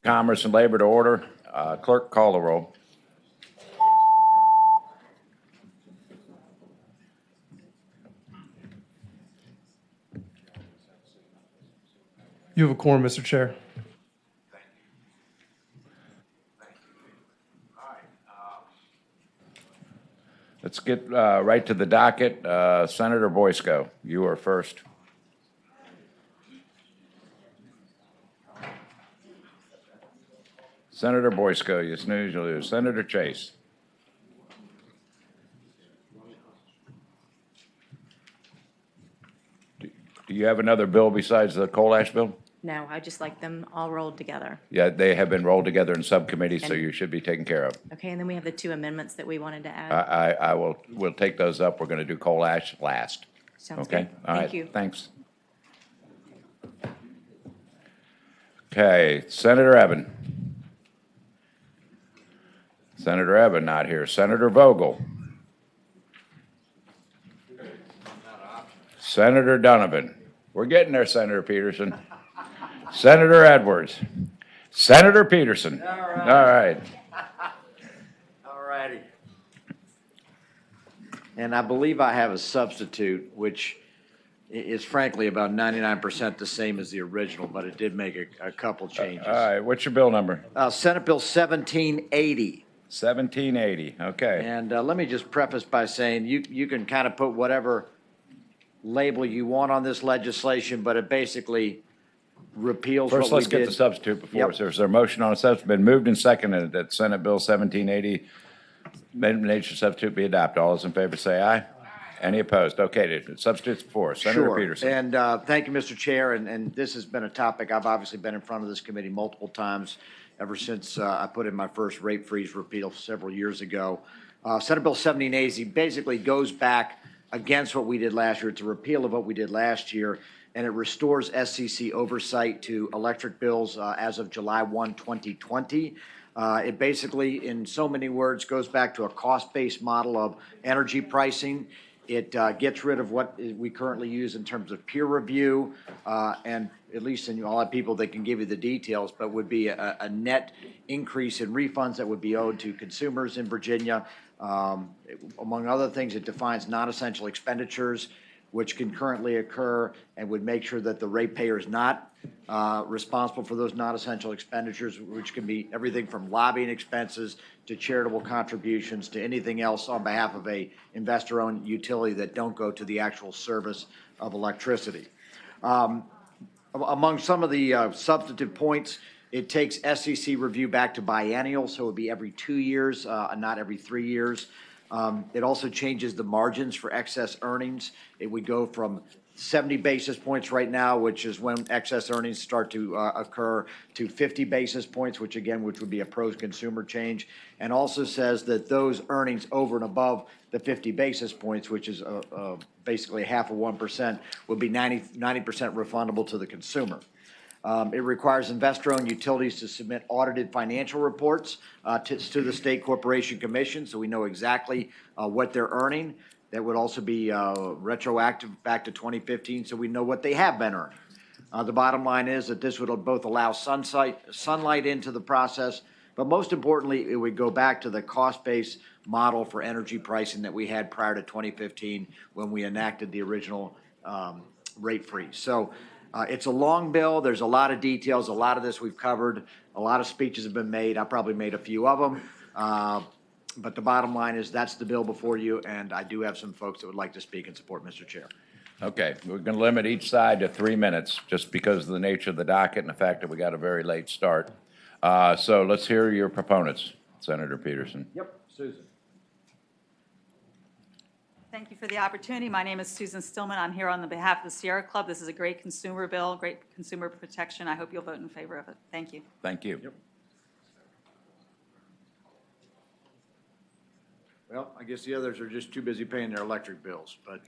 Commerce and Labor to order. Clerk, call the roll. You have a quorum, Mr. Chair. Let's get right to the docket. Senator Boysko, you are first. Senator Boysko, you snooze, you lose. Senator Chase. Do you have another bill besides the coal ash bill? No, I just like them all rolled together. Yeah, they have been rolled together in subcommittee, so you should be taken care of. Okay, and then we have the two amendments that we wanted to add. We'll take those up. We're going to do coal ash last. Sounds Okay? good. All right. Thank you. Thanks. Okay, Senator Evan. Senator Evan not here. Senator Vogel. Senator Donovan. We're getting there, Senator Peterson. Senator Edwards. Senator Peterson. All right. All righty. And I believe I have a substitute, which is frankly about 99% the same as the original, but it did make a couple changes. All right, what's your bill number? Senate Bill 1780. 1780, okay. And let me just preface by saying you can kind of put whatever label you want on this legislation, but it basically repeals what we did. First, let's get the substitute before us. Yep. There's a motion on a substitute, been moved and seconded that Senate Bill 1780, nature substitute be adopted. All those in favor say aye. Any opposed? Okay, the substitute's before us. Senator Sure. Peterson. And thank you, Mr. Chair, and this has been a topic I've obviously been in front of this committee multiple times ever since I put in my first rate freeze repeal several years ago. Senate Bill 1780 basically goes back against what we did last year. It's a repeal of what we did last year, and it restores SCC oversight to electric bills as of July 1, 2020. It basically, in so many words, goes back to a cost-based model of energy pricing. It gets rid of what we currently use in terms of peer review, and at least in all people that can give you the details, but would be a net increase in refunds that would be owed to consumers in Virginia. Among other things, it defines non-essential expenditures, which can currently occur, and would make sure that the ratepayer is not responsible for those non-essential expenditures, which can be everything from lobbying expenses to charitable contributions to anything else on behalf of a investor-owned utility that don't go to the actual service of electricity. Among some of the substantive points, it takes SEC review back to biennial, so it would be every 2 years, not every 3 years. It also changes the margins for excess earnings. It would go from 70 basis points right now, which is when excess earnings start to occur, to 50 basis points, which would be a pro-consumer change, and also says that those earnings over and above the 50 basis points, which is basically half of 1%, would be 90% refundable to the consumer. It requires investor-owned utilities to submit audited financial reports to the State Corporation Commission, so we know exactly what they're earning. That would also be retroactive back to 2015, so we know what they have been earning. The bottom line is that this would both allow sunlight into the process, but most importantly, it would go back to the cost-based model for energy pricing that we had prior to 2015 when we enacted the original rate freeze. So it's a long bill. There's a lot of details. A lot of this we've covered. A lot of speeches have been made. I probably made a few of them. But the bottom line is that's the bill before you, and I do have some folks that would like to speak in support, Mr. Chair. Okay, we're going to limit each side to 3 minutes, just because of the nature of the docket and the fact that we got a very late start. So let's hear your proponents, Senator Peterson. Yep, Susan. Thank you for the opportunity. My name is Susan Stillman. I'm here on the behalf of the Sierra Club. This is a great consumer bill, great consumer protection. I hope you'll vote in favor of it. Thank you. Thank you. Yep. Well, I guess the others are just too busy paying their electric bills, but,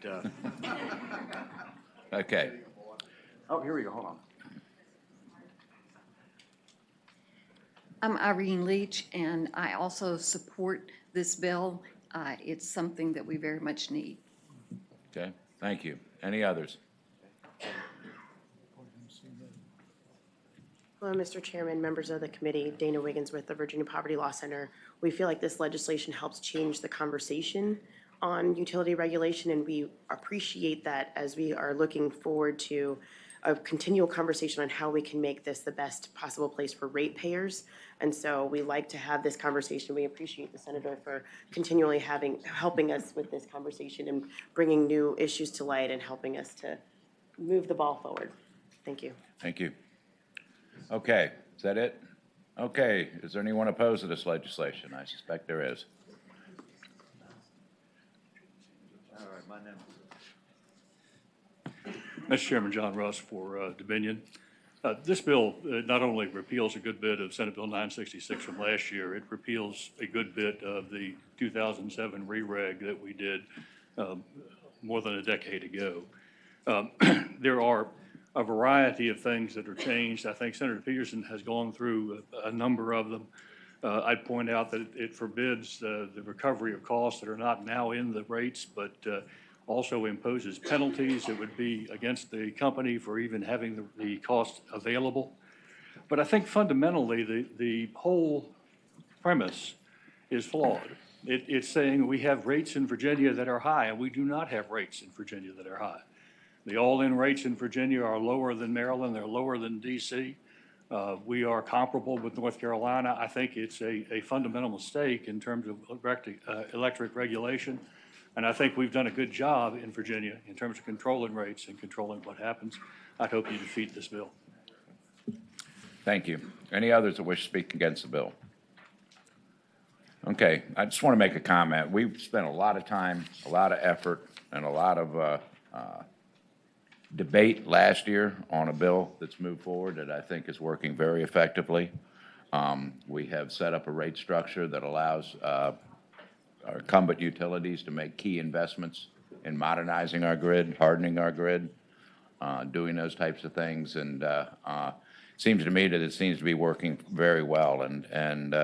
Okay. oh, here we go, hold on. I'm Irene Leach, and I also support this bill. It's something that we very much need. Okay, thank you. Any others? Hello, Mr. Chairman, members of the committee. Dana Wiggins with the Virginia Poverty Law Center. We feel like this legislation helps change the conversation on utility regulation, and we appreciate that as we are looking forward to a continual conversation on how we can make this the best possible place for ratepayers. And so we like to have this conversation. We appreciate the senator for continually helping us with this conversation and bringing new issues to light and helping us to move the ball forward. Thank you. Thank you. Okay, is that it? Okay, is there anyone opposed to this legislation? I suspect there is. All right, my name. Mr. Chairman, John Russ for Dominion. This bill not only repeals a good bit of Senate Bill 966 from last year, it repeals a good bit of the 2007 re-reg that we did more than a decade ago. There are a variety of things that are changed. I think Senator Peterson has gone through a number of them. I'd point out that it forbids the recovery of costs that are not now in the rates, but also imposes penalties. It would be against the company for even having the cost available. But I think fundamentally the whole premise is flawed. It's saying we have rates in Virginia that are high, and we do not have rates in Virginia that are high. The all-in rates in Virginia are lower than Maryland. They're lower than D.C. We are comparable with North Carolina. I think it's a fundamental mistake in terms of electric regulation. And I think we've done a good job in Virginia in terms of controlling rates and controlling what happens. I hope you defeat this bill. Thank you. Any others that wish to speak against the bill? Okay, I just want to make a comment. We've spent a lot of time, a lot of effort, and a lot of debate last year on a bill that's moved forward that I think is working very effectively. We have set up a rate structure that allows our incumbent utilities to make key investments in modernizing our grid, hardening our grid, doing those types of things. And it seems to me that it seems to be working very well. And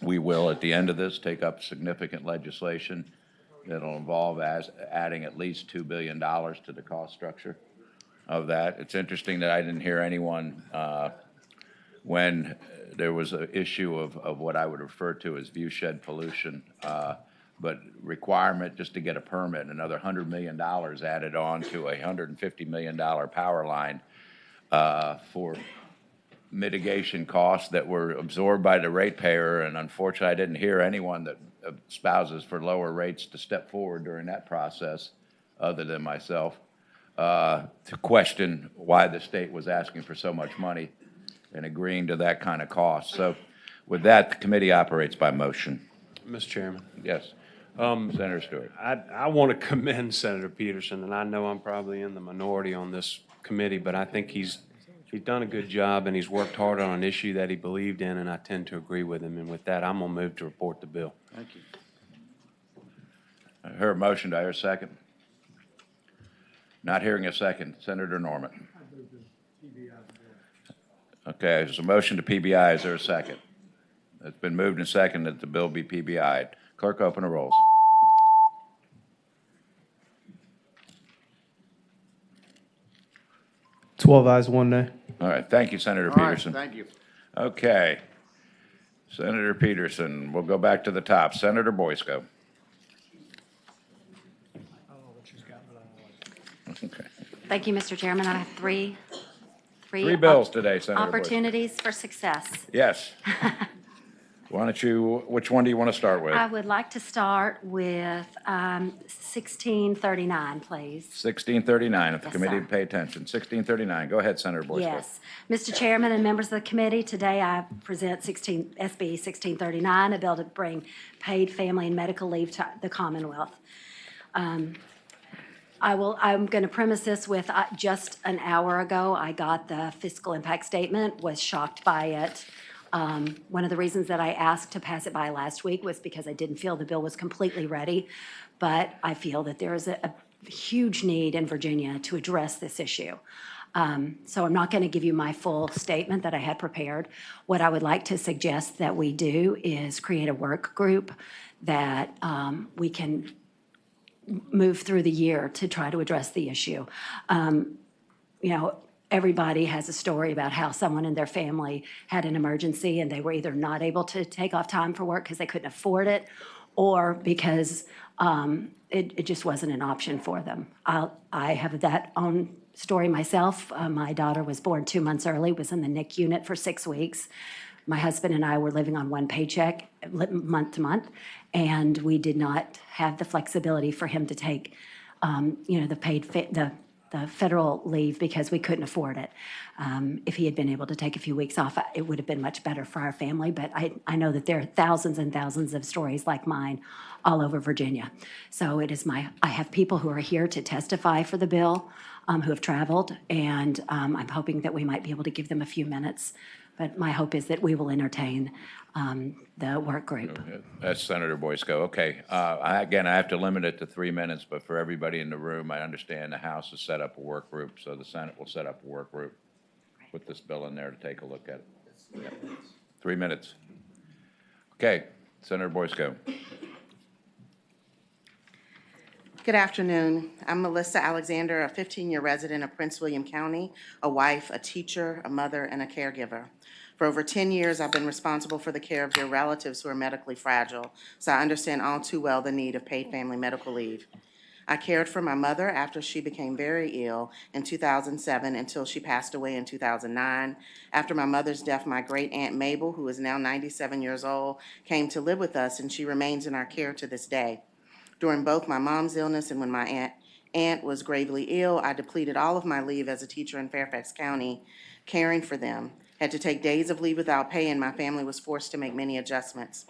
we will, at the end of this, take up significant legislation that'll involve adding at least $2 billion to the cost structure of that. It's interesting that I didn't hear anyone when there was an issue of what I would refer to as view shed pollution, but requirement just to get a permit, another $100 million added on to a $150 million power line for mitigation costs that were absorbed by the ratepayer. And unfortunately, I didn't hear anyone that espouses for lower rates to step forward during that process, other than myself, to question why the state was asking for so much money and agreeing to that kind of cost. So with that, the committee operates by motion. Mr. Chairman, Yes. Senator Stewart. I want to commend Senator Peterson, and I know I'm probably in the minority on this committee, but I think he's done a good job, and he's worked hard on an issue that he believed in, and I tend to agree with him. And with that, I'm going to move to report the bill. Thank you. I heard a motion. Do I hear a second? Not hearing a second. Senator Norman. Okay, there's a motion to PBI. Is there a second? It's been moved and seconded that the bill be PBI'd. Clerk, open the rolls. Twelve ayes, 1 nay. All right, thank you, Senator All right, Peterson. thank you. Okay. Senator Peterson, we'll go back to the top. Senator Boysko. Okay. Thank you, Mr. Chairman. I have three Three bills today, Senator Boysko. opportunities for success. Yes. Why don't you, which one do you want to start with? I would like to start with 1639, please. 1639, if the Yes, committee sir. would pay attention. 1639, go ahead, Senator Boysko. Yes. Mr. Chairman and members of the committee, today I present SB 1639, a bill to bring paid family and medical leave to the Commonwealth. I'm going to premise this with just an hour ago, I got the fiscal impact statement, was shocked by it. One of the reasons that I asked to pass it by last week was because I didn't feel the bill was completely ready, but I feel that there is a huge need in Virginia to address this issue. So I'm not going to give you my full statement that I had prepared. What I would like to suggest that we do is create a work group that we can move through the year to try to address the issue. You know, everybody has a story about how someone in their family had an emergency and they were either not able to take off time for work because they couldn't afford it, or because it just wasn't an option for them. I have that own story myself. My daughter was born 2 months early, was in the NIC unit for 6 weeks. My husband and I were living on one paycheck month to month, and we did not have the flexibility for him to take, the paid, the federal leave because we couldn't afford it. If he had been able to take a few weeks off, it would have been much better for our family, but I know that there are thousands and thousands of stories like mine all over Virginia. So I have people who are here to testify for the bill, who have traveled, and I'm hoping that we might be able to give them a few minutes. But my hope is that we will entertain the work group. That's Senator Boysko. Okay. Again, I have to limit it to 3 minutes, but for everybody in the room, I understand the House has set up a work group, so the Senate will set up a work group. Put this bill in there to take a look at it. Yeah. 3 minutes. Okay. Senator Boysko. Good afternoon. I'm Melissa Alexander, a 15-year resident of Prince William County, a wife, a teacher, a mother, and a caregiver. For over 10 years, I've been responsible for the care of dear relatives who are medically fragile, so I understand all too well the need of paid family medical leave. I cared for my mother after she became very ill in 2007 until she passed away in 2009. After my mother's death, my great-aunt Mabel, who is now 97 years old, came to live with us, and she remains in our care to this day. During both my mom's illness and when my aunt was gravely ill, I depleted all of my leave as a teacher in Fairfax County, caring for them. Had to take days of leave without pay, and my family was forced to make many adjustments.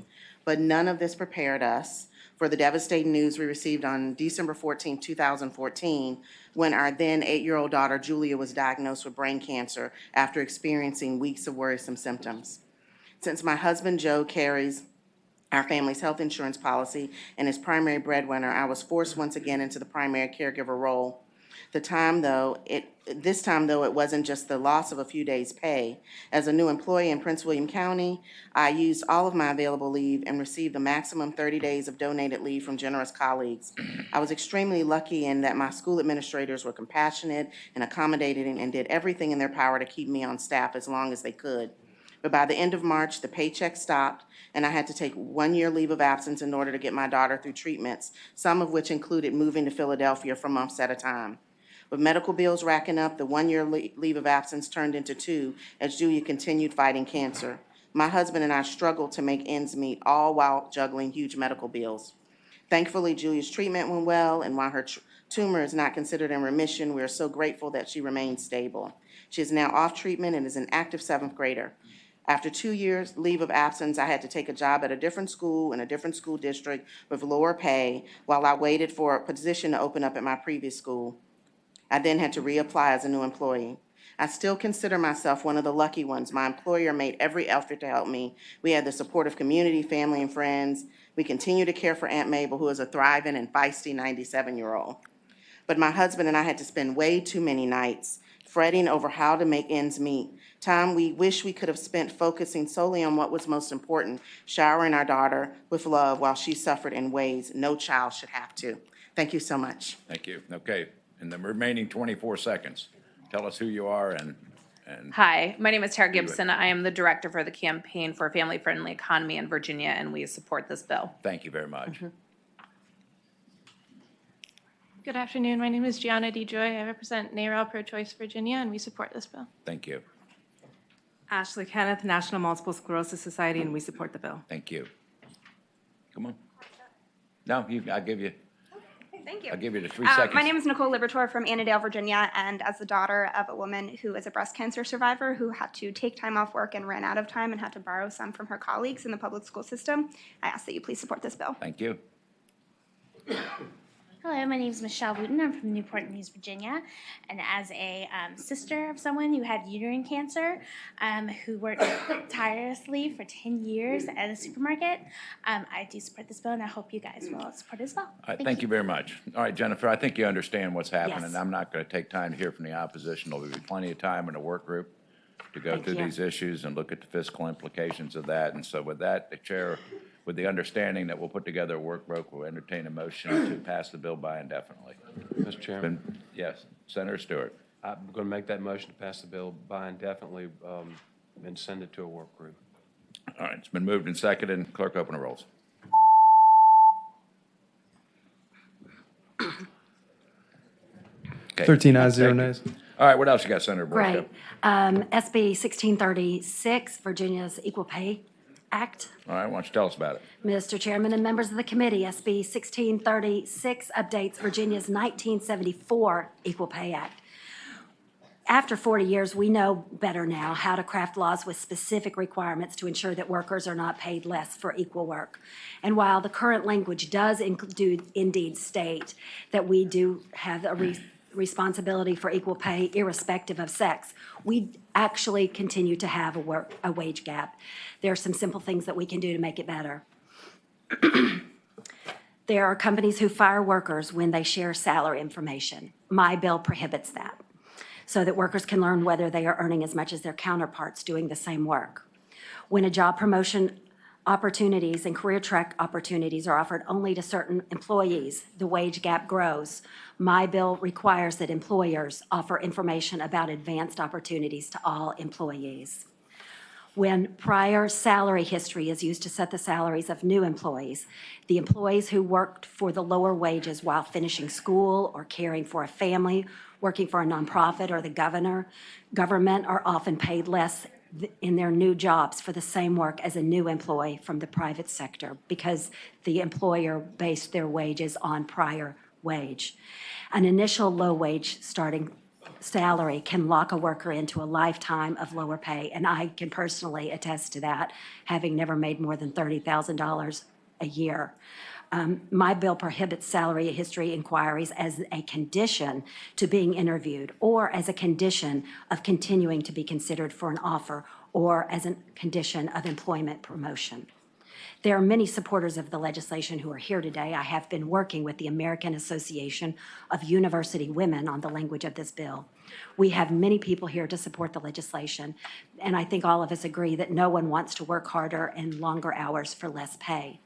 But none of this prepared us for the devastating news we received on December 14, 2014, when our then 8-year-old daughter, Julia, was diagnosed with brain cancer after experiencing weeks of worrisome symptoms. Since my husband, Joe, carries our family's health insurance policy and is primary breadwinner, I was forced once again into the primary caregiver role. This time, though, it wasn't just the loss of a few days' pay. As a new employee in Prince William County, I used all of my available leave and received the maximum 30 days of donated leave from generous colleagues. I was extremely lucky in that my school administrators were compassionate and accommodating and did everything in their power to keep me on staff as long as they could. But by the end of March, the paycheck stopped, and I had to take 1 year leave of absence in order to get my daughter through treatments, some of which included moving to Philadelphia for months at a time. With medical bills racking up, the 1 year leave of absence turned into 2 as Julia continued fighting cancer. My husband and I struggled to make ends meet, all while juggling huge medical bills. Thankfully, Julia's treatment went well, and while her tumor is not considered in remission, we are so grateful that she remains stable. She is now off treatment and is an active 7th grader. After 2 years leave of absence, I had to take a job at a different school in a different school district with lower pay while I waited for a position to open up at my previous school. I then had to reapply as a new employee. I still consider myself one of the lucky ones. My employer made every effort to help me. We had the support of community, family, and friends. We continue to care for Aunt Mabel, who is a thriving and feisty 97-year-old. But my husband and I had to spend way too many nights fretting over how to make ends meet. Time we wish we could have spent focusing solely on what was most important, showering our daughter with love while she suffered in ways no child should have to. Thank you so much. Thank you. Okay. In the remaining 24 seconds, tell us who you are and Hi, my name is Tara Gibson. I am the director for the Campaign for a Family-Friendly Economy in Virginia, and we support this bill. thank you very much. Good afternoon. My name is Gianna DeJoy. I represent NARAL Pro-Choice Virginia, and we support this bill. Thank you. Ashley Kenneth, National Multiple Sclerosis Society, and we support the bill. Thank you. Come on. No, I'll give you Thank you. I'll give you the 3 seconds. My name is Nicole Libertor from Annandale, Virginia, and as the daughter of a woman who is a breast cancer survivor who had to take time off work and ran out of time and had to borrow some from her colleagues in the public school system, I ask that you please support this bill. Thank you. Hello, my name is Michelle Wooten. I'm from Newport News, Virginia. And as a sister of someone who had uterine cancer, who worked tirelessly for 10 years at a supermarket, I do support this bill, and I hope you guys will support it as well. All right, thank you very much. All right, Jennifer, I think you understand what's happening. Yes. I'm not going to take time to hear from the opposition. There'll be plenty of time in the work group to go Thank through you. these issues and look at the fiscal implications of that. And so with that, the chair, with the understanding that we'll put together a work group, will entertain a motion to pass the bill by indefinitely. Mr. Chairman. Yes, Senator Stewart. I'm going to make that motion to pass the bill by indefinitely and send it to a work group. All right, it's been moved and seconded. Clerk, open the rolls. Okay. 13 ayes, 0 Thank you. nays. All right, what else you got, Senator Boyce? Great. SB 1636, Virginia's Equal Pay Act. All right, why don't you tell us about it? Mr. Chairman and members of the committee, SB 1636 updates Virginia's 1974 Equal Pay Act. After 40 years, we know better now how to craft laws with specific requirements to ensure that workers are not paid less for equal work. And while the current language does indeed state that we do have a responsibility for equal pay irrespective of sex, we actually continue to have a wage gap. There are some simple things that we can do to make it better. There are companies who fire workers when they share salary information. My bill prohibits that, so that workers can learn whether they are earning as much as their counterparts doing the same work. When a job promotion opportunities and career track opportunities are offered only to certain employees, the wage gap grows. My bill requires that employers offer information about advanced opportunities to all employees. When prior salary history is used to set the salaries of new employees, the employees who worked for the lower wages while finishing school or caring for a family, working for a nonprofit or the government are often paid less in their new jobs for the same work as a new employee from the private sector because the employer based their wages on prior wage. An initial low wage starting salary can lock a worker into a lifetime of lower pay, and I can personally attest to that, having never made more than $30,000 a year. My bill prohibits salary history inquiries as a condition to being interviewed or as a condition of continuing to be considered for an offer or as a condition of employment promotion. There are many supporters of the legislation who are here today. I have been working with the American Association of University Women on the language of this bill. We have many people here to support the legislation, and I think all of us agree that no one wants to work harder and longer hours for less pay.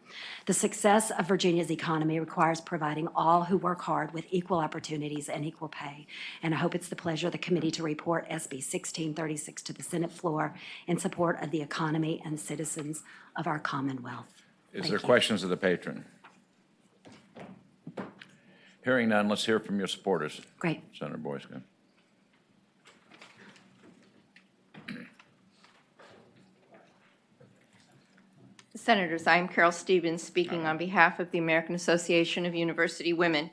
The success of Virginia's economy requires providing all who work hard with equal opportunities and equal pay, and I hope it's the pleasure of the committee to report SB 1636 to the Senate floor in support of the economy and citizens of our Commonwealth. Is there questions of the patron? Hearing none, let's hear from your supporters. Great. Senator Boyce. Go. Senators, I am Carol Stevens, speaking on behalf of the American Association of University Women.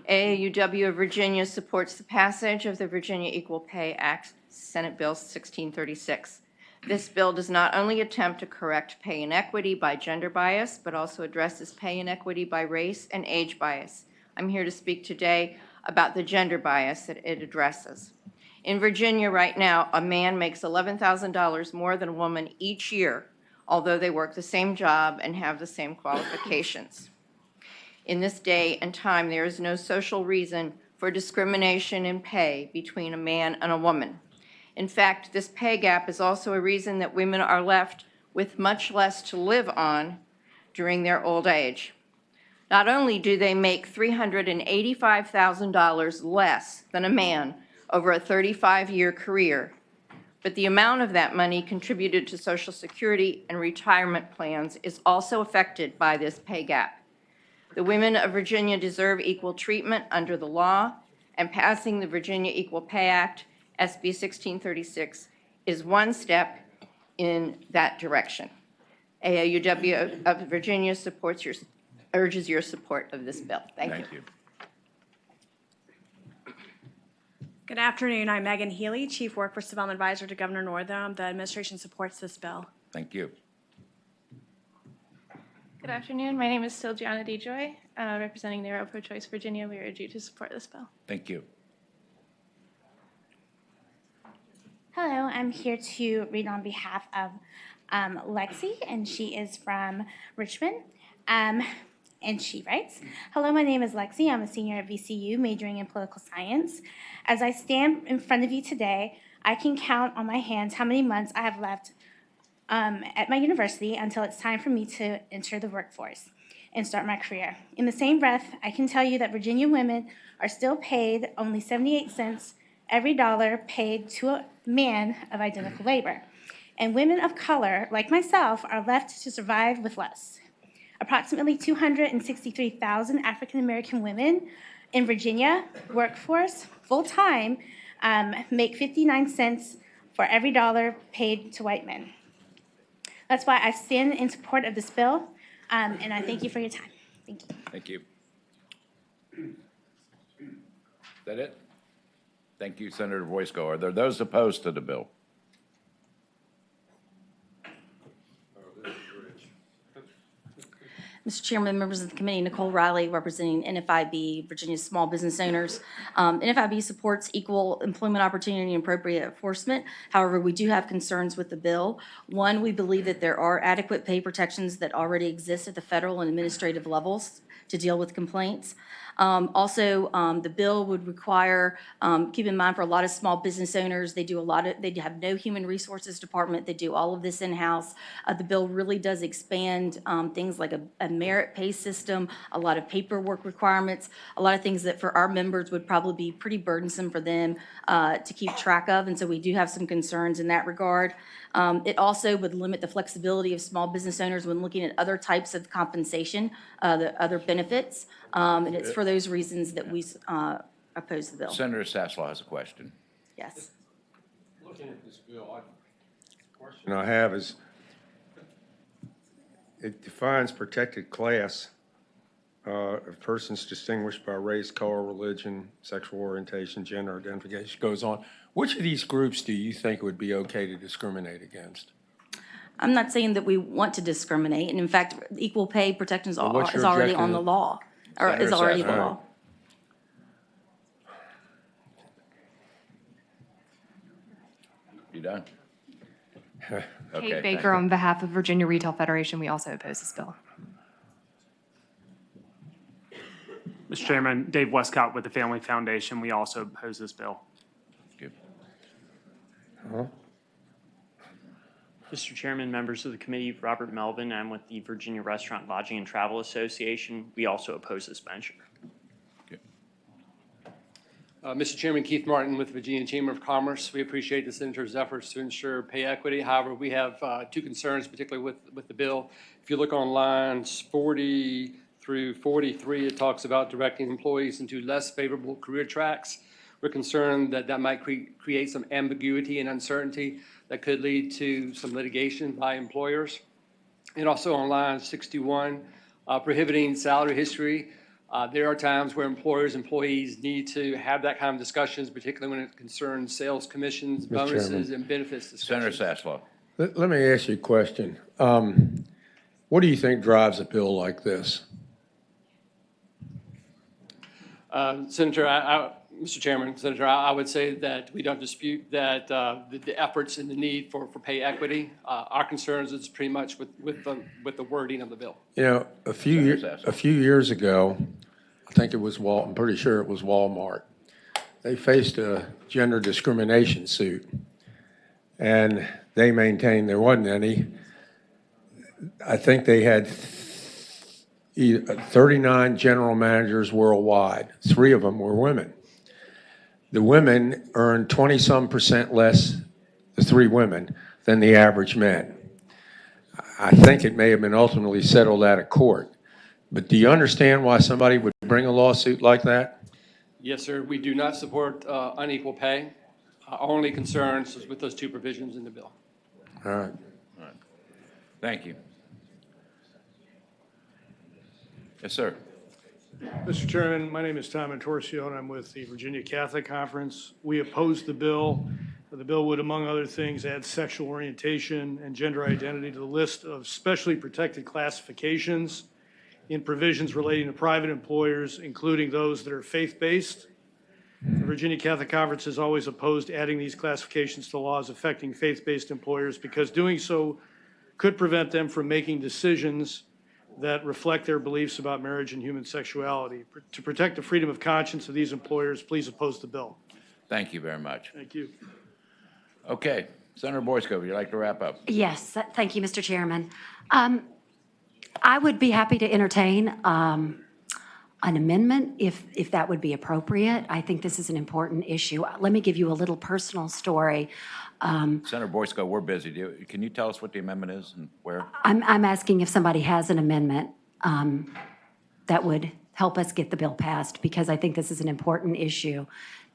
AAUW of Virginia supports the passage of the Virginia Equal Pay Act, Senate Bill 1636. This bill does not only attempt to correct pay inequity by gender bias, but also addresses pay inequity by race and age bias. I'm here to speak today about the gender bias that it addresses. In Virginia right now, a man makes $11,000 more than a woman each year, although they work the same job and have the same qualifications. In this day and time, there is no social reason for discrimination in pay between a man and a woman. In fact, this pay gap is also a reason that women are left with much less to live on during their old age. Not only do they make $385,000 less than a man over a 35-year career, but the amount of that money contributed to Social Security and retirement plans is also affected by this pay gap. The women of Virginia deserve equal treatment under the law, and passing the Virginia Equal Pay Act, SB 1636, is one step in that direction. AAUW of Virginia urges your support of this bill. Thank you. Good afternoon. I'm Megan Healy, Chief Workforce Development Advisor to Governor Northam. The administration supports this bill. Thank you. Good afternoon. My name is still Gianna DeJoy, representing Narrow Pro-Choice Virginia. We urge you to support this bill. Thank you. Hello, I'm here to read on behalf of Lexi, and she is from Richmond. And she writes, hello, my name is Lexi. I'm a senior at VCU, majoring in political science. As I stand in front of you today, I can count on my hands how many months I have left at my university until it's time for me to enter the workforce and start my career. In the same breath, I can tell you that Virginia women are still paid only 78 cents every dollar paid to a man of identical labor. And women of color, like myself, are left to survive with less. Approximately 263,000 African American women in Virginia workforce full-time make 59 cents for every dollar paid to white men. That's why I stand in support of this bill, and I thank you for your time. Thank you. Thank you. Is that it? Thank you, Senator Voisko. Are there those opposed to the bill? Mr. Chairman, members of the committee, Nicole Riley, representing NFIB, Virginia's small business owners. NFIB supports equal employment opportunity and appropriate enforcement. However, we do have concerns with the bill. One, we believe that there are adequate pay protections that already exist at the federal and administrative levels to deal with complaints. Also, the bill would require, keep in mind for a lot of small business owners, they have no human resources department. They do all of this in-house. The bill really does expand things like a merit pay system, a lot of paperwork requirements, a lot of things that for our members would probably be pretty burdensome for them to keep track of. And so we do have some concerns in that regard. It also would limit the flexibility of small business owners when looking at other types of compensation, the other benefits. And it's for those reasons that we oppose the bill. Senator Sasslaw has a question. Yes. Looking at this bill, the question I have is, it defines protected class of persons distinguished by race, color, religion, sexual orientation, gender identification, goes on. Which of these groups do you think would be okay to discriminate against? I'm not saying that we want to discriminate, and in fact, equal pay protections Well, what's is your already objection? on the law, or is Senator already the Sasslaw. law. You done? Okay, Kate thank Baker, you. on behalf of Virginia Retail Federation, we also oppose this bill. Mr. Chairman, Dave Westcott with the Family Foundation. We also oppose this bill. Good. Mr. Chairman, members of the committee, Robert Melvin. I'm with the Virginia Restaurant, Lodging, and Travel Association. We also oppose this measure. Mr. Chairman, Keith Martin with the Virginia Chamber of Commerce. We appreciate the senator's efforts to ensure pay equity. However, we have two concerns, particularly with the bill. If you look on lines 40 through 43, it talks about directing employees into less favorable career tracks. We're concerned that that might create some ambiguity and uncertainty that could lead to some litigation by employers. And also on line 61, prohibiting salary history. There are times where employees need to have that kind of discussions, particularly when it concerns sales commissions, Mr. bonuses, Chairman. and benefits discussions. Senator Sasslaw. Let me ask you a question. What do you think drives a bill like this? Senator, Mr. Chairman, Senator, I would say that we don't dispute that the efforts and the need for pay equity. Our concerns is pretty much with the wording of the bill. You know, a few years ago, I think it was I'm pretty sure it was Walmart. They faced a gender discrimination suit, and they maintained there wasn't any. I think they had 39 general managers worldwide. 3 of them were women. The women earned 20-some% less, the 3 women, than the average men. I think it may have been ultimately settled out of court. But do you understand why somebody would bring a lawsuit like that? Yes, sir. We do not support unequal pay. Our only concerns is with those 2 provisions in the bill. All right. All right. Thank you. Yes, sir. Mr. Chairman, my name is Tom Antorcio, and I'm with the Virginia Catholic Conference. We oppose the bill. The bill would, among other things, add sexual orientation and gender identity to the list of specially protected classifications in provisions relating to private employers, including those that are faith-based. The Virginia Catholic Conference has always opposed adding these classifications to laws affecting faith-based employers because doing so could prevent them from making decisions that reflect their beliefs about marriage and human sexuality. To protect the freedom of conscience of these employers, please oppose the bill. Thank you very much. Thank you. Okay, Senator Boysko, would you like to wrap up? Yes, thank you, Mr. Chairman. I would be happy to entertain an amendment if that would be appropriate. I think this is an important issue. Let me give you a little personal story. Senator Boysko, we're busy. Can you tell us what the amendment is and where? I'm asking if somebody has an amendment that would help us get the bill passed, because I think this is an important issue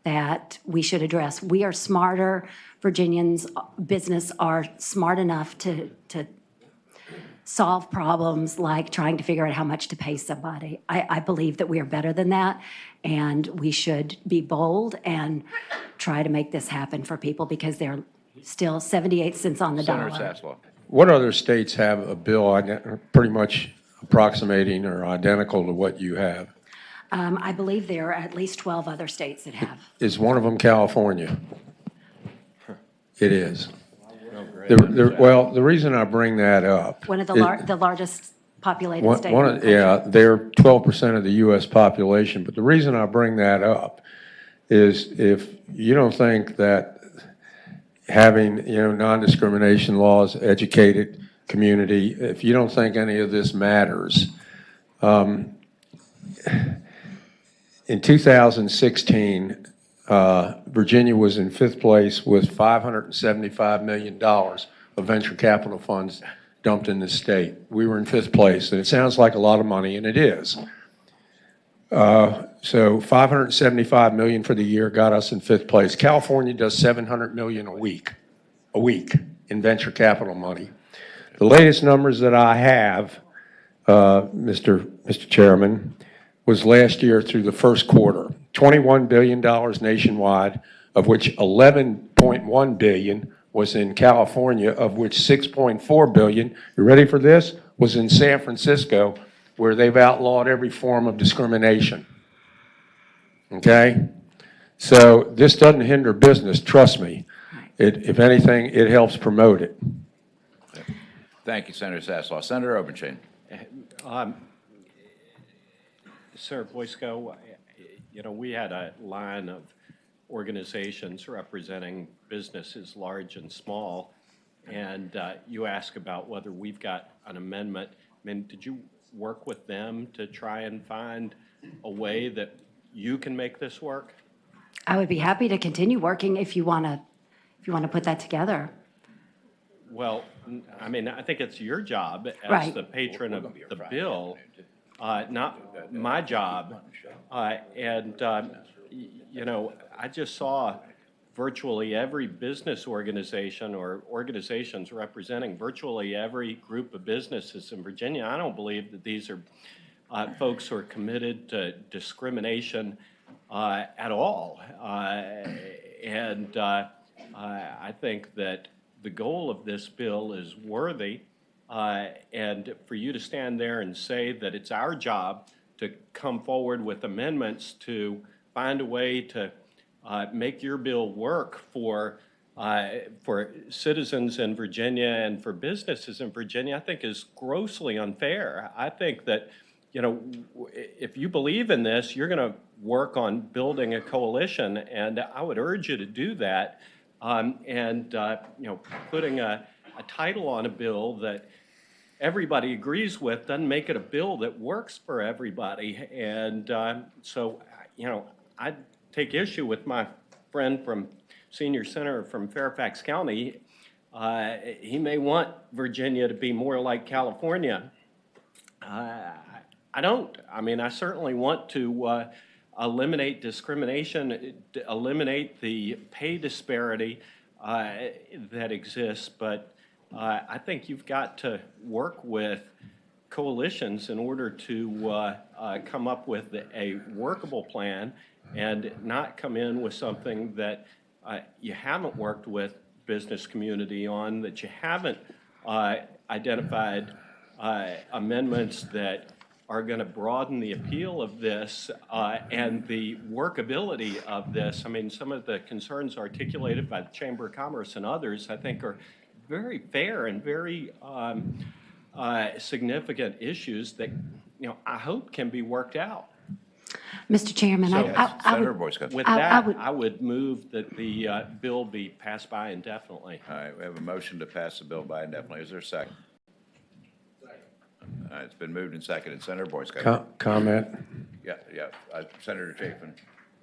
that we should address. We are smarter. Virginians' business are smart enough to solve problems like trying to figure out how much to pay somebody. I believe that we are better than that, and we should be bold and try to make this happen for people, because they're still 78 cents on the dollar. Senator Sasslaw. What other states have a bill pretty much approximating or identical to what you have? I believe there are at least 12 other states that have. Is one of them California? It is. Well, the reason I bring that up. One of the largest populated states. Yeah, they're 12% of the U.S. population. But the reason I bring that up is if you don't think that having, non-discrimination laws, educated community, if you don't think any of this matters, in 2016, Virginia was in 5th place with $575 million of venture capital funds dumped in the state. We were in 5th place, and it sounds like a lot of money, and it is. So $575 million for the year got us in 5th place. California does $700 million a week in venture capital money. The latest numbers that I have, Mr. Chairman, was last year through the first quarter, $21 billion nationwide, of which $11.1 billion was in California, of which $6.4 billion, you ready for this, was in San Francisco, where they've outlawed every form of discrimination. Okay? So this doesn't hinder business, trust me. If anything, it helps promote it. Thank you, Senator Sasslaw. Senator Obenchain. Senator Boysko, we had a line of organizations representing businesses large and small, and you asked about whether we've got an amendment. I mean, did you work with them to try and find a way that you can make this work? I would be happy to continue working if you want to put that together. Well, I mean, I think it's your job as Right. the patron of the bill, not my job. I just saw virtually every business organization or organizations representing virtually every group of businesses in Virginia. I don't believe that these are folks who are committed to discrimination at all. I think that the goal of this bill is worthy, and for you to stand there and say that it's our job to come forward with amendments to find a way to make your bill work for citizens in Virginia and for businesses in Virginia, I think is grossly unfair. I think that, if you believe in this, you're going to work on building a coalition, and I would urge you to do that. Putting a title on a bill that everybody agrees with doesn't make it a bill that works for everybody. And so, I take issue with my friend from senior senator from Fairfax County. He may want Virginia to be more like California. I don't. I mean, I certainly want to eliminate discrimination, eliminate the pay disparity that exists, but I think you've got to work with coalitions in order to come up with a workable plan and not come in with something that you haven't worked with business community on, that you haven't identified amendments that are going to broaden the appeal of this and the workability of this. I mean, some of the concerns articulated by the Chamber of Commerce and others, I think, are very fair and very significant issues that, I hope can be worked out. Mr. Chairman, Senator Boysko. With that, I would move that the bill be passed by indefinitely. All right, we have a motion to pass the bill by indefinitely. Is there a second? All right, it's been moved and seconded. Senator Boysko. Comment? yeah, Senator Chafin.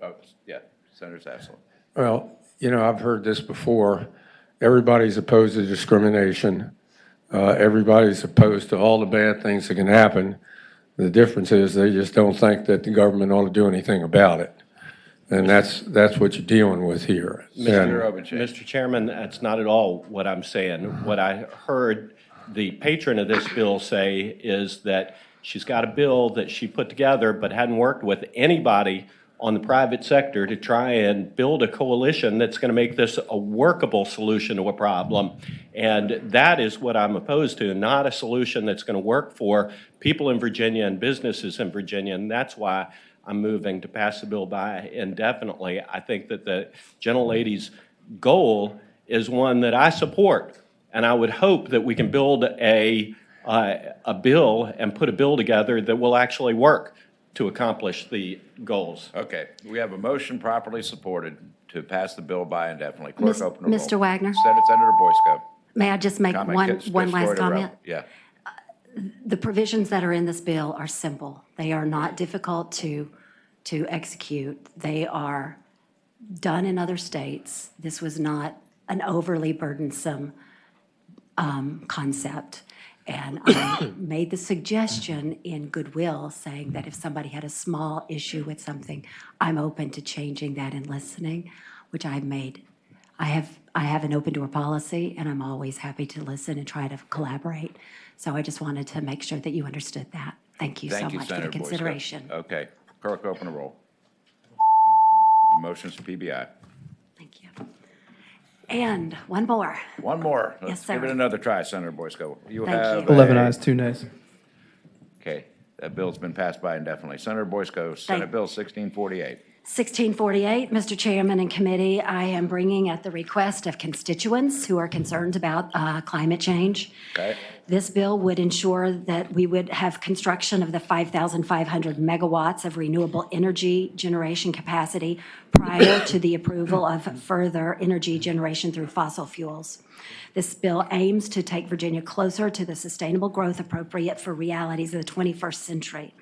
Oh, yeah, Senator Sassler. Well, I've heard this before. Everybody's opposed to discrimination. Everybody's opposed to all the bad things that can happen. The difference is they just don't think that the government ought to do anything about it. And that's what you're dealing with here. Mr. Chairman, that's not at all what I'm saying. What I heard the patron of this bill say is that she's got a bill that she put together but hadn't worked with anybody on the private sector to try and build a coalition that's going to make this a workable solution to a problem. And that is what I'm opposed to, not a solution that's going to work for people in Virginia and businesses in Virginia. And that's why I'm moving to pass the bill by indefinitely. I think that the gentlelady's goal is one that I support. And I would hope that we can build a bill and put a bill together that will actually work to accomplish the goals. Okay, we have a motion properly supported to pass the bill by indefinitely. Clerk, open the roll. Mr. Wagner? Senator Boysko. May I just make one last comment? Yeah. The provisions that are in this bill are simple. They are not difficult to execute. They are done in other states. This was not an overly burdensome concept. And I made the suggestion in goodwill, saying that if somebody had a small issue with something, I'm open to changing that and listening, which I've made. I have an open door policy, and I'm always happy to listen and try to collaborate. So I just wanted to make sure that you understood that. Thank you so much for the consideration. Okay, clerk, open the roll. Motion's to PBI. Thank you. And one more. One more. Yes, Let's sir. give it another try, Senator Boysko. You Thank have you. 11 ayes, 2 nays. Okay, that bill's been passed by indefinitely. Senator Boysko, Senate Bill 1648. 1648, Mr. Chairman and committee, I am bringing at the request of constituents who are concerned about climate change. Okay. This bill would ensure that we would have construction of the 5,500 megawatts of renewable energy generation capacity prior to the approval of further energy generation through fossil fuels. This bill aims to take Virginia closer to the sustainable growth appropriate for realities of the 21st century.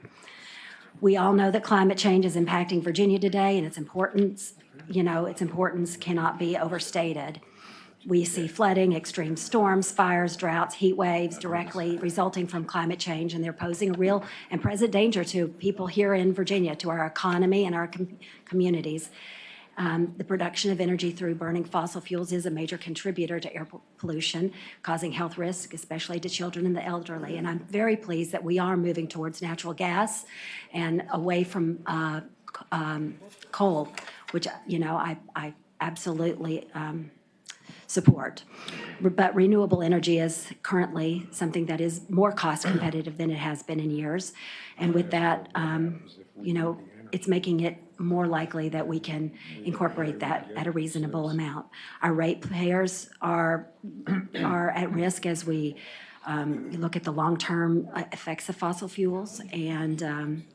We all know that climate change is impacting Virginia today, and its importance cannot be overstated. We see flooding, extreme storms, fires, droughts, heat waves directly resulting from climate change, and they're posing a real and present danger to people here in Virginia, to our economy and our communities. The production of energy through burning fossil fuels is a major contributor to air pollution, causing health risks, especially to children and the elderly. And I'm very pleased that we are moving towards natural gas and away from coal, which, I absolutely support. But renewable energy is currently something that is more cost competitive than it has been in years. And with that, it's making it more likely that we can incorporate that at a reasonable amount. Our ratepayers are at risk as we look at the long-term effects of fossil fuels. And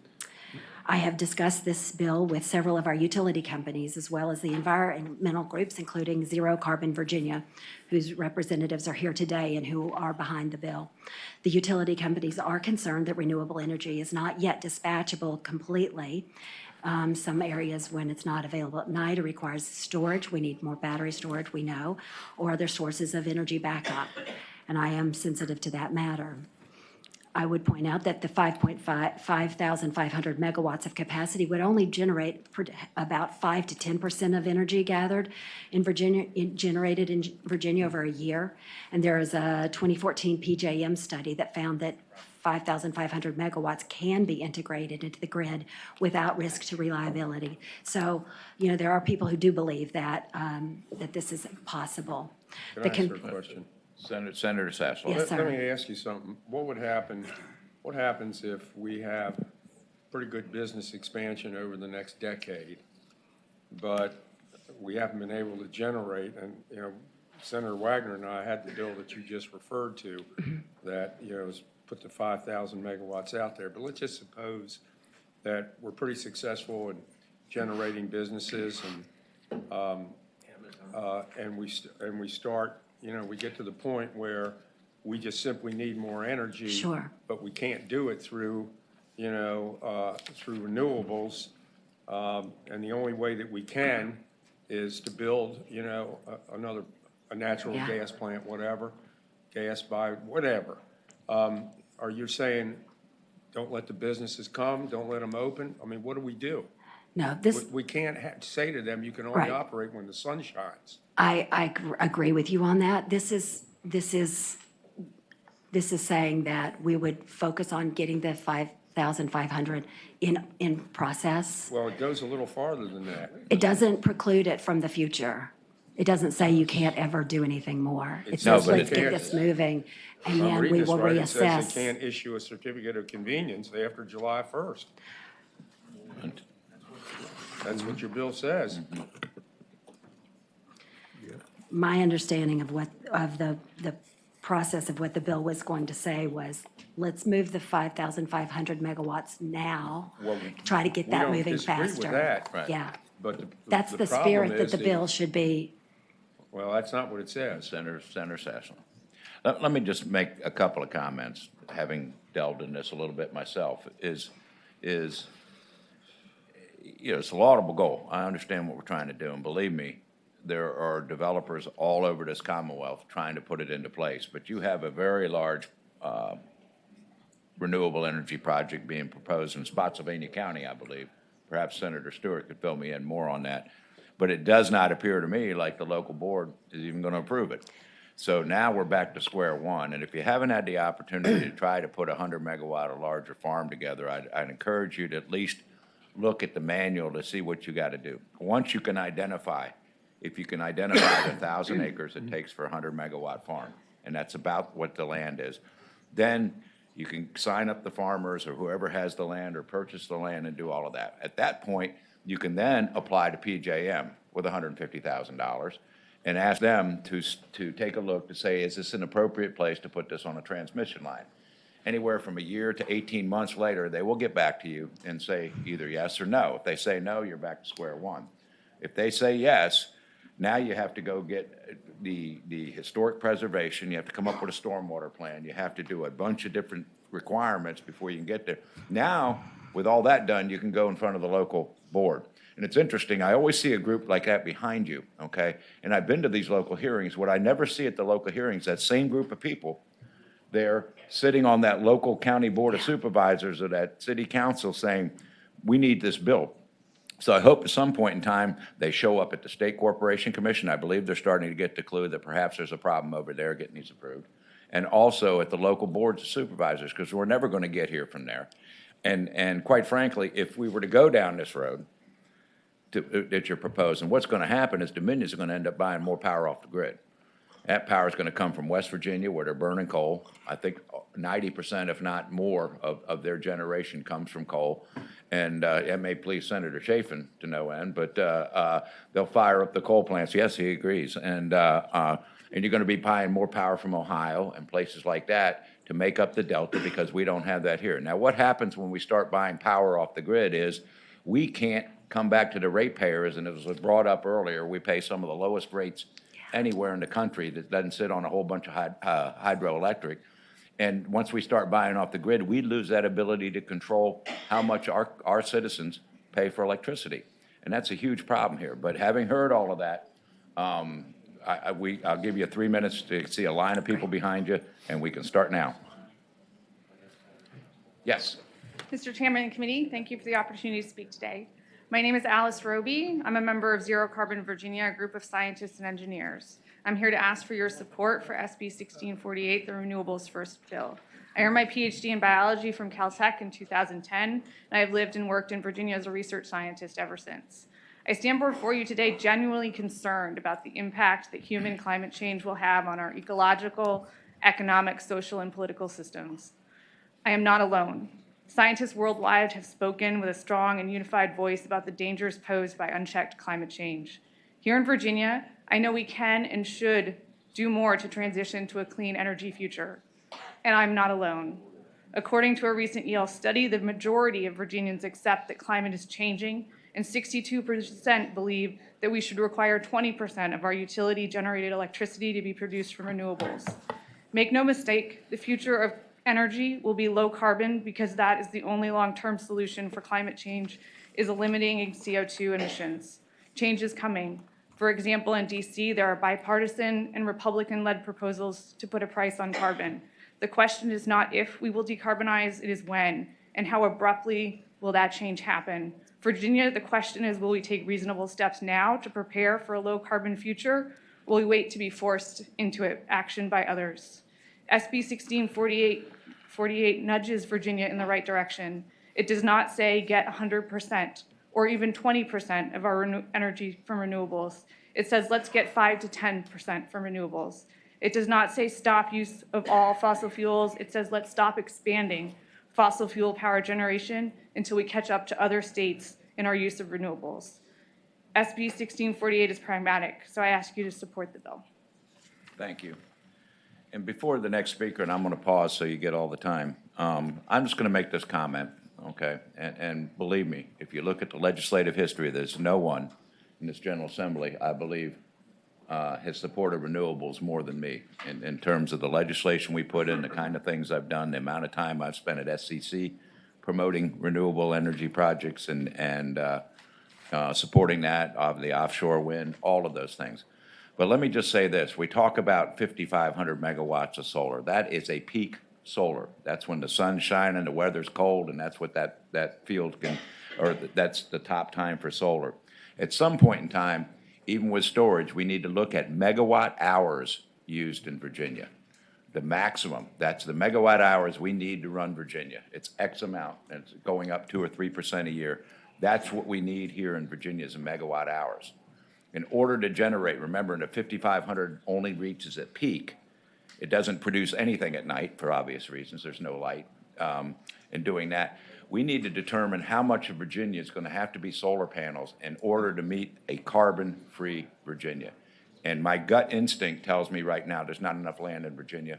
I have discussed this bill with several of our utility companies, as well as the environmental groups, including Zero Carbon Virginia, whose representatives are here today and who are behind the bill. The utility companies are concerned that renewable energy is not yet dispatchable completely. Some areas, when it's not available at night, it requires storage. We need more battery storage, we know, or other sources of energy backup. And I am sensitive to that matter. I would point out that the 5,500 megawatts of capacity would only generate about 5 to 10% of energy gathered in Virginia, generated in Virginia over a year. And there is a 2014 PJM study that found that 5,500 megawatts can be integrated into the grid without risk to reliability. So, there are people who do believe that that this is possible. Can I ask her a question? Senator Sassler. Yes, sir. Let me ask you something. What happens if we have pretty good business expansion over the next decade, but we haven't been able to generate, and, Senator Wagner and I had the bill that you just referred to that, has put the 5,000 megawatts out there, but let's just suppose that we're pretty successful in generating businesses and we start, we get to the point where we just simply need more energy. Sure. But we can't do it through through renewables. And the only way that we can is to build, a natural Yeah. gas plant, whatever, gas by whatever. Are you saying, don't let the businesses come, don't let them open? I mean, what do we do? No, this, We can't say to them, you can only Right. operate when the sun shines. I agree with you on that. This is saying that we would focus on getting the 5,500 in process. Well, it goes a little farther than that. It doesn't preclude it from the future. It doesn't say you can't ever do anything more. It No, says but let's it get can't- this moving, and If I'm then reading we this will right, it says reassess. they can't issue a certificate of convenience after July 1st. That's what your bill says. My understanding of the process of what the bill was going to say was, let's move the 5,500 megawatts now, Well, try to get we that don't moving disagree with faster. that. Right. Yeah, But that's the problem spirit that is the bill should be. Well, that's not what it says. Senator Sasslin. Let me just make a couple of comments, having delved in this a little bit myself, is it's a laudable goal. I understand what we're trying to do, and believe me, there are developers all over this Commonwealth trying to put it into place. But you have a very large renewable energy project being proposed in Spotsylvania County, I believe. Perhaps Senator Stewart could fill me in more on that. But it does not appear to me like the local board is even going to approve it. So now we're back to square one. And if you haven't had the opportunity to try to put a 100 megawatt or larger farm together, I'd encourage you to at least look at the manual to see what you got to do. Once you can identify, if you can identify the 1,000 acres it takes for a 100 megawatt farm, and that's about what the land is, then you can sign up the farmers or whoever has the land or purchase the land and do all of that. At that point, you can then apply to PJM with $150,000 and ask them to take a look to say, is this an appropriate place to put this on a transmission line? Anywhere from a year to 18 months later, they will get back to you and say either yes or no. If they say no, you're back to square one. If they say yes, now you have to go get the historic preservation, you have to come up with a stormwater plan, you have to do a bunch of different requirements before you can get there. Now, with all that done, you can go in front of the local board. And it's interesting, I always see a group like that behind you, okay? And I've been to these local hearings. What I never see at the local hearings, that same group of people, they're sitting on that local county board of supervisors or that city council saying, we need this bill. So I hope at some point in time, they show up at the State Corporation Commission. I believe they're starting to get the clue that perhaps there's a problem over there getting these approved. And also at the local boards of supervisors, because we're never going to get here from there. And quite frankly, if we were to go down this road that you're proposing, what's going to happen is Dominion's going to end up buying more power off the grid. That power is going to come from West Virginia, where they're burning coal. I think 90%, if not more, of their generation comes from coal. And it may please Senator Chafin to no end, but they'll fire up the coal plants. Yes, he agrees. And you're going to be buying more power from Ohio and places like that to make up the delta, because we don't have that here. Now, what happens when we start buying power off the grid is we can't come back to the ratepayers, and it was brought up earlier, we pay some of the lowest rates anywhere in the country that doesn't sit on a whole bunch of hydroelectric. And once we start buying off the grid, we lose that ability to control how much our citizens pay for electricity. And that's a huge problem here. But having heard all of that, I'll give you 3 minutes to see a line of people behind you, and we can start now. Yes. Mr. Chairman and committee, thank you for the opportunity to speak today. My name is Alice Roby. I'm a member of Zero Carbon Virginia, a group of scientists and engineers. I'm here to ask for your support for SB 1648, the Renewables First Bill. I earned my PhD in biology from Caltech in 2010, and I have lived and worked in Virginia as a research scientist ever since. I stand before you today genuinely concerned about the impact that human climate change will have on our ecological, economic, social, and political systems. I am not alone. Scientists worldwide have spoken with a strong and unified voice about the dangers posed by unchecked climate change. Here in Virginia, I know we can and should do more to transition to a clean energy future. And I'm not alone. According to a recent Yale study, the majority of Virginians accept that climate is changing, and 62% believe that we should require 20% of our utility-generated electricity to be produced from renewables. Make no mistake, the future of energy will be low carbon because that is the only long-term solution for climate change, is eliminating CO2 emissions. Change is coming. For example, in DC, there are bipartisan and Republican-led proposals to put a price on carbon. The question is not if we will decarbonize, it is when, and how abruptly will that change happen. Virginia, the question is, will we take reasonable steps now to prepare for a low-carbon future? Will we wait to be forced into action by others? SB 1648 nudges Virginia in the right direction. It does not say get 100% or even 20% of our energy from renewables. It says let's get 5 to 10% from renewables. It does not say stop use of all fossil fuels. It says let's stop expanding fossil fuel power generation until we catch up to other states in our use of renewables. SB 1648 is pragmatic, so I ask you to support the bill. Thank you. And before the next speaker, and I'm going to pause so you get all the time, I'm just going to make this comment, okay? And believe me, if you look at the legislative history, there's no one in this General Assembly, I believe, has supported renewables more than me in terms of the legislation we put in, the kind of things I've done, the amount of time I've spent at SCC promoting renewable energy projects and supporting that, of the offshore wind, all of those things. But let me just say this. We talk about 5,500 megawatts of solar. That is a peak solar. That's when the sun's shining, the weather's cold, and that's what that field can, or that's the top time for solar. At some point in time, even with storage, we need to look at megawatt hours used in Virginia. The maximum, that's the megawatt hours we need to run Virginia. It's X amount, and it's going up 2 or 3% a year. That's what we need here in Virginia is a megawatt hours. In order to generate, remember, the 5,500 only reaches at peak. It doesn't produce anything at night for obvious reasons. There's no light. In doing that, we need to determine how much of Virginia is going to have to be solar panels in order to meet a carbon-free Virginia. And my gut instinct tells me right now there's not enough land in Virginia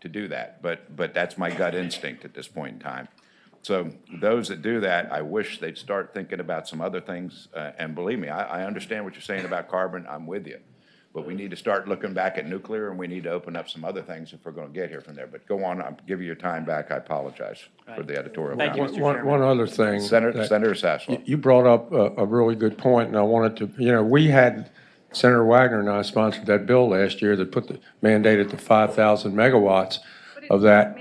to do that. But that's my gut instinct at this point in time. So those that do that, I wish they'd start thinking about some other things. And believe me, I understand what you're saying about carbon. I'm with you. But we need to start looking back at nuclear, and we need to open up some other things if we're going to get here from there. But go on, I'll give you your time back. I apologize for the editorial. Thank you, Mr. One other thing. Senator Sasslaw. You brought up a really good point, and I wanted to, we had, Senator Wagner and I sponsored that bill last year that mandated the 5,000 megawatts of that.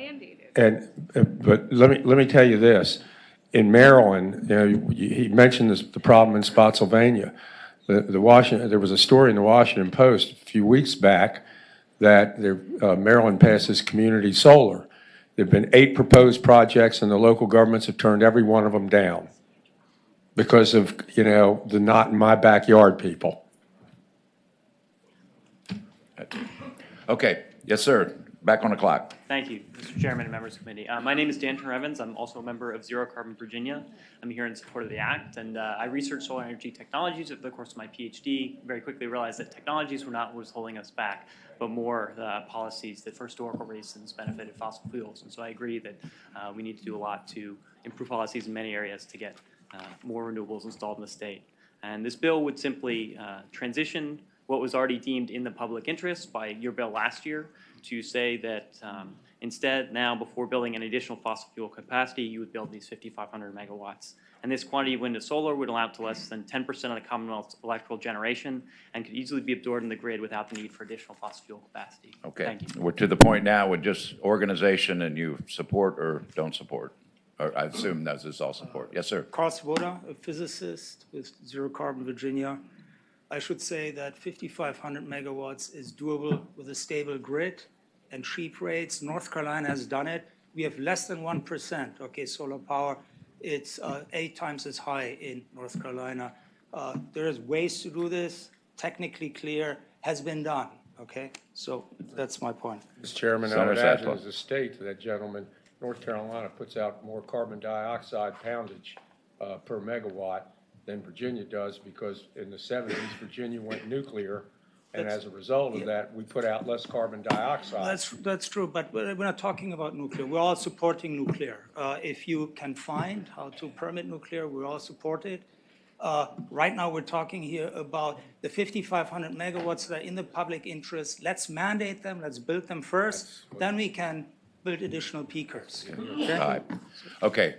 But let me tell you this. In Maryland, he mentioned the problem in Spotsylvania. There was a story in the Washington Post a few weeks back that Maryland passes community solar. There have been 8 proposed projects, and the local governments have turned every one of them down because of, the not in my backyard people. Okay. Yes, sir. Back on the clock. Thank you, Mr. Chairman and members of the committee. My name is Dan Turner-Evans. I'm also a member of Zero Carbon Virginia. I'm here in support of the act, and I researched solar energy technologies over the course of my PhD. Very quickly realized that technologies were not what was holding us back, but more the policies that for historical reasons benefited fossil fuels. And so I agree that we need to do a lot to improve policies in many areas to get more renewables installed in the state. And this bill would simply transition what was already deemed in the public interest by your bill last year to say that instead now before building an additional fossil fuel capacity, you would build these 5,500 megawatts. And this quantity of wind and solar would amount to less than 10% of the Commonwealth's electrical generation and could easily be absorbed in the grid without the need for additional fossil fuel capacity. Okay. Thank you. We're to the point now with just organization, and you support or don't support. Or I assume this is all support. Yes, sir. Carl Swoboda, a physicist with Zero Carbon Virginia. I should say that 5,500 megawatts is doable with a stable grid and cheap rates. North Carolina has done it. We have less than 1%, okay, solar power. It's 8 times as high in North Carolina. There is ways to do this, technically clear, has been done, okay? So that's my point. Mr. Chairman, I would add as a state to that gentleman, North Carolina puts out more carbon dioxide poundage per megawatt than Virginia does, because in the 70s, Virginia went nuclear, and as a result of that, we put out less carbon dioxide. That's true, but we're not talking about nuclear. We're all supporting nuclear. If you can find how to permit nuclear, we all support it. Right now, we're talking here about the 5,500 megawatts that are in the public interest. Let's mandate them. Let's build them first. Then we can build additional peakers. All right. Okay.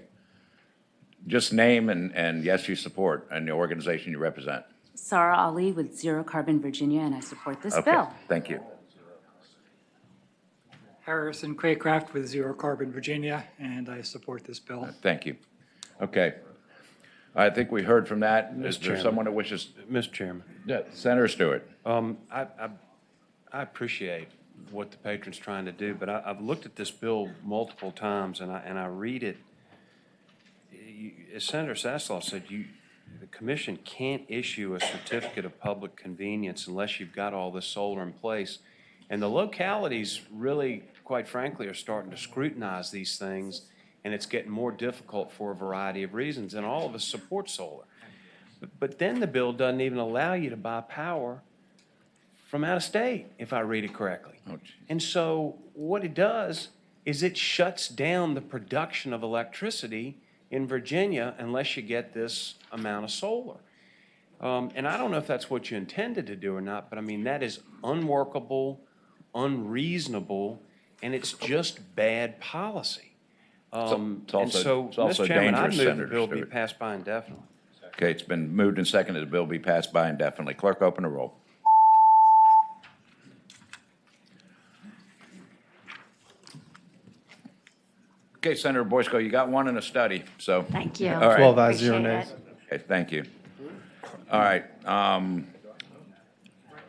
Just name and yes, you support, and the organization you represent. Sarah Ali with Zero Carbon Virginia, and I support this Okay, bill. thank you. Harrison Craycraft with Zero Carbon Virginia, and I support this bill. Thank you. Okay. I think we heard from that. Is there Chairman. someone that wishes? Mr. Chairman. Yeah, Senator Stewart. I appreciate what the patron's trying to do, but I've looked at this bill multiple times, and I read it. As Senator Sasslaw said, the commission can't issue a certificate of public convenience unless you've got all this solar in place. And the localities really, quite frankly, are starting to scrutinize these things, and it's getting more difficult for a variety of reasons, and all of us support solar. But then the bill doesn't even allow you to buy power from out of state, if I read it correctly. And so what it does is it shuts down the production of electricity in Virginia unless you get this amount of solar. And I don't know if that's what you intended to do or not, but I mean, that is unworkable, unreasonable, and it's just bad policy. It's And also- so, it's also Mr. Chairman, I dangerous, move the Senator bill be Stewart. passed by indefinitely. Okay, it's been moved and seconded. The bill be passed by indefinitely. Clerk, open the roll. Okay, Senator Boysko, you got one in a study, so. Thank you. All right. 12 ayes, 0 Appreciate nays. it. Okay, thank you. All right.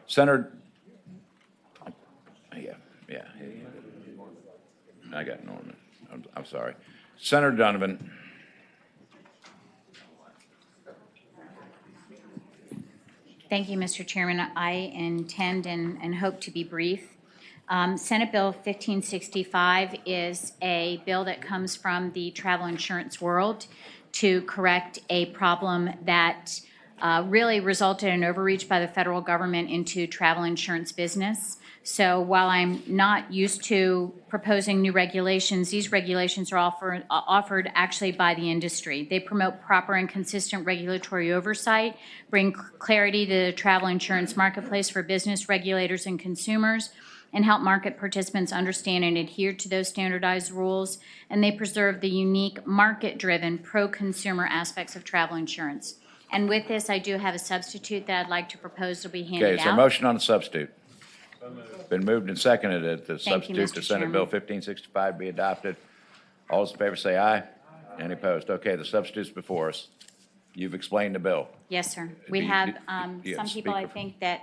Senator, yeah. I got Norman. I'm sorry. Senator Donovan. Thank you, Mr. Chairman. I intend and hope to be brief. Senate Bill 1565 is a bill that comes from the travel insurance world to correct a problem that really resulted in overreach by the federal government into travel insurance business. So while I'm not used to proposing new regulations, these regulations are offered actually by the industry. They promote proper and consistent regulatory oversight, bring clarity to the travel insurance marketplace for business regulators and consumers, and help market participants understand and adhere to those standardized rules, and they preserve the unique market-driven pro-consumer aspects of travel insurance. And with this, I do have a substitute that I'd like to propose to be handed out. Okay, is there a motion on the substitute? Been moved and seconded that the Thank you, substitute to Mr. Senate Bill Chairman. 1565 be adopted. All those in favor say aye. Any opposed? Okay, the substitute's before us. You've explained the bill. Yes, sir. We you- have yeah, some people, I speaker. think, that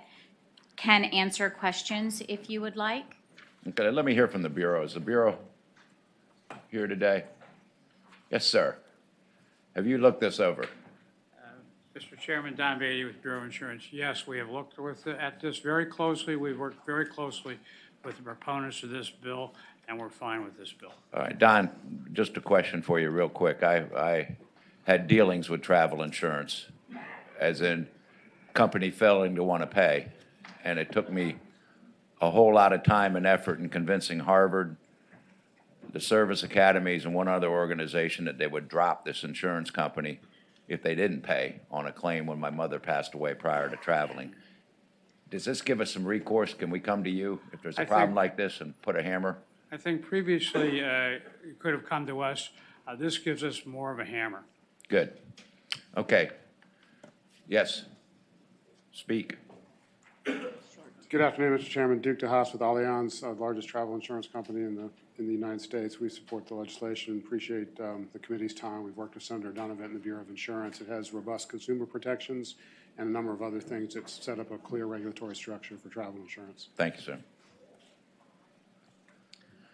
can answer questions if you would like. Okay, let me hear from the Bureau. Is the Bureau here today? Yes, sir. Have you looked this over? Mr. Chairman, Don Beatty with Bureau Insurance. Yes, we have looked at this very closely. We've worked very closely with the proponents of this bill, and we're fine with this bill. All right, Don, just a question for you real quick. I had dealings with travel insurance, as in company failing to want to pay. And it took me a whole lot of time and effort in convincing Harvard, the service academies, and one other organization that they would drop this insurance company if they didn't pay on a claim when my mother passed away prior to traveling. Does this give us some recourse? Can we come to you if there's a I problem think- like this and put a hammer? I think previously you could have come to us. This gives us more of a hammer. Good. Okay. Yes. Speak. Good afternoon, Mr. Chairman. Duke DeHaas with Allianz, the largest travel insurance company in the United States. We support the legislation, appreciate the committee's time. We've worked with Senator Donovan and the Bureau of Insurance. It has robust consumer protections and a number of other things that set up a clear regulatory structure for travel insurance. Thank you, sir.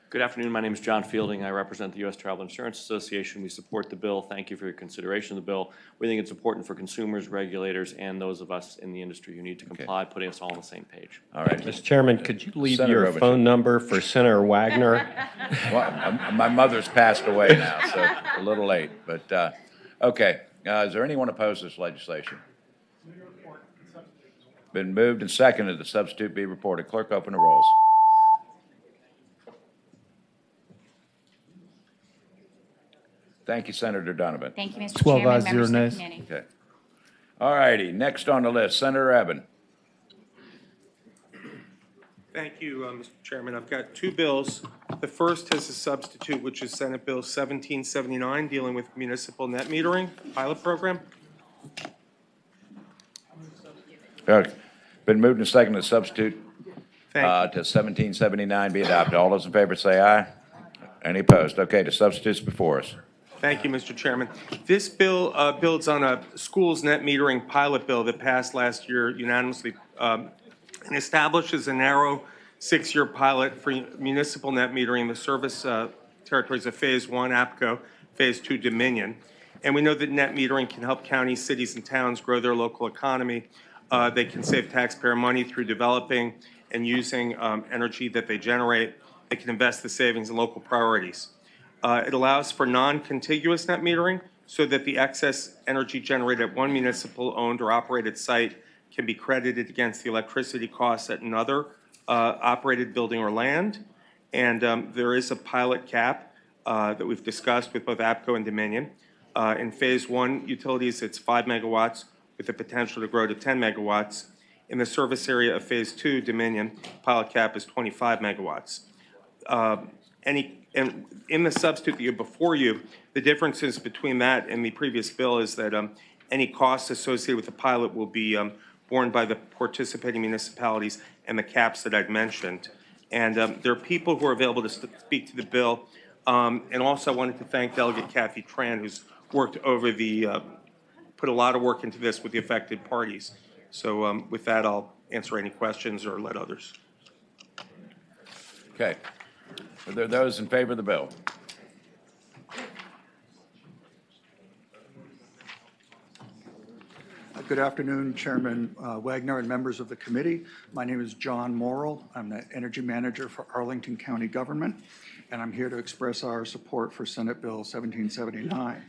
Good afternoon. My name is John Fielding. I represent the U.S. Travel Insurance Association. We support the bill. Thank you for your consideration of the bill. We think it's important for consumers, regulators, and those of us in the industry who need to comply, putting us all on the same page. All right. Mr. Chairman, could you leave Senator your Robichaud. phone number for Senator Wagner? Well, my mother's passed away now, so a little late. But, okay. Is there anyone opposed to this legislation? Been moved and seconded. The substitute be reported. Clerk, open the rolls. Thank you, Senator Donovan. Thank you, Mr. 12 Chairman, ayes, 0 members of the nays. committee. Okay. All righty. Next on the list, Senator Eben. Thank you, Mr. Chairman. I've got two bills The first has a substitute, which is Senate Bill 1779, dealing with municipal net metering pilot program. Been moved and seconded to substitute Thank to 1779 be adopted. All those in favor say aye. Any opposed? Okay, the substitute's before us. Thank you, Mr. Chairman. This bill builds on a schools net metering pilot bill that passed last year unanimously and establishes a narrow 6-year pilot for municipal net metering in the service territories of Phase 1, APCO, Phase 2, Dominion. And we know that net metering can help counties, cities, and towns grow their local economy. They can save taxpayer money through developing and using energy that they generate. They can invest the savings in local priorities. It allows for non-contiguous net metering so that the excess energy generated at one municipal-owned or operated site can be credited against the electricity costs at another operated building or land. And there is a pilot cap that we've discussed with both APCO and Dominion. In Phase 1 utilities, it's 5 megawatts with the potential to grow to 10 megawatts. In the service area of Phase 2, Dominion, pilot cap is 25 megawatts. And in the substitute that you have before you, the differences between that and the previous bill is that any costs associated with the pilot will be borne by the participating municipalities and the caps that I've mentioned. And there are people who are available to speak to the bill. And also I wanted to thank Delegate Kathy Tran, who's worked over put a lot of work into this with the affected parties. So with that, I'll answer any questions or let others. Okay. Are there those in favor of the bill? Good afternoon, Chairman Wagner and members of the committee. My name is John Morrill. I'm the Energy Manager for Arlington County Government, and I'm here to express our support for Senate Bill 1779.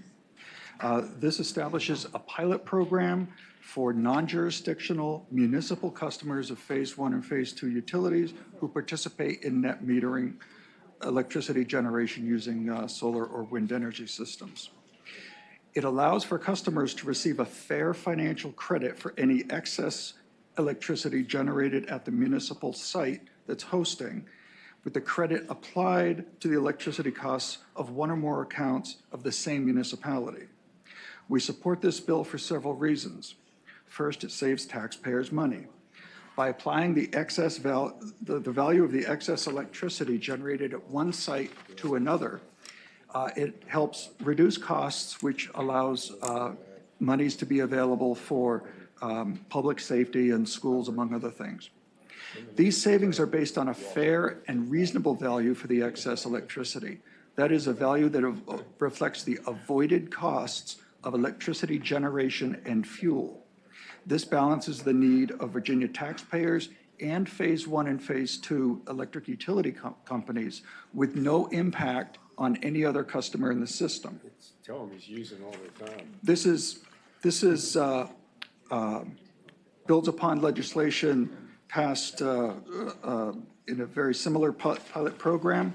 This establishes a pilot program for non-jurisdictional municipal customers of Phase 1 and Phase 2 utilities who participate in net metering electricity generation using solar or wind energy systems. It allows for customers to receive a fair financial credit for any excess electricity generated at the municipal site that's hosting, with the credit applied to the electricity costs of one or more accounts of the same municipality. We support this bill for several reasons. First, it saves taxpayers money. By applying the value of the excess electricity generated at one site to another, it helps reduce costs, which allows monies to be available for public safety and schools, among other things. These savings are based on a fair and reasonable value for the excess electricity. That is a value that reflects the avoided costs of electricity generation and fuel. This balances the need of Virginia taxpayers and Phase 1 and Phase 2 electric utility companies with no impact on any other customer in the system. Tell him he's using all the time. This builds upon legislation passed in a very similar pilot program.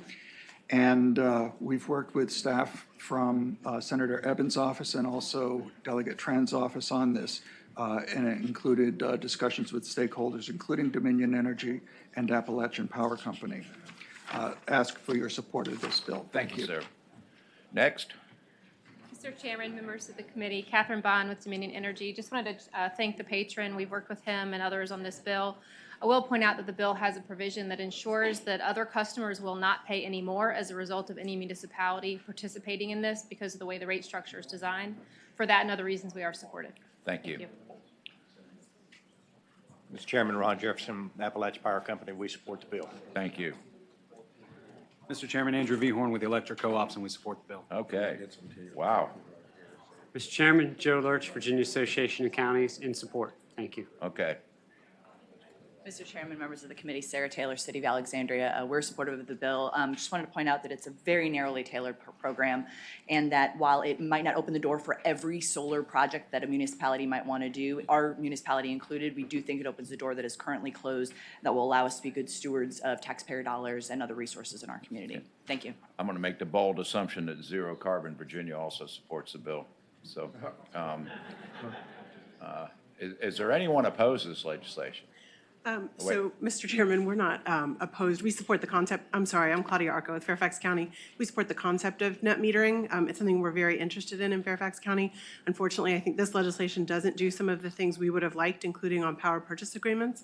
And we've worked with staff from Senator Evans' office and also Delegate Tran's office on this. And it included discussions with stakeholders, including Dominion Energy and Appalachian Power Company. Ask for your support of this bill. Thank you. Sir. Next. Mr. Chairman, members of the committee, Catherine Bond with Dominion Energy. Just wanted to thank the patron. We've worked with him and others on this bill. I will point out that the bill has a provision that ensures that other customers will not pay any more as a result of any municipality participating in this because of the way the rate structure is designed. For that and other reasons, we are supportive. Thank you. Mr. Chairman, Ron Jefferson, Appalachian Power Company, we support the bill. Thank you. Mr. Chairman, Andrew V. Horn with the Electric Co-ops, and we support the bill. Okay. Wow. Mr. Chairman, Joe Lurch, Virginia Association of Counties, in support. Thank you. Okay. Mr. Chairman, members of the committee, Sarah Taylor, City of Alexandria, we're supportive of the bill. Just wanted to point out that it's a very narrowly tailored program, and that while it might not open the door for every solar project that a municipality might want to do, our municipality included, we do think it opens the door that is currently closed that will allow us to be good stewards of taxpayer dollars and other resources in our community. Thank you. I'm going to make the bold assumption that Zero Carbon Virginia also supports the bill. So is there anyone opposed to this legislation? So, Mr. Chairman, we're not opposed. We support the concept. I'm sorry, I'm Claudia Arco with Fairfax County. We support the concept of net metering. It's something we're very interested in Fairfax County. Unfortunately, I think this legislation doesn't do some of the things we would have liked, including on power purchase agreements.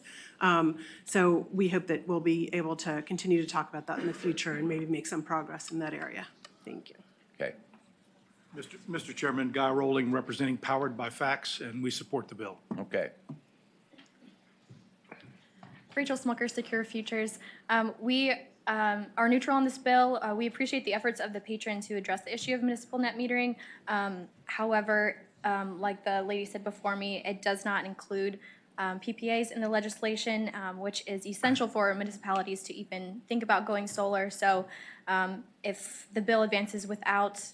So we hope that we'll be able to continue to talk about that in the future and maybe make some progress in that area. Thank you. Okay. Mr. Chairman, Guy Rolling, representing Powered by Facts, and we support the bill. Okay. Rachel Smucker, Secure Futures. We are neutral on this bill. We appreciate the efforts of the patrons who address the issue of municipal net metering. However, like the lady said before me, it does not include PPAs in the legislation, which is essential for municipalities to even think about going solar. So if the bill advances without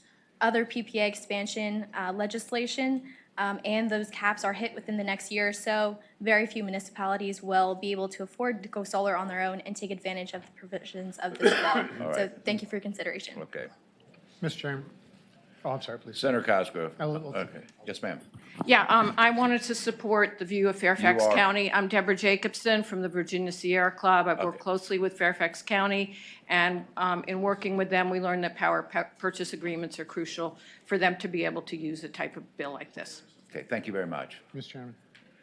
other PPA expansion legislation, and those caps are hit within the next year or so, very few municipalities will be able to afford to go solar on their own and take advantage of the provisions of this bill. All So right. thank you for your consideration. Okay. Mr. Chairman. Oh, I'm sorry, please. Senator Cosgrove. I will- Okay. Yes, ma'am. Yeah, I wanted to support the view of Fairfax You are- County. I'm Deborah Jacobson from the Virginia Sierra Club. I've worked Okay. closely with Fairfax County, and in working with them, we learned that power purchase agreements are crucial for them to be able to use a type of bill like this. Okay, thank you very much. Mr. Chairman.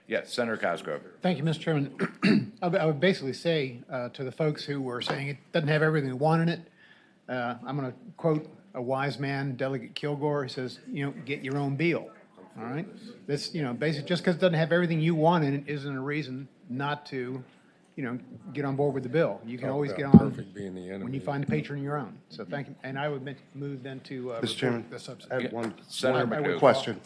Yes, Senator Cosgrove. Thank you, Mr. Chairman. I would basically say to the folks who were saying it doesn't have everything we want in it, I'm going to quote a wise man, Delegate Kilgore. He says, get your own bill. All right? This, basically, just because it doesn't have everything you want in it isn't a reason not to, get on board with the bill. You can always get on when you find a patron of your own. So thank you. And I would move then to Mr. Chairman, the I substitute. have one Senator McDougal. question.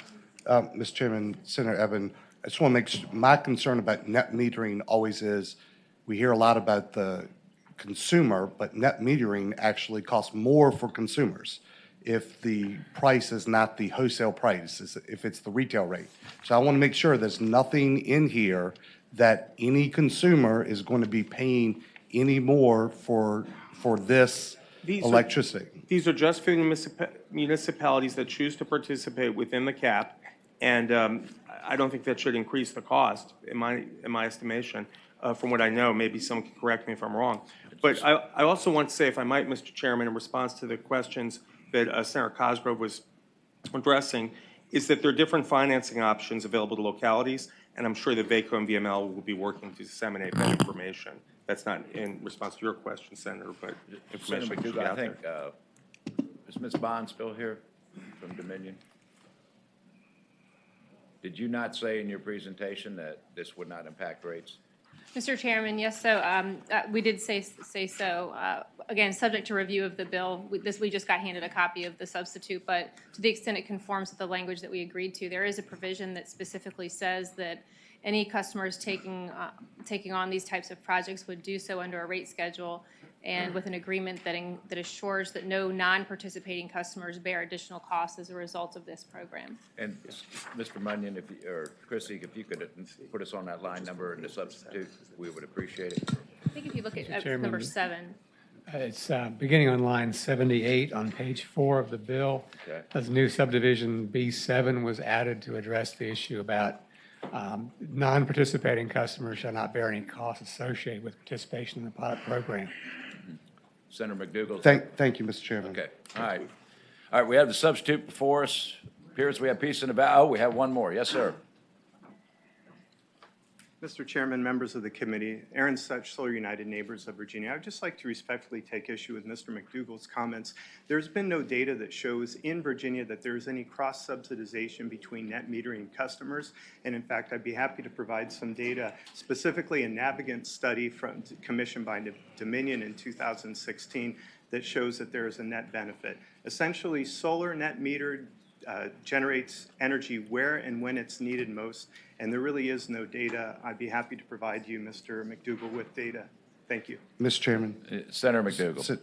Mr. Chairman, Senator Evan, I just want to make my concern about net metering always is, we hear a lot about the consumer, but net metering actually costs more for consumers if the price is not the wholesale price, if it's the retail rate. So I want to make sure there's nothing in here that any consumer is going to be paying any more for this electricity. These are just for the municipalities that choose to participate within the cap, and I don't think that should increase the cost, in my estimation. From what I know, maybe someone can correct me if I'm wrong. But I also want to say, if I might, Mr. Chairman, in response to the questions that Senator Cosgrove was addressing, is that there are different financing options available to localities, and I'm sure that VACO and VML will be working to disseminate that information. That's not in response to your question, Senator, but information Senator should be McDougal, I out think, there. is Ms. Bond still here from Dominion? Did you not say in your presentation that this would not impact rates? Mr. Chairman, yes, so we did say so. Again, subject to review of the bill, we just got handed a copy of the substitute, but to the extent it conforms with the language that we agreed to, there is a provision that specifically says that any customers taking on these types of projects would do so under a rate schedule and with an agreement that assures that no non-participating customers bear additional costs as a result of this program. And Mr. Munyon, or Chrissy, if you could put us on that line number and the substitute, we would appreciate it. I think if you look at Chairman, number 7. It's beginning on line 78 on page 4 of the bill. Okay. As new subdivision B7 was added to address the issue about non-participating customers shall not bear any costs associated with participation in the pilot program. Senator McDougal. Thank you, Mr. Chairman. Okay, all right. All right, we have the substitute before us. Appears we have peace in the valley. Oh, we have one more. Yes, sir. Mr. Chairman, members of the committee, Aaron Such, Solar United Neighbors of Virginia. I would just like to respectfully take issue with Mr. McDougal's comments. There's been no data that shows in Virginia that there's any cross-subsidization between net metering customers. And in fact, I'd be happy to provide some data, specifically a Navigant study commissioned by Dominion in 2016 that shows that there is a net benefit. Essentially, solar net metered generates energy where and when it's needed most, and there really is no data. I'd be happy to provide you, Mr. McDougal, with data. Thank you. Mr. Chairman. Senator McDougal.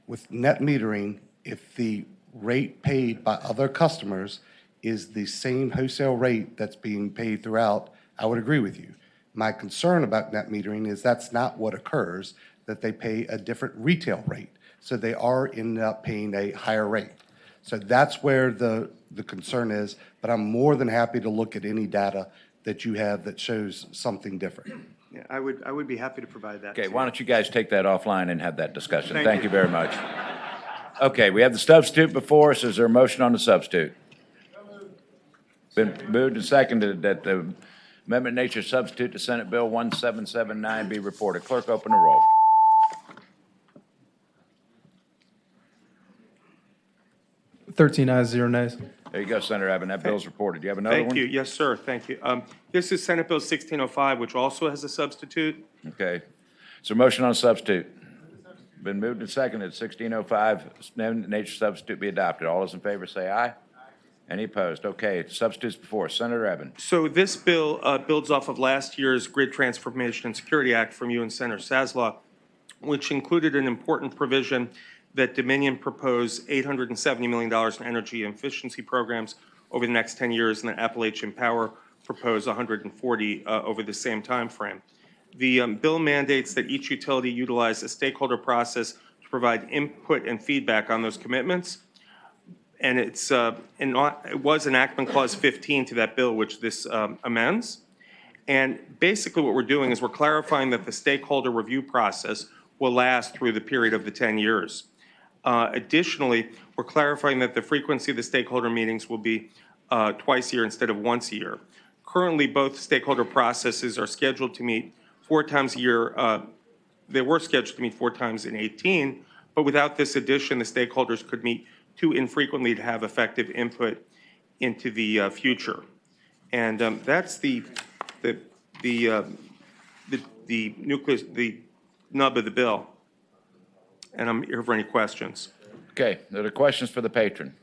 With net metering, if the rate paid by other customers is the same wholesale rate that's being paid throughout, I would agree with you. My concern about net metering is that's not what occurs, that they pay a different retail rate. So they are ending up paying a higher rate. So that's where the concern is, but I'm more than happy to look at any data that you have that shows something different? Yeah, I would be happy to provide that. Okay, to why you. don't you guys take that offline and have that discussion? Thank Thank you. you very much. Okay, we have the substitute before us. Is there a motion on the substitute? Been moved and seconded that the amendment nature substitute to Senate Bill 1779 be reported. Clerk, open the roll. 13 ayes, 0 nays. There you go, Senator Abbott. That bill's reported. Do you have another one? Thank you. Yes, sir. Thank you. This is Senate Bill 1605, which also has a substitute. Okay. Is there a motion on the substitute? Been moved and seconded. 1605, amendment nature substitute be adopted. All those in favor say aye. Any opposed? Okay, substitutes before us. Senator Evans. So this bill builds off of last year's Grid Transformation and Security Act from you and Senator Saslaw, which included an important provision that Dominion proposed $870 million in energy efficiency programs over the next 10 years, and that Appalachian Power proposed 140 over the same time frame. The bill mandates that each utility utilize a stakeholder process to provide input and feedback on those commitments. And it was enactment clause 15 to that bill, which this amends. And basically what we're doing is we're clarifying that the stakeholder review process will last through the period of the 10 years. Additionally, we're clarifying that the frequency of the stakeholder meetings will be twice a year instead of once a year. Currently, both stakeholder processes are scheduled to meet 4 times a year. They were scheduled to meet 4 times in 18, but without this addition, the stakeholders could meet too infrequently to have effective input into the future. And that's the nucleus, the nub of the bill. And I'm here for any questions. Okay, are there questions for the patron?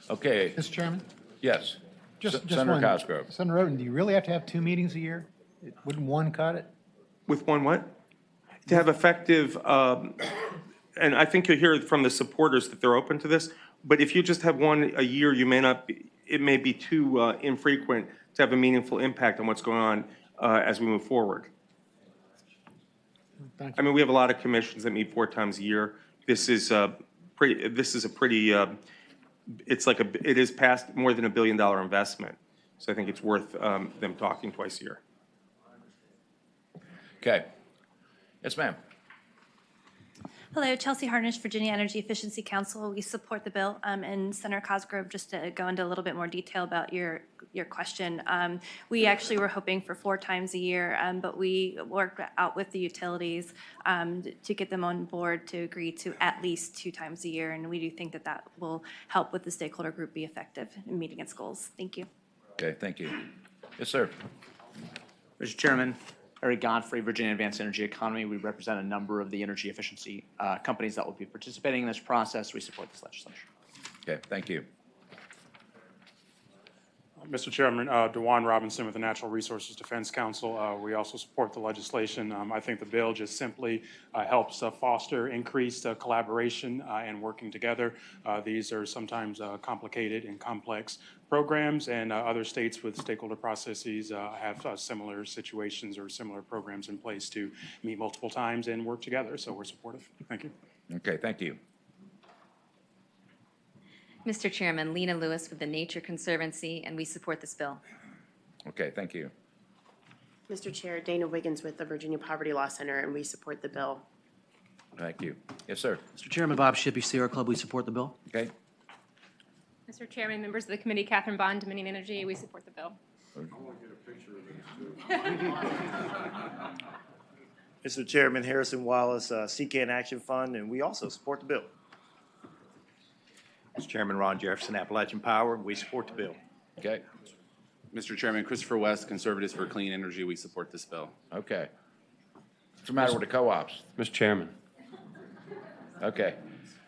Okay. Mr. Chairman? Yes. Just Senator one. Cosgrove. Senator Roden, do you really have to have 2 meetings a year? Wouldn't one cut it? With one what? To have effective, and I think you'll hear from the supporters that they're open to this, but if you just have one a year, you may not be, it may be too infrequent to have a meaningful impact on what's going on as we move forward. Thank I mean, we have a lot of commissions that meet 4 times a year. This is a pretty, it is past more than $1 billion investment. So I think it's worth them talking twice a year. Okay. Yes, ma'am. Hello, Chelsea Harnish, Virginia Energy Efficiency Council. We support the bill. And Senator Cosgrove, just to go into a little bit more detail about your question, we actually were hoping for 4 times a year, but we worked out with the utilities to get them on board to agree to at least 2 times a year. And we do think that that will help with the stakeholder group be effective in meeting its goals. Thank you. Okay, thank you. Yes, sir. Mr. Chairman, Eric Godfrey, Virginia Advanced Energy Economy. We represent a number of the energy efficiency companies that will be participating in this process. We support this legislation. Okay, thank you. Mr. Chairman, DeJuan Robinson with the Natural Resources Defense Council. We also support the legislation. I think the bill just simply helps foster increased collaboration and working together. These are sometimes complicated and complex programs, and other states with stakeholder processes have similar situations or similar programs in place to meet multiple times and work together. So we're supportive. Thank you. Okay, thank you. Mr. Chairman, Lena Lewis with the Nature Conservancy, and we support this bill. Okay, thank you. Mr. Chair, Dana Wiggins with the Virginia Poverty Law Center, and we support the bill. Thank you. Yes, sir. Mr. Chairman, Bob Shippey, Sierra Club, we support the bill. Okay. Mr. Chairman, members of the committee, Catherine Bond, Dominion Energy, we support the bill. Mr. Chairman, Harrison Wallace, CCAN Action Fund, and we also support the bill. Mr. Chairman, Ron Jefferson, Appalachian Power. We support the bill. Okay. Mr. Chairman, Christopher West, Conservatives for Clean Energy. We support this bill. Okay. What's the matter with the co-ops? Mr. Chairman. Okay.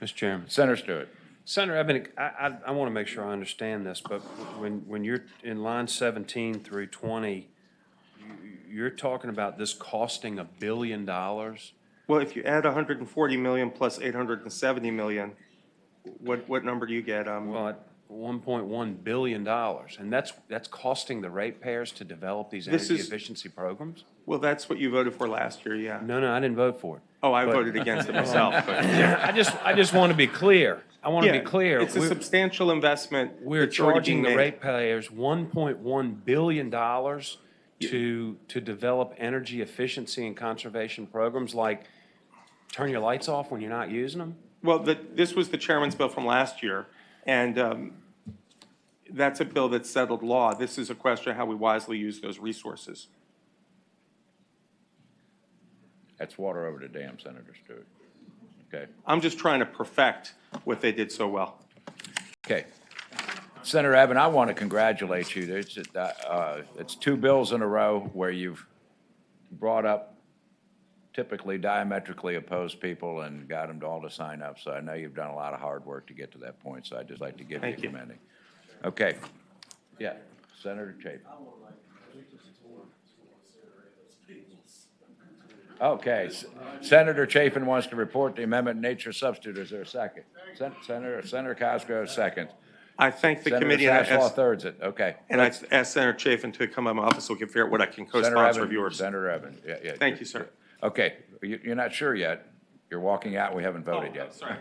Mr. Chairman. Senator Stewart. Senator Evan, I want to make sure I understand this, but when you're in line 17 through 20, you're talking about this costing $1 billion? Well, if you add 140 million plus 870 million, what number do you get? Well, $1.1 billion, and that's costing the ratepayers to develop these This energy is- efficiency programs? Well, that's what you voted for last year, yeah. No, I didn't vote for it. Oh, I But- voted against it myself, but. I just want to be clear. I want to Yeah, be clear. It's a substantial investment. We're that's already charging being the made. ratepayers $1.1 billion to develop energy efficiency and conservation programs like turn your lights off when you're not using them? Well, this was the chairman's bill from last year, and that's a bill that settled law. This is a question of how we wisely use those resources. That's water over the dam, Senator Stewart. Okay. I'm just trying to perfect what they did so well. Okay. Senator Evan, I want to congratulate you. It's two bills in a row where you've brought up typically diametrically opposed people and got them all to sign up. So I know you've done a lot of hard work to get to that point. So I'd just like to give you a commending. Okay. Yeah, Senator Chapin. Okay, Senator Chapin wants to report the amendment nature substitute. Is there a second? Senator Cosgrove, second. I thank the committee, and I Senator Sasslaw asked, thirds it. Okay. and I asked Senator Chafin to come to my office so we can figure out what I can Senator co-sponsor Evan, of yours. Senator Evan, yeah. Thank you, sir. Okay, you're not sure yet. You're walking out. We haven't voted yet. Sorry.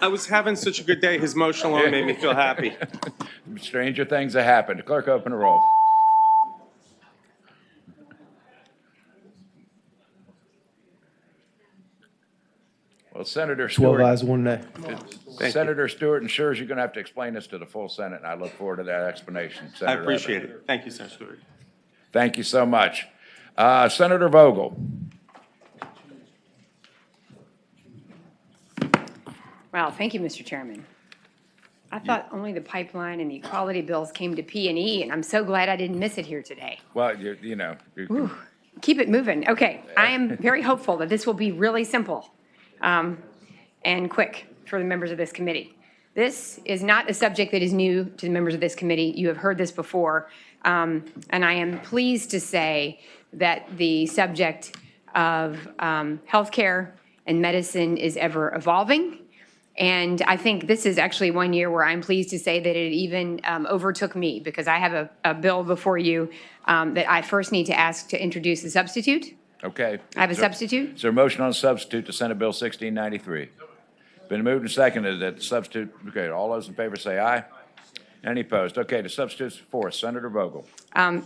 I was having such a good day. His motion alone made me feel happy. Stranger things have happened. Clerk, open the roll. Well, Senator 12 Stewart. ayes, 1 nay. Senator Stewart ensures you're going to have to explain this to the full Senate, and I look forward to that explanation. I Senator appreciate Evan. it. Thank you, Senator Stewart. Thank you so much. Senator Vogel. Wow, thank you, Mr. Chairman. I thought only the pipeline and the equality bills came to P&E, and I'm so glad I didn't miss it here today. Well, Keep it moving. Okay, I am very hopeful that this will be really simple and quick for the members of this committee. This is not a subject that is new to the members of this committee. You have heard this before, and I am pleased to say that the subject of healthcare and medicine is ever evolving. And I think this is actually one year where I'm pleased to say that it even overtook me, because I have a bill before you that I first need to ask to introduce a substitute. Okay. I have a substitute. Is there a motion on substitute to Senate Bill 1693? Been moved and seconded that the substitute, okay, all those in favor say aye. Any opposed? Okay, the substitute's for Senator Vogel.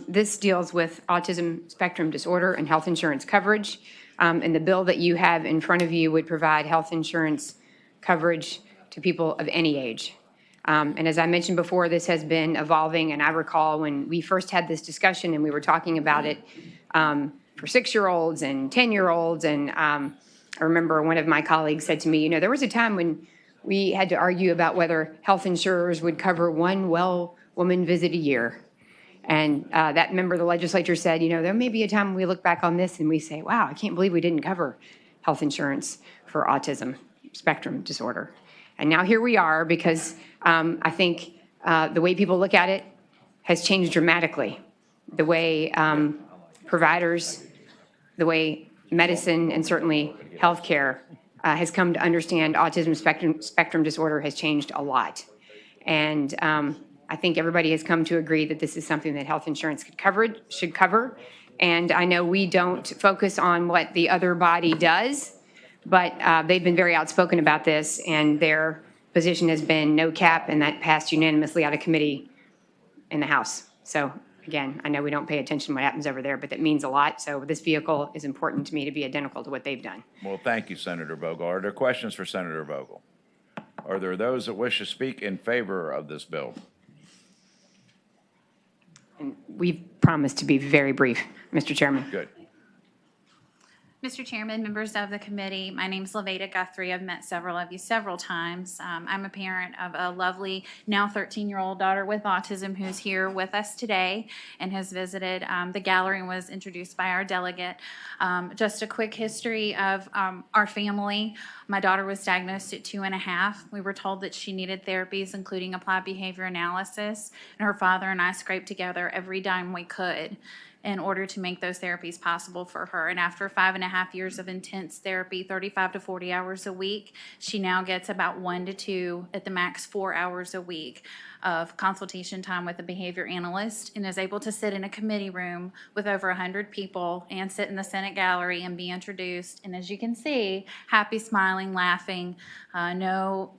This deals with autism spectrum disorder and health insurance coverage. And the bill that you have in front of you would provide health insurance coverage to people of any age. And as I mentioned before, this has been evolving, and I recall when we first had this discussion and we were talking about it for 6-year-olds and 10-year-olds, and I remember one of my colleagues said to me, there was a time when we had to argue about whether health insurers would cover one well woman visit a year. And that member of the legislature said, there may be a time when we look back on this and we say, wow, I can't believe we didn't cover health insurance for autism spectrum disorder. And now here we are, because I think the way people look at it has changed dramatically. The way providers, the way medicine, and certainly healthcare has come to understand autism spectrum disorder has changed a lot. And I think everybody has come to agree that this is something that health insurance should cover. And I know we don't focus on what the other body does, but they've been very outspoken about this, and their position has been no cap, and that passed unanimously out of committee in the House. So again, I know we don't pay attention to what happens over there, but that means a lot. So this vehicle is important to me to be identical to what they've done. Well, thank you, Senator Vogel. Are there questions for Senator Vogel? Are there those that wish to speak in favor of this bill? And we've promised to be very brief, Mr. Chairman. Good. Mr. Chairman, members of the committee, my name is Laveda Guthrie. I've met several of you several times. I'm a parent of a lovely, now 13-year-old daughter with autism who's here with us today and has visited the gallery and was introduced by our delegate. Just a quick history of our family. My daughter was diagnosed at 2.5. We were told that she needed therapies, including applied behavior analysis, and her father and I scraped together every dime we could in order to make those therapies possible for her. And after 5.5 years of intense therapy, 35 to 40 hours a week, she now gets about 1 to 2, at the max 4 hours a week of consultation time with a behavior analyst, and is able to sit in a committee room with over 100 people and sit in the Senate gallery and be introduced. And as you can see, happy, smiling, laughing, no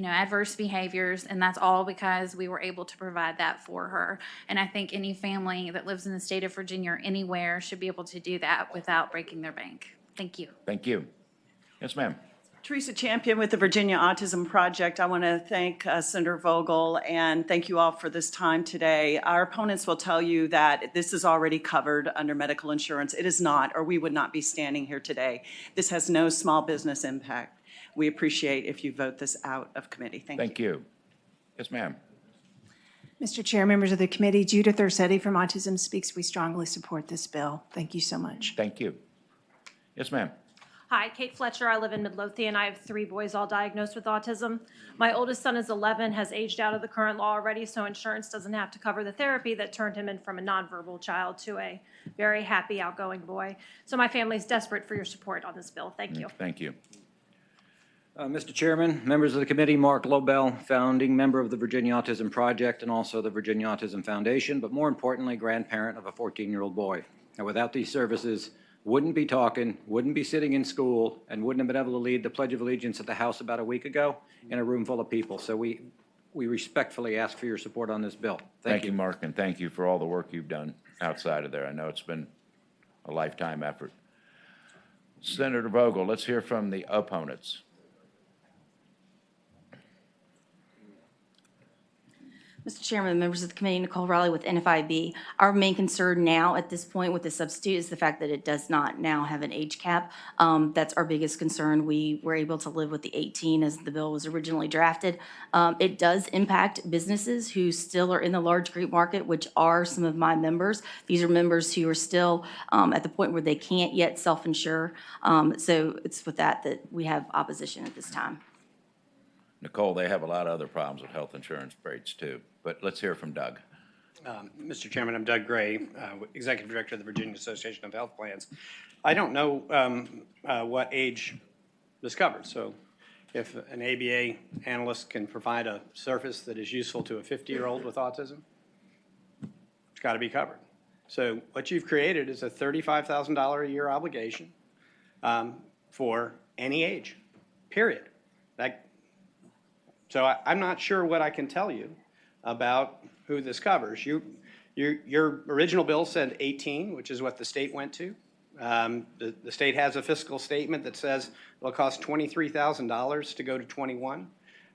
adverse behaviors, and that's all because we were able to provide that for her. And I think any family that lives in the state of Virginia or anywhere should be able to do that without breaking their bank. Thank you. Thank you. Yes, ma'am. Teresa Champion with the Virginia Autism Project. I want to thank Senator Vogel and thank you all for this time today. Our opponents will tell you that this is already covered under medical insurance. It is not, or we would not be standing here today. This has no small business impact. We appreciate if you vote this out of committee. Thank you. Thank you. Yes, ma'am. Mr. Chair, members of the committee, Judith Ursetti from Autism Speaks. We strongly support this bill. Thank you so much. Thank you. Yes, ma'am. Hi, Kate Fletcher. I live in Midlothian. I have 3 boys all diagnosed with autism. My oldest son is 11, has aged out of the current law already, so insurance doesn't have to cover the therapy that turned him in from a nonverbal child to a very happy, outgoing boy. So my family is desperate for your support on this bill. Thank you. Thank you. Mr. Chairman, members of the committee, Mark Lobel, founding member of the Virginia Autism Project and also the Virginia Autism Foundation, but more importantly, grandparent of a 14-year-old boy. Now, without these services, wouldn't be talking, wouldn't be sitting in school, and wouldn't have been able to lead the Pledge of Allegiance at the House about a week ago in a room full of people. So we respectfully ask for your support on this bill. Thank you, Mark, and thank you for all the work you've done outside of there. I know it's been a lifetime effort. Senator Vogel, let's hear from the opponents. Mr. Chairman, members of the committee, Nicole Riley with NFIB. Our main concern now at this point with the substitute is the fact that it does not now have an age cap. That's our biggest concern. We were able to live with the 18 as the bill was originally drafted. It does impact businesses who still are in the large group market, which are some of my members. These are members who are still at the point where they can't yet self-insure. So it's with that we have opposition at this time. Nicole, they have a lot of other problems with health insurance rates too, but let's hear from Doug. Mr. Chairman, I'm Doug Gray, Executive Director of the Virginia Association of Health Plans. I don't know what age this covers, so if an ABA analyst can provide a service that is useful to a 50-year-old with autism, it's got to be covered. So what you've created is a $35,000 a year obligation for any age, period. So I'm not sure what I can tell you about who this covers. Your original bill said 18, which is what the state went to. The state has a fiscal statement that says it'll cost $23,000 to go to 21,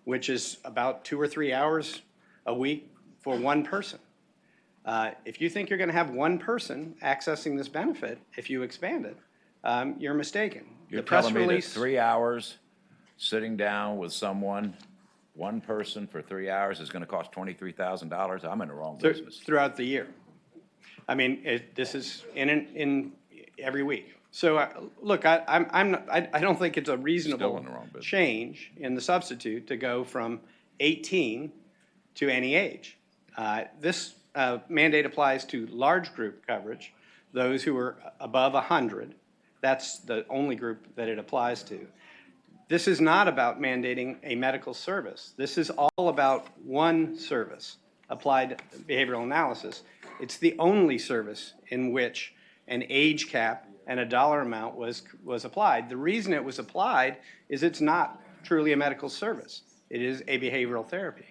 which is about 2 or 3 hours a week for one person. If you think you're going to have one person accessing this benefit, if you expand it, you're mistaken. You're telling me that 3 hours sitting down with someone, one person for 3 hours is going to cost $23,000. I'm in the wrong business. Throughout the year. I mean, this is in every week. So look, I don't think it's a reasonable change in the substitute to go from 18 to any age. This mandate applies to large group coverage, those who are above 100. That's the only group that it applies to. This is not about mandating a medical service. This is all about one service, applied behavioral analysis. It's the only service in which an age cap and a dollar amount was applied. The reason it was applied is it's not truly a medical service. It is a behavioral therapy.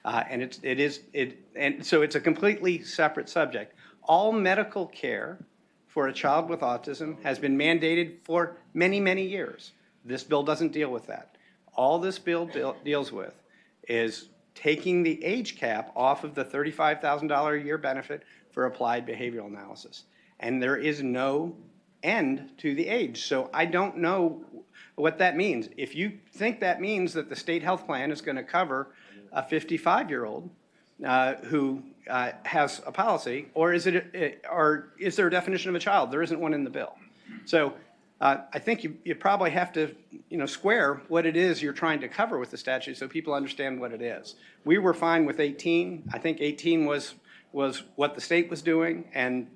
And so it's a completely separate subject. All medical care for a child with autism has been mandated for many, many years. This bill doesn't deal with that. All this bill deals with is taking the age cap off of the $35,000 a year benefit for applied behavioral analysis. And there is no end to the age. So I don't know what that means. If you think that means that the state health plan is going to cover a 55-year-old who has a policy, or is there a definition of a child? There isn't one in the bill. So I think you probably have to square what it is you're trying to cover with the statute so people understand what it is. We were fine with 18. I think 18 was what the state was doing, and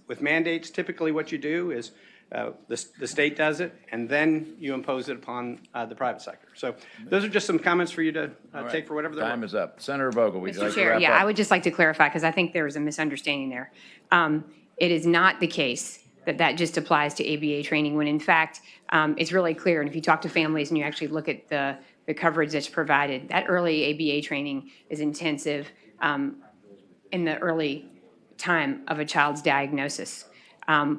With mandates, typically what you do is the state does it, and then you impose it upon the private sector. So those are just some comments for you to take for whatever they're worth. Time is up. Senator Vogel, would you Mr. like to Chair, wrap yeah, I up? would just like to clarify, because I think there was a misunderstanding there. It is not the case that that just applies to ABA training, when in fact, it's really clear. And if you talk to families and you actually look at the coverage that's provided, that early ABA training is intensive in the early time of a child's diagnosis.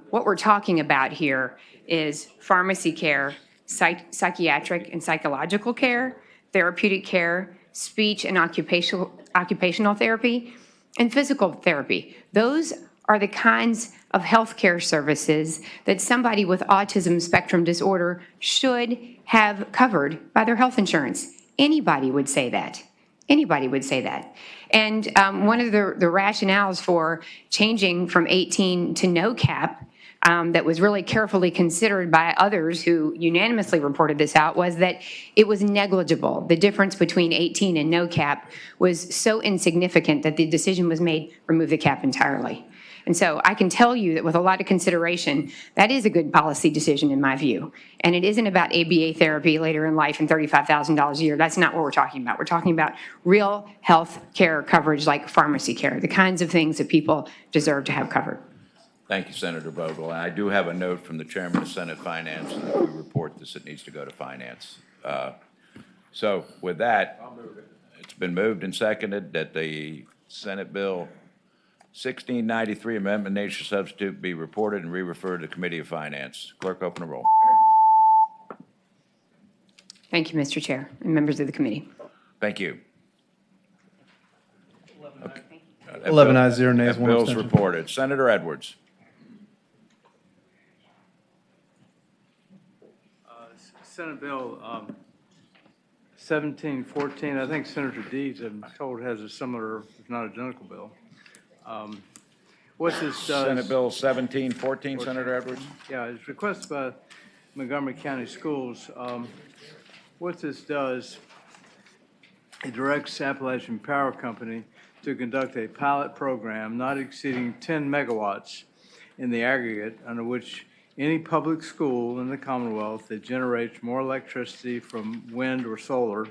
What we're talking about here is pharmacy care, psychiatric and psychological care, therapeutic care, speech and occupational therapy, and physical therapy. Those are the kinds of healthcare services that somebody with autism spectrum disorder should have covered by their health insurance. Anybody would say that. Anybody would say that. And one of the rationales for changing from 18 to no cap that was really carefully considered by others who unanimously reported this out was that it was negligible. The difference between 18 and no cap was so insignificant that the decision was made, remove the cap entirely. And so I can tell you that with a lot of consideration, that is a good policy decision in my view. And it isn't about ABA therapy later in life and $35,000 a year. That's not what we're talking about. We're talking about real health care coverage like pharmacy care, the kinds of things that people deserve to have covered. Thank you, Senator Vogel. And I do have a note from the Chairman of Senate Finance, and if we report this, it needs to go to Finance. So with that, it's been moved and seconded that the Senate Bill 1693 Amendment Nature Substitute be reported and re-referred to the Committee of Finance. Clerk, open the roll. Thank you, Mr. Chair and members of the committee. Thank you. 11 ayes, 0 nays, That 1 bill's abstention. reported. Senator Edwards. Senate Bill 1714, I think Senator Deeds, I'm told, has a similar, if not identical bill. What this does... Senate Bill 1714, Senator Edwards. Yeah, it's requested by Montgomery County Schools. What this does, it directs Appalachian Power Company to conduct a pilot program not exceeding 10 megawatts in the aggregate, under which any public school in the Commonwealth that generates more electricity from wind or solar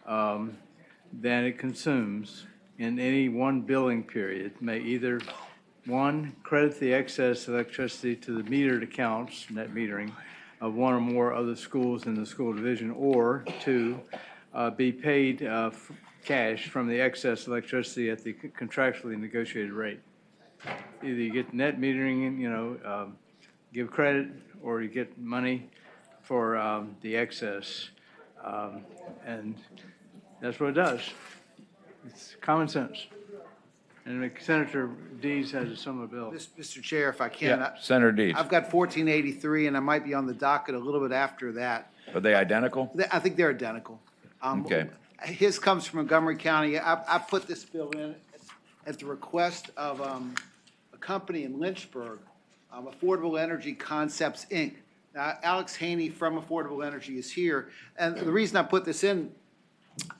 than it consumes in any one billing period may either, one, credit the excess electricity to the metered accounts, net metering, of one or more other schools in the school division, or two, be paid cash from the excess electricity at the contractually negotiated rate. Either you get net metering, give credit, or you get money for the excess. And that's what it does. It's common sense. And Senator Dees has a similar bill. Mr. Chair, if I can. Yeah, Senator Deeds. I've got 1483, and I might be on the docket a little bit after that. Are they identical? I think they're identical. Okay. His comes from Montgomery County. I put this bill in at the request of a company in Lynchburg, Affordable Energy Concepts, Inc. Now, Alex Haney from Affordable Energy is here. And the reason I put this in,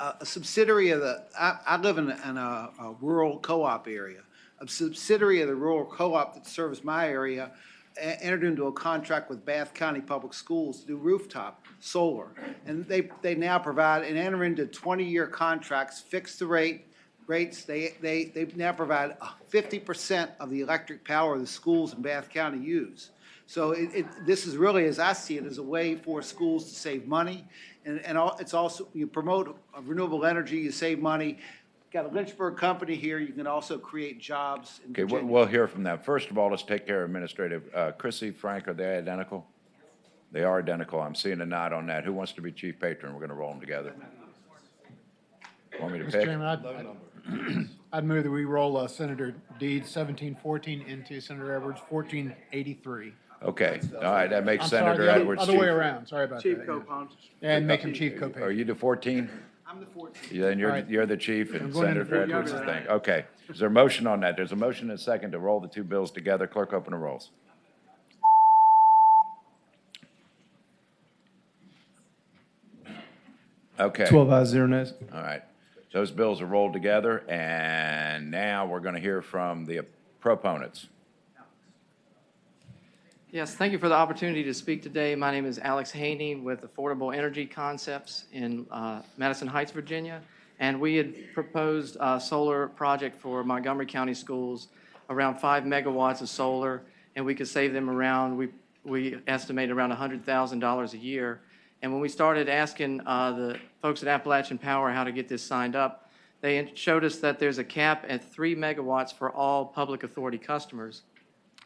a subsidiary of I live in a rural co-op area. A subsidiary of the rural co-op that serves my area entered into a contract with Bath County Public Schools to do rooftop solar. And they now provide and enter into 20-year contracts, fix the rates. They now provide 50% of the electric power the schools in Bath County use. So this is really, as I see it, as a way for schools to save money. And it's also, you promote renewable energy, you save money. Got a Lynchburg company here. You can also create jobs in Okay, Virginia. we'll hear from that. First of all, let's take care of administrative. Chrissy, Frank, are they identical? They are identical. I'm seeing a nod on that. Who wants to be chief patron? We're going to roll them together. Want me to Mr. pick? Chairman, I'd move that we roll Senator Deeds 1714 into Senator Edwards 1483. Okay, all right, that makes I'm sorry, Senator the Edwards other chief. way around. Sorry about Chief that. co-sponsor. And make him chief co-patron. Are you the 14? I'm the 14. Yeah, then All right. you're the chief I'm and going into Senator 14. Edwards is thing. Okay, is there a motion on that? There's a motion and a second to roll the two bills together. Clerk, open the rolls. Okay. 12 ayes, 0 nays. All right. Those bills are rolled together, and now we're going to hear from the proponents. Yes, thank you for the opportunity to speak today. My name is Alex Haney with Affordable Energy Concepts in Madison Heights, Virginia. And we had proposed a solar project for Montgomery County schools, around 5 megawatts of solar, and we could save them around, we estimate around $100,000 a year. And when we started asking the folks at Appalachian Power how to get this signed up, they showed us that there's a cap at 3 megawatts for all public authority customers.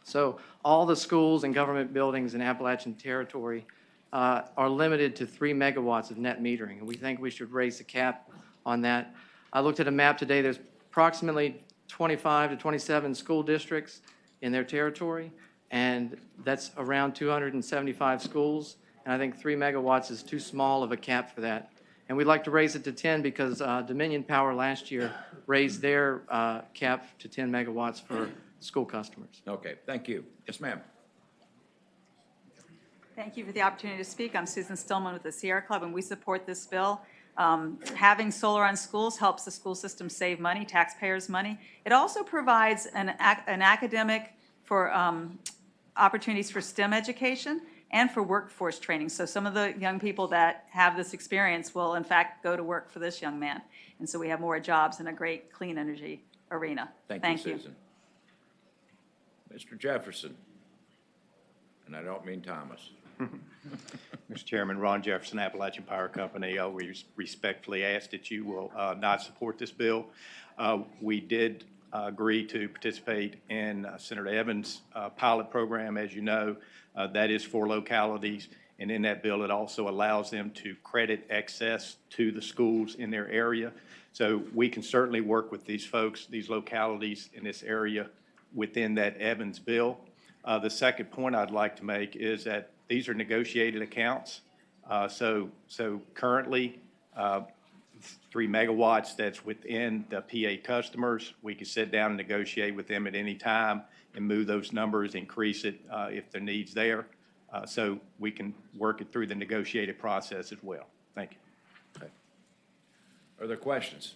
So all the schools and government buildings in Appalachian Territory are limited to 3 megawatts of net metering, and we think we should raise the cap on that. I looked at a map today. There's approximately 25 to 27 school districts in their territory, and that's around 275 schools, and I think 3 megawatts is too small of a cap for that. And we'd like to raise it to 10 because Dominion Power last year raised their cap to 10 megawatts for school customers. Okay, thank you. Yes, ma'am. Thank you for the opportunity to speak. I'm Susan Stillman with the Sierra Club, and we support this bill. Having solar on schools helps the school system save money, taxpayers' money. It also provides an academic for opportunities for STEM education and for workforce training. So some of the young people that have this experience will, in fact, go to work for this young man. And so we have more jobs in a great clean energy arena. Thank you, Susan. Mr. Jefferson, and I don't mean Thomas. Mr. Chairman, Ron Jefferson, Appalachian Power Company. We respectfully ask that you will not support this bill. We did agree to participate in Senator Evans' pilot program. As you know, that is for localities, and in that bill, it also allows them to credit excess to the schools in their area. So we can certainly work with these folks, these localities in this area within that Evans bill. The second point I'd like to make is that these are negotiated accounts. So currently, 3 megawatts that's within the PA customers, we can sit down and negotiate with them at any time and move those numbers, increase it if the need's there. So we can work it through the negotiated process as well. Thank you. Okay. Are there questions?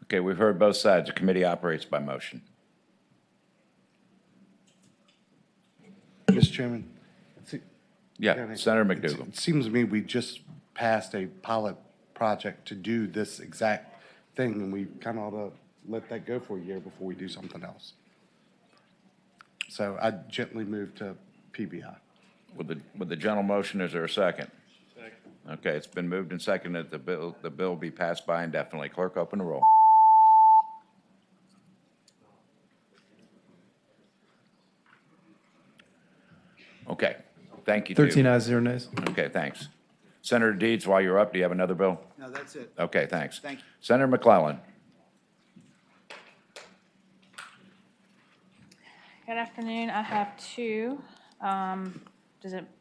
Okay, we've heard both sides. The committee operates by motion. Mr. Chairman. Yeah, Senator McDougal. It seems to me we just passed a pilot project to do this exact thing, and we kind of ought to let that go for a year before we do something else. So I gently move to PBI. With the general motion, is there a second? Second. Okay, it's been moved and seconded that the bill be passed by indefinitely. Clerk, open the roll. Okay, thank you. 13 ayes, 0 nays. Okay, thanks. Senator Deeds, while you're up, do you have another bill? No, that's it. Okay, thanks. Thank you. Senator McClellan. Good afternoon. I have two. Do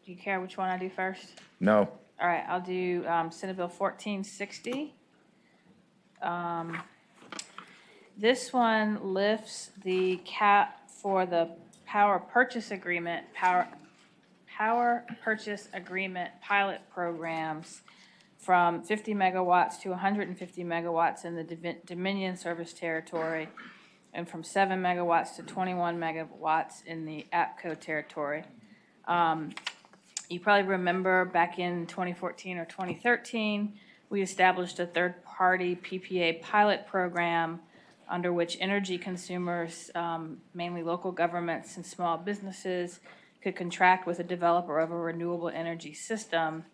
you care which one I do first? No. All right, I'll do Senate Bill 1460. This one lifts the cap for the power purchase agreement pilot programs from 50 megawatts to 150 megawatts in the Dominion service territory, and from 7 megawatts to 21 megawatts in the APCO territory. You probably remember back in 2014 or 2013, we established a third-party PPA pilot program under which energy consumers, mainly local governments and small businesses, could contract with a developer of a renewable energy system.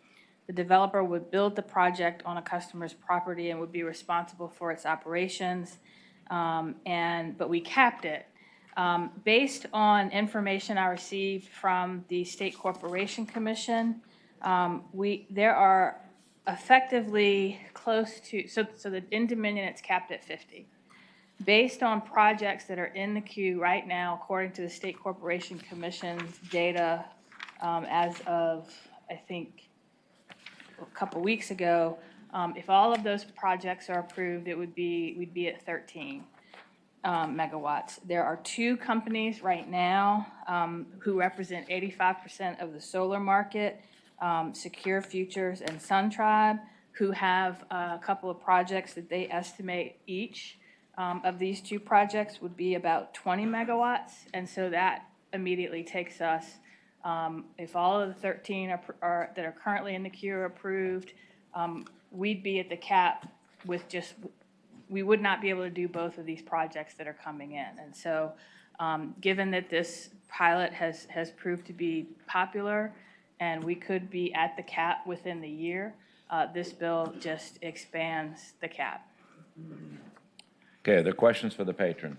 The developer would build the project on a customer's property and would be responsible for its operations, but we capped it. Based on information I received from the State Corporation Commission, there are effectively close to, so that in Dominion it's capped at 50. Based on projects that are in the queue right now, according to the State Corporation Commission's data, as of, I think, a couple weeks ago, if all of those projects are approved, we'd be at 13 megawatts. There are two companies right now who represent 85% of the solar market, Secure Futures and SunTribe, who have a couple of projects that they estimate each of these two projects would be about 20 megawatts, and so that immediately takes us, if all of the 13 that are currently in the queue are approved, we'd be at the cap with just, we would not be able to do both of these projects that are coming in. And so given that this pilot has proved to be popular and we could be at the cap within the year, this bill just expands the cap. Okay, are there questions for the patron?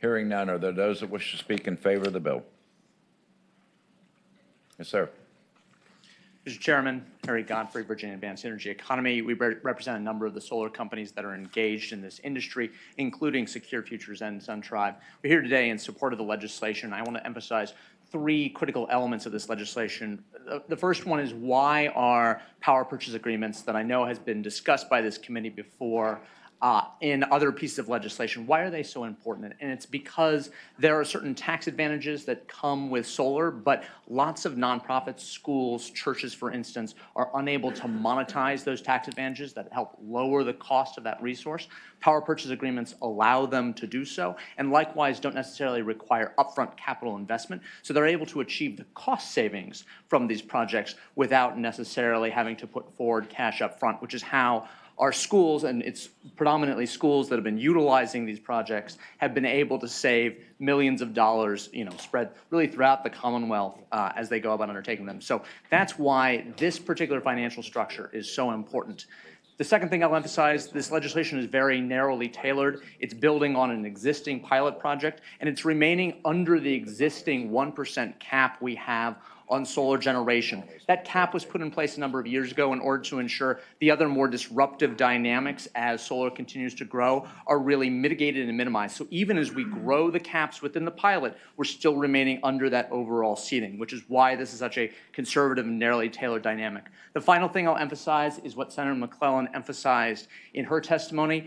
Hearing none, are there those that wish to speak in favor of the bill? Yes, sir. Mr. Chairman, Harry Godfrey, Virginia Advanced Energy Economy. We represent a number of the solar companies that are engaged in this industry, including Secure Futures and SunTribe. We're here today in support of the legislation. I want to emphasize three critical elements of this legislation. The first one is, why are power purchase agreements that I know has been discussed by this committee before in other pieces of legislation, why are they so important? And it's because there are certain tax advantages that come with solar, but lots of nonprofits, schools, churches, for instance, are unable to monetize those tax advantages that help lower the cost of that resource. Power purchase agreements allow them to do so, and likewise don't necessarily require upfront capital investment, so they're able to achieve the cost savings from these projects without necessarily having to put forward cash up front, which is how our schools, and it's predominantly schools that have been utilizing these projects, have been able to save millions of dollars, spread really throughout the Commonwealth as they go about undertaking them. So that's why this particular financial structure is so important. The second thing I'll emphasize, this legislation is very narrowly tailored. It's building on an existing pilot project, and it's remaining under the existing 1% cap we have on solar generation. That cap was put in place a number of years ago in order to ensure the other more disruptive dynamics as solar continues to grow are really mitigated and minimized. So even as we grow the caps within the pilot, we're still remaining under that overall ceiling, which is why this is such a conservative and narrowly tailored dynamic. The final thing I'll emphasize is what Senator McClellan emphasized in her testimony.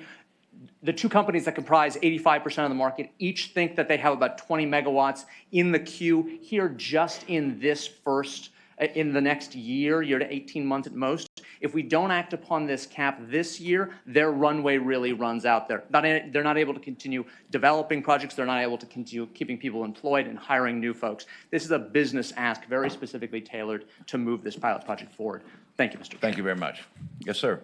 The two companies that comprise 85% of the market each think that they have about 20 megawatts in the queue here just in this in the next year to 18 months at most. If we don't act upon this cap this year, their runway really runs out there. They're not able to continue developing projects. They're not able to continue keeping people employed and hiring new folks. This is a business ask very specifically tailored to move this pilot project forward. Thank you, Mr. Chairman. Thank you very much. Yes, sir.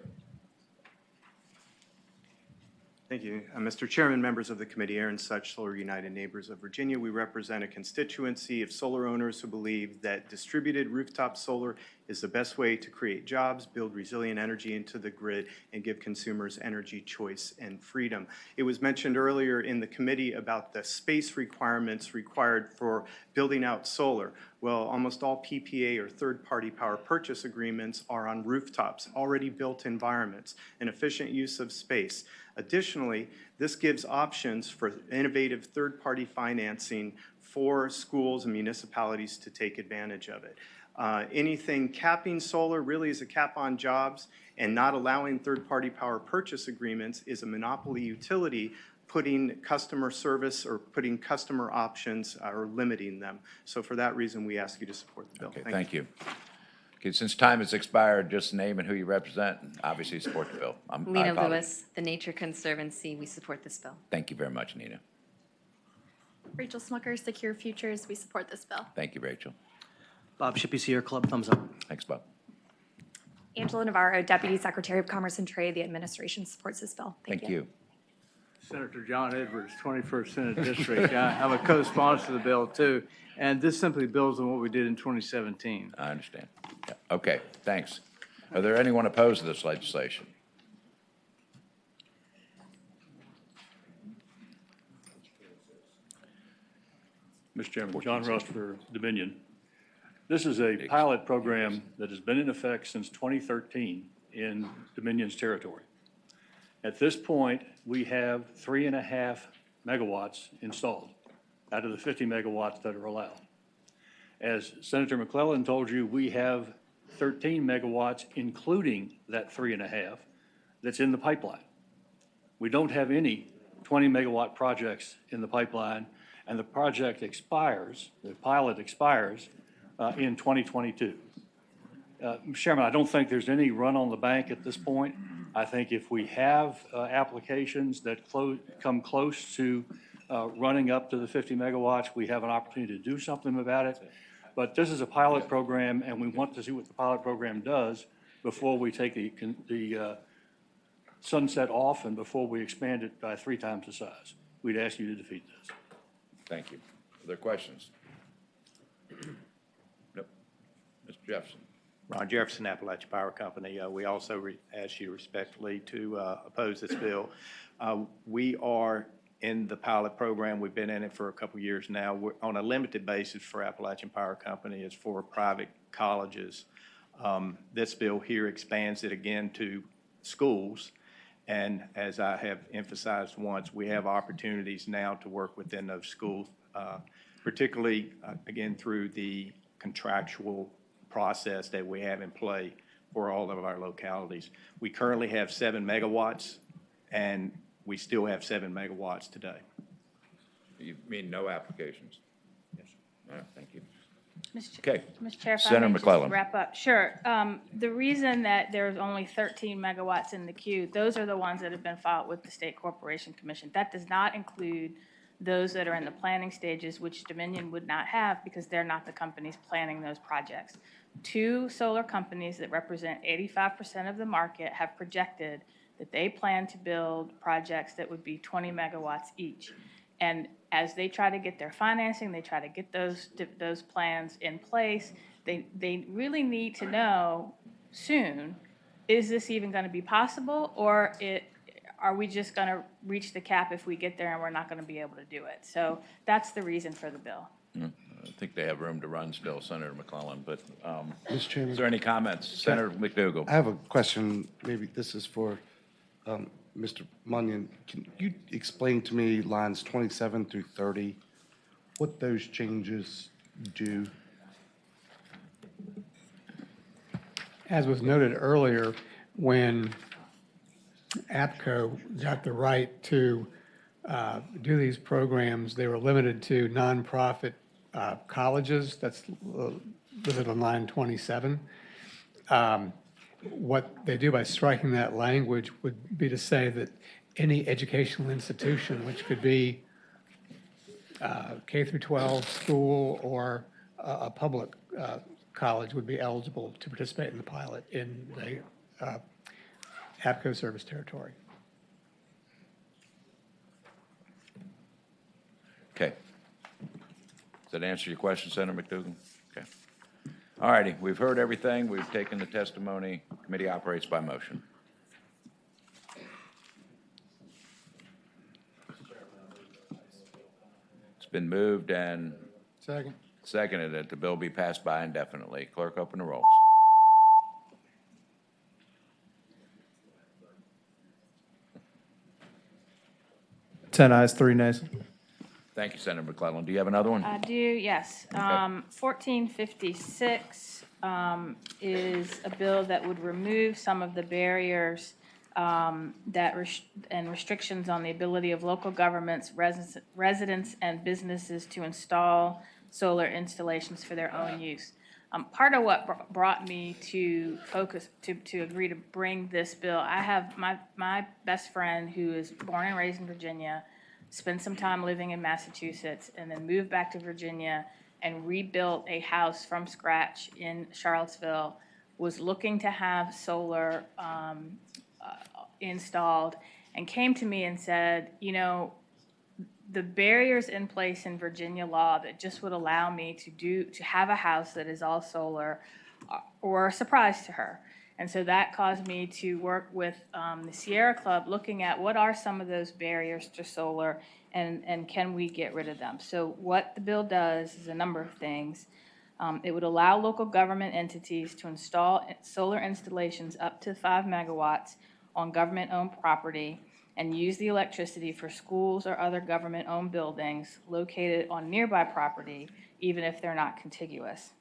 Thank you. Mr. Chairman, members of the committee, Aaron Such, Solar United Neighbors of Virginia. We represent a constituency of solar owners who believe that distributed rooftop solar is the best way to create jobs, build resilient energy into the grid, and give consumers energy choice and freedom. It was mentioned earlier in the committee about the space requirements required for building out solar. Well, almost all PPA or third-party power purchase agreements are on rooftops, already built environments, an efficient use of space. Additionally, this gives options for innovative third-party financing for schools and municipalities to take advantage of it. Anything capping solar really is a cap on jobs, and not allowing third-party power purchase agreements is a monopoly utility, putting customer service or putting customer options or limiting them. So for that reason, we ask you to support the bill. Okay, thank you. Okay, since time has expired, just name and who you represent, and obviously support the bill. Lena Lewis, the Nature Conservancy. We support this bill. Thank you very much, Nina. Rachel Smucker, Secure Futures. We support this bill. Thank you, Rachel. Bob Shippey, Sierra Club, thumbs up. Thanks, Bob. Angela Navarro, Deputy Secretary of Commerce and Trade. The administration supports this bill. Thank you. Senator John Edwards, 21st Senate District. I'm a co-sponsor of the bill, too, and this simply builds on what we did in 2017. I understand. Yeah. Okay, thanks. Are there anyone opposed to this legislation? Mr. Chairman, John Rust for Dominion. This is a pilot program that has been in effect since 2013 in Dominion's territory. At this point, we have 3.5 megawatts installed out of the 50 megawatts that are allowed. As Senator McClellan told you, we have 13 megawatts, including that 3.5, that's in the pipeline. We don't have any 20 megawatt projects in the pipeline, and the project expires, the pilot expires in 2022. Mr. Chairman, I don't think there's any run on the bank at this point. I think if we have applications that come close to running up to the 50 megawatts, we have an opportunity to do something about it. But this is a pilot program, and we want to see what the pilot program does before we take the sunset off and before we expand it by 3 times the size. We'd ask you to defeat this. Thank you. Other questions? Nope. Mr. Jefferson. Ron Jefferson, Appalachian Power Company. We also ask you respectfully to oppose this bill. We are in the pilot program. We've been in it for a couple years now. We're on a limited basis for Appalachian Power Company. It's for private colleges. This bill here expands it again to schools. And as I have emphasized once, we have opportunities now to work within those schools, particularly, again, through the contractual process that we have in play for all of our localities. We currently have 7 megawatts, and we still have 7 megawatts today. You mean no applications? Yes. All right, thank you. Okay. Mr. Chair, if I Senator may McClellan. just wrap up. Sure. The reason that there's only 13 megawatts in the queue, those are the ones that have been filed with the State Corporation Commission. That does not include those that are in the planning stages, which Dominion would not have because they're not the companies planning those projects. 2 solar companies that represent 85% of the market have projected that they plan to build projects that would be 20 megawatts each. And as they try to get their financing, they try to get those plans in place, they really need to know soon, is this even going to be possible, or are we just going to reach the cap if we get there and we're not going to be able to do it? So that's the reason for the bill. I think they have room to run still, Senator McClellan, but Mr. Chairman. is there any comments? Senator McDougal. I have a question. Maybe this is for Mr. Munyon. Can you explain to me lines 27 through 30, what those changes do? As was noted earlier, when APCO got the right to do these programs, they were limited to nonprofit colleges. That's listed on line 27. What they do by striking that language would be to say that any educational institution, which could be K through 12 school or a public college, would be eligible to participate in the pilot in the APCO service territory. Okay. Does that answer your question, Senator McDougal? Okay. All righty, we've heard everything. We've taken the testimony. Committee operates by motion. It's been moved and seconded that the bill be passed by indefinitely. Clerk, open the rolls. Ten ayes, 3 nays. Thank you, Senator McClellan. Do you have another one? I do, yes. 1456 is a bill that would remove some of the barriers and restrictions on the ability of local governments, residents, and businesses to install solar installations for their own use. Part of what brought me to focus, to agree to bring this bill, I have my best friend who is born and raised in Virginia, spent some time living in Massachusetts, and then moved back to Virginia and rebuilt a house from scratch in Charlottesville, was looking to have solar installed, and came to me and said, you know, the barriers in place in Virginia law that just would allow me to have a house that is all solar were a surprise to her. And so that caused me to work with the Sierra Club, looking at what are some of those barriers to solar and can we get rid of them. So what the bill does is a number of things. It would allow local government entities to install solar installations up to 5 megawatts on government-owned property and use the electricity for schools or other government-owned buildings located on nearby property, even if they're not contiguous.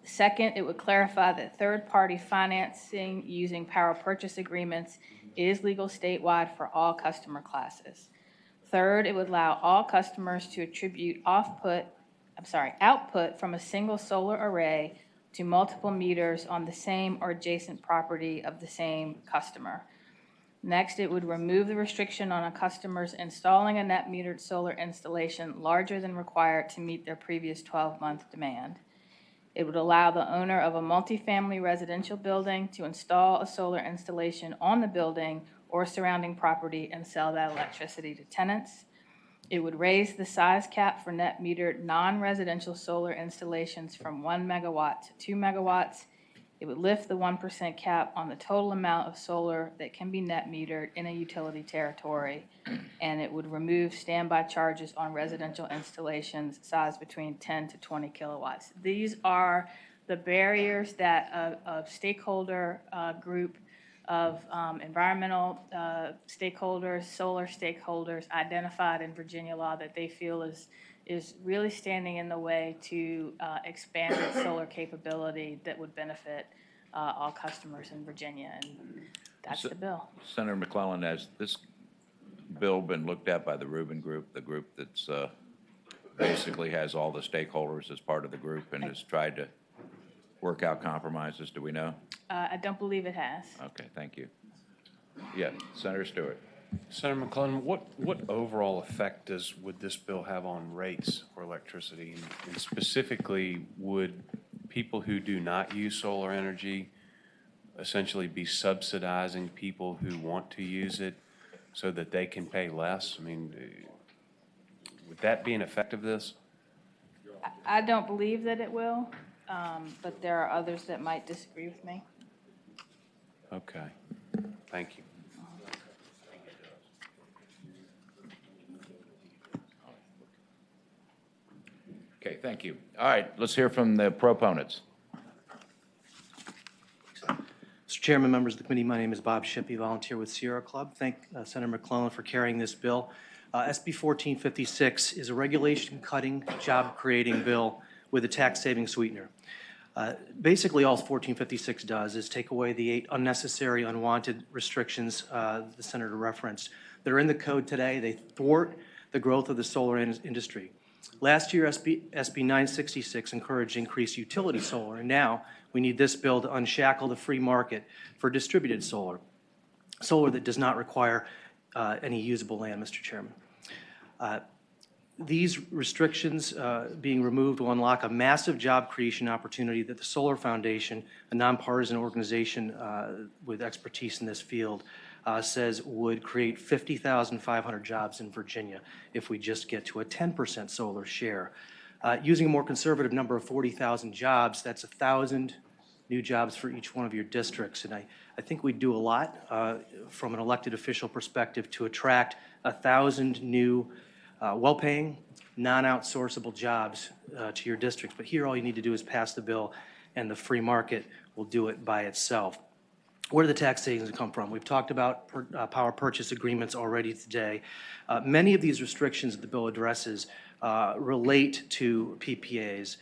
Second, it would clarify that third-party financing using power purchase agreements is legal statewide for all customer classes. Third, it would allow all customers to attribute output from a single solar array to multiple meters on the same or adjacent property of the same customer. Next, it would remove the restriction on a customer's installing a net metered solar installation larger than required to meet their previous 12-month demand. It would allow the owner of a multifamily residential building to install a solar installation on the building or surrounding property and sell that electricity to tenants. It would raise the size cap for net metered non-residential solar installations from 1 megawatt to 2 megawatts. It would lift the 1% cap on the total amount of solar that can be net metered in a utility territory, and it would remove standby charges on residential installations sized between 10 to 20 kilowatts. These are the barriers that a stakeholder group of environmental stakeholders, solar stakeholders identified in Virginia law that they feel is really standing in the way to expanded solar capability that would benefit all customers in Virginia, and that's the bill. Senator McClellan, has this bill been looked at by the Rubin Group, the group that's basically has all the stakeholders as part of the group and has tried to work out compromises? Do we know? I don't believe it has. Okay, thank you. Yeah, Senator Stewart. Senator McClellan, what overall effect would this bill have on rates for electricity? And specifically, would people who do not use solar energy essentially be subsidizing people who want to use it so that they can pay less? I mean, would that be an effect of this? I don't believe that it will, but there are others that might disagree with me. Okay, thank you. Okay, thank you. All right, let's hear from the proponents. Mr. Chairman, members of the committee, my name is Bob Shippey, volunteer with Sierra Club. Thank Senator McClellan for carrying this bill. SB 1456 is a regulation-cutting, job-creating bill with a tax-saving sweetener. Basically, all 1456 does is take away the 8 unnecessary, unwanted restrictions the Senator referenced that are in the code today. They thwart the growth of the solar industry. Last year, SB 966 encouraged increased utility solar, and now we need this bill to unshackle the free market for distributed solar, solar that does not require any usable land, Mr. Chairman. These restrictions being removed will unlock a massive job creation opportunity that the Solar Foundation, a nonpartisan organization with expertise in this field, says would create 50,500 jobs in Virginia if we just get to a 10% solar share. Using a more conservative number of 40,000 jobs, that's 1,000 new jobs for each one of your districts. And I think we do a lot from an elected official perspective to attract 1,000 new well-paying, non-outsourceable jobs to your districts. But here all you need to do is pass the bill and the free market will do it by itself. Where do the tax savings come from? We've talked about power purchase agreements already today. Many of these restrictions that the bill addresses relate to PPAs.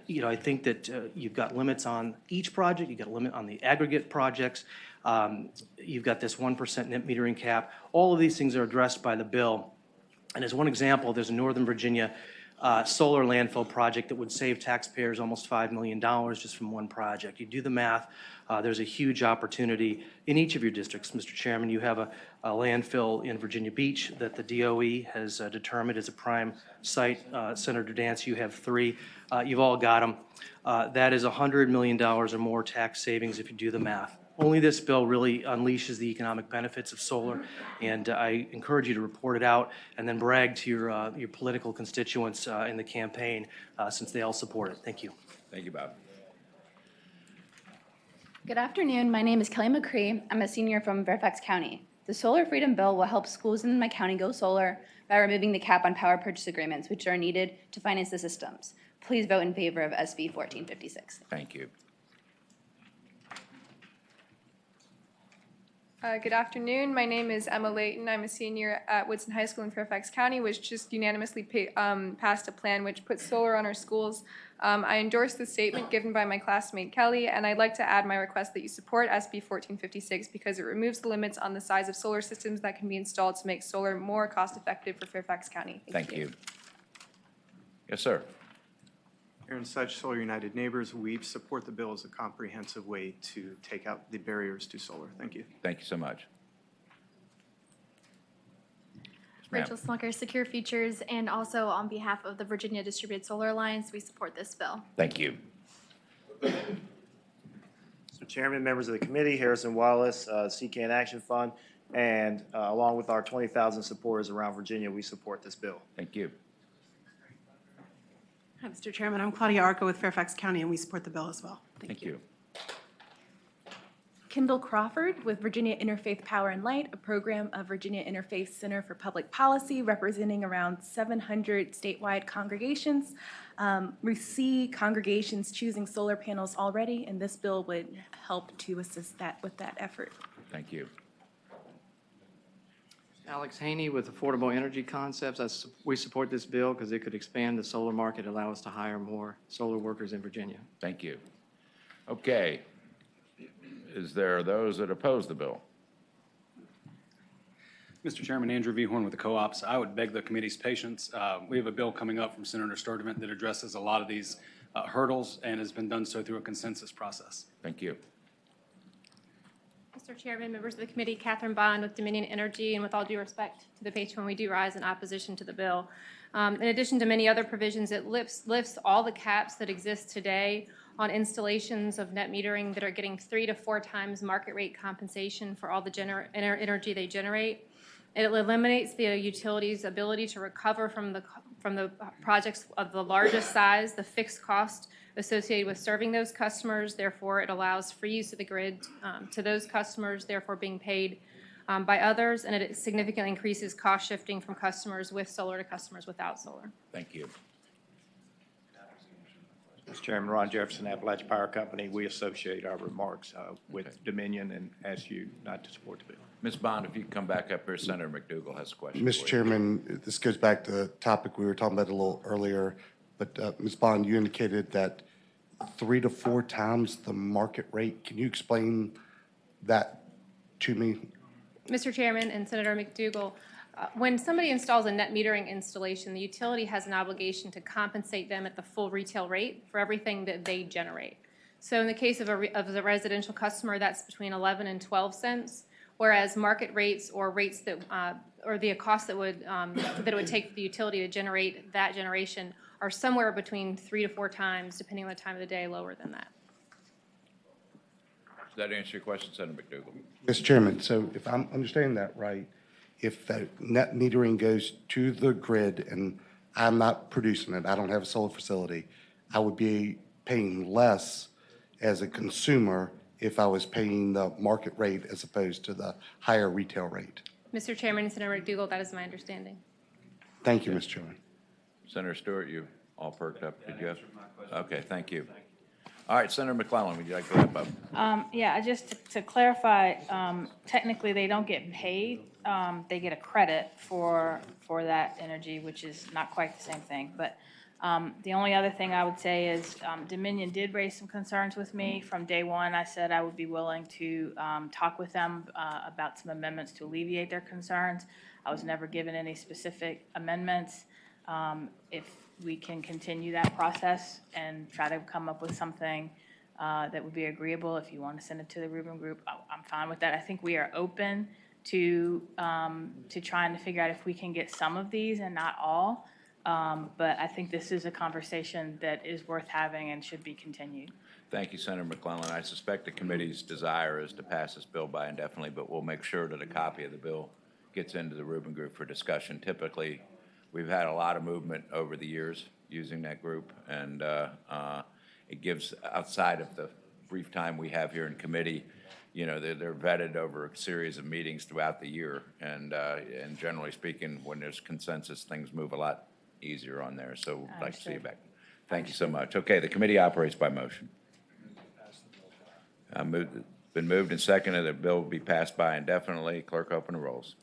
You know, I think that you've got limits on each project. You've got a limit on the aggregate projects. You've got this 1% net metering cap. All of these things are addressed by the bill. And as one example, there's a Northern Virginia solar landfill project that would save taxpayers almost $5 million just from one project. You do the math, there's a huge opportunity in each of your districts. Mr. Chairman, you have a landfill in Virginia Beach that the DOE has determined is a prime site. Senator Dance, you have 3. You've all got them. That is $100 million or more tax savings if you do the math. Only this bill really unleashes the economic benefits of solar, and I encourage you to report it out and then brag to your political constituents in the campaign since they all support it. Thank you. Thank you, Bob. Good afternoon. My name is Kelly McCree. I'm a senior from Fairfax County. The Solar Freedom Bill will help schools in my county go solar by removing the cap on power purchase agreements, which are needed to finance the systems. Please vote in favor of SB 1456. Thank you. Good afternoon. My name is Emma Layton. I'm a senior at Woodson High School in Fairfax County, which just unanimously passed a plan which puts solar on our schools. I endorse the statement given by my classmate Kelly, and I'd like to add my request that you support SB 1456 because it removes the limits on the size of solar systems that can be installed to make solar more cost-effective for Fairfax County. Thank you. Yes, sir. Mayor and such, Solar United Neighbors, we support the bill as a comprehensive way to take out the barriers to solar. Thank you. Thank you so much. Ma'am. Rachel Slunker, Secure Futures, and also on behalf of the Virginia Distributed Solar Alliance, we support this bill. Thank you. Mr. Chairman, members of the committee, Harrison Wallace, CCAN Action Fund, and along with our 20,000 supporters around Virginia, we support this bill. Thank you. Hi, Mr. Chairman. I'm Claudia Arco with Fairfax County, and we support the bill as well. Thank you. Kendall Crawford with Virginia Interfaith Power and Light, a program of Virginia Interfaith Center for Public Policy representing around 700 statewide congregations. We see congregations choosing solar panels already, and this bill would help to assist that with that effort. Thank you. Alex Haney with Affordable Energy Concepts. We support this bill because it could expand the solar market, allow us to hire more solar workers in Virginia. Thank you. Okay. Is there those that oppose the bill? Mr. Chairman, Andrew V. Horn with the co-ops. I would beg the committee's patience. We have a bill coming up from Senator Sturdivant that addresses a lot of these hurdles and has been done so through a consensus process. Thank you. Mr. Chairman, members of the committee, Catherine Bond with Dominion Energy, and with all due respect to the patron, we do rise in opposition to the bill. In addition to many other provisions, it lifts all the caps that exist today on installations of net metering that are getting 3 to 4 times market rate compensation for all the energy they generate. It eliminates the utility's ability to recover from the projects of the largest size, the fixed cost associated with serving those customers. Therefore, it allows free use of the grid to those customers, therefore being paid by others, and it significantly increases cost shifting from customers with solar to customers without solar. Thank you. Mr. Chairman, Ron Jefferson, Appalachian Power Company, we associate our remarks with Dominion and ask you not to support the bill. Ms. Bond, if you could come back up here, Senator McDougal has a question for Mr. you. Chairman, this goes back to the topic we were talking about a little earlier, but Ms. Bond, you indicated that 3 to 4 times the market rate. Can you explain that to me? Mr. Chairman and Senator McDougal, when somebody installs a net metering installation, the utility has an obligation to compensate them at the full retail rate for everything that they generate. So in the case of the residential customer, that's between 11 and 12 cents, whereas market rates or rates that or the cost that it would take for the utility to generate that generation are somewhere between 3 to 4 times, depending on the time of the day, lower than that. Does that answer your question, Senator McDougal? Mr. Chairman, so if I'm understanding that right, if the net metering goes to the grid and I'm not producing it, I don't have a solar facility, I would be paying less as a consumer if I was paying the market rate as opposed to the higher retail rate. Mr. Chairman and Senator McDougal, that is my understanding. Thank you, Mr. Chairman. Senator Stewart, you all perked up. Did you have? Okay, thank you. All right, Senator McClellan, would you like to wrap up? Yeah, just to clarify, technically, they don't get paid. They get a credit for that energy, which is not quite the same thing. But the only other thing I would say is Dominion did raise some concerns with me. From day one, I said I would be willing to talk with them about some amendments to alleviate their concerns. I was never given any specific amendments. If we can continue that process and try to come up with something that would be agreeable, if you want to send it to the Rubin Group, I'm fine with that. I think we are open to trying to figure out if we can get some of these and not all. But I think this is a conversation that is worth having and should be continued. Thank you, Senator McClellan. I suspect the committee's desire is to pass this bill by indefinitely, but we'll make sure that a copy of the bill gets into the Rubin Group for discussion. Typically, we've had a lot of movement over the years using that group, and it gives, outside of the brief time we have here in committee, you know, they're vetted over a series of meetings throughout the year, and generally speaking, when there's consensus, things move a lot easier on there, so we'd like to see you back. Thank you so much. Okay, the committee operates by motion. Been moved and seconded that the bill will be passed by indefinitely. Clerk, open the rolls.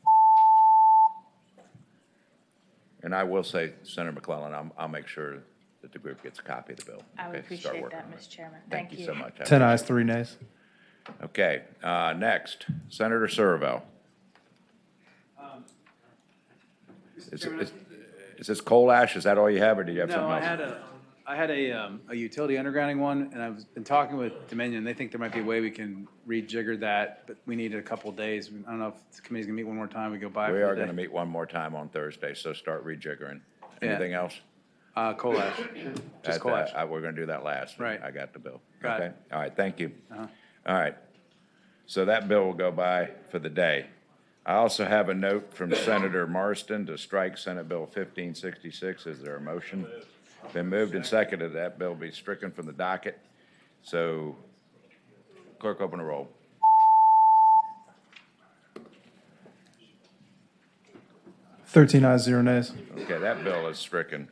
And I will say, Senator McClellan, I'll make sure that the group gets a copy of the bill. I would Okay, start appreciate working that, on it. Mr. Chairman. Thank you so much. 10 ayes, 3 nays. Okay, next, Senator Surville. Is this coal ash? Is that all you have, or do you have something else? No, I had a utility undergrounding one, and I've been talking with Dominion. They think there might be a way we can rejigger that, but we need a couple of days. I don't know if the committee's gonna meet one more time, we go by for We the are day. going to meet one more time on Thursday, so start rejiggering. Yeah. Anything else? Coal ash, just coal ash. We're going to do that last. Right. I got the bill. Got Okay. it. All right, thank you. Uh-huh. All right. So that bill will go by for the day. I also have a note from Senator Marston to strike Senate Bill 1566. Is there a motion? Been moved and seconded. That bill be stricken from the docket. So clerk, open the roll. 13 ayes, 0 nays. Okay, that bill is stricken.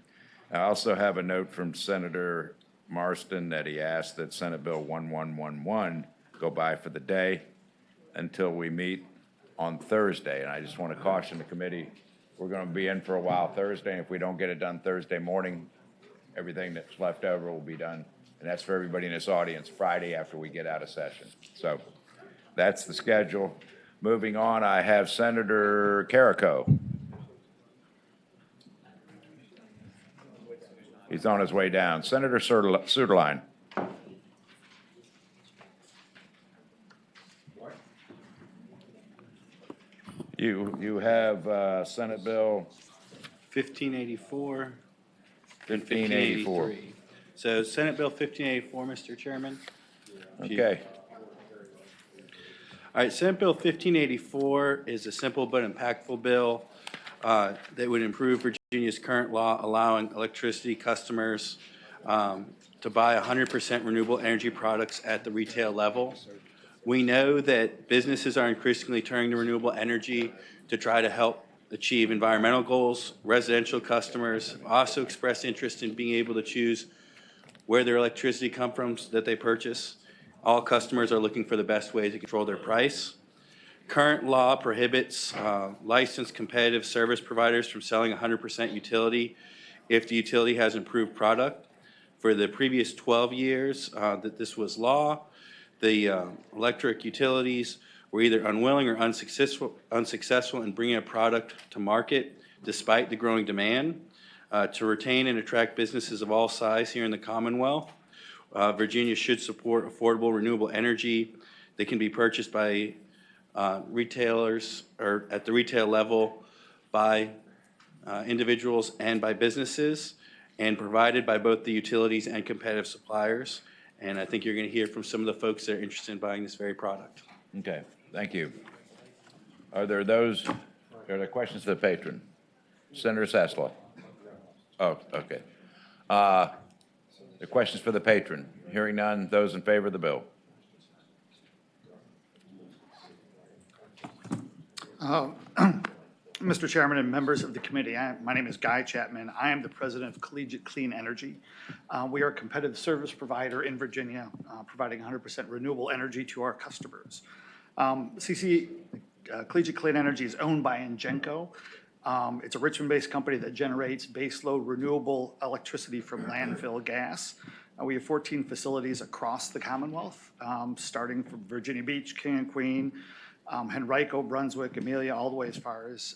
I also have a note from Senator Marston that he asked that Senate Bill 1111 go by for the day until we meet on Thursday. And I just want to caution the committee, we're going to be in for a while Thursday. And if we don't get it done Thursday morning, everything that's left over will be done. And that's for everybody in this audience Friday after we get out of session. So that's the schedule. Moving on, I have Senator Carrico. He's on his way down. Senator Suderline. You have Senate Bill 1584. 1584. So Senate Bill 1584, Mr. Chairman. Okay. All right, Senate Bill 1584 is a simple but impactful bill that would improve Virginia's current law allowing electricity customers to buy 100% renewable energy products at the retail level. We know that businesses are increasingly turning to renewable energy to try to help achieve environmental goals. Residential customers also express interest in being able to choose where their electricity comes from that they purchase. All customers are looking for the best way to control their price. Current law prohibits licensed competitive service providers from selling 100% utility if the utility has improved product. For the previous 12 years that this was law, the electric utilities were either unwilling or unsuccessful in bringing a product to market despite the growing demand. To retain and attract businesses of all size here in the Commonwealth, Virginia should support affordable renewable energy that can be purchased by retailers or at the retail level by individuals and by businesses, and provided by both the utilities and competitive suppliers. And I think you're going to hear from some of the folks that are interested in buying this very product. Okay, thank you. Are there questions for the patron? Senator Sasslaw. Oh, okay. The questions for the patron. Hearing none, those in favor of the bill. Mr. Chairman and members of the committee, my name is Guy Chapman. I am the president of Collegiate Clean Energy. We are a competitive service provider in Virginia, providing 100% renewable energy to our customers. Collegiate Clean Energy is owned by Ingenco. It's a Richmond-based company that generates baseload renewable electricity from landfill gas. We have 14 facilities across the Commonwealth, starting from Virginia Beach, King and Queen, Henrico, Brunswick, Amelia, all the way as far as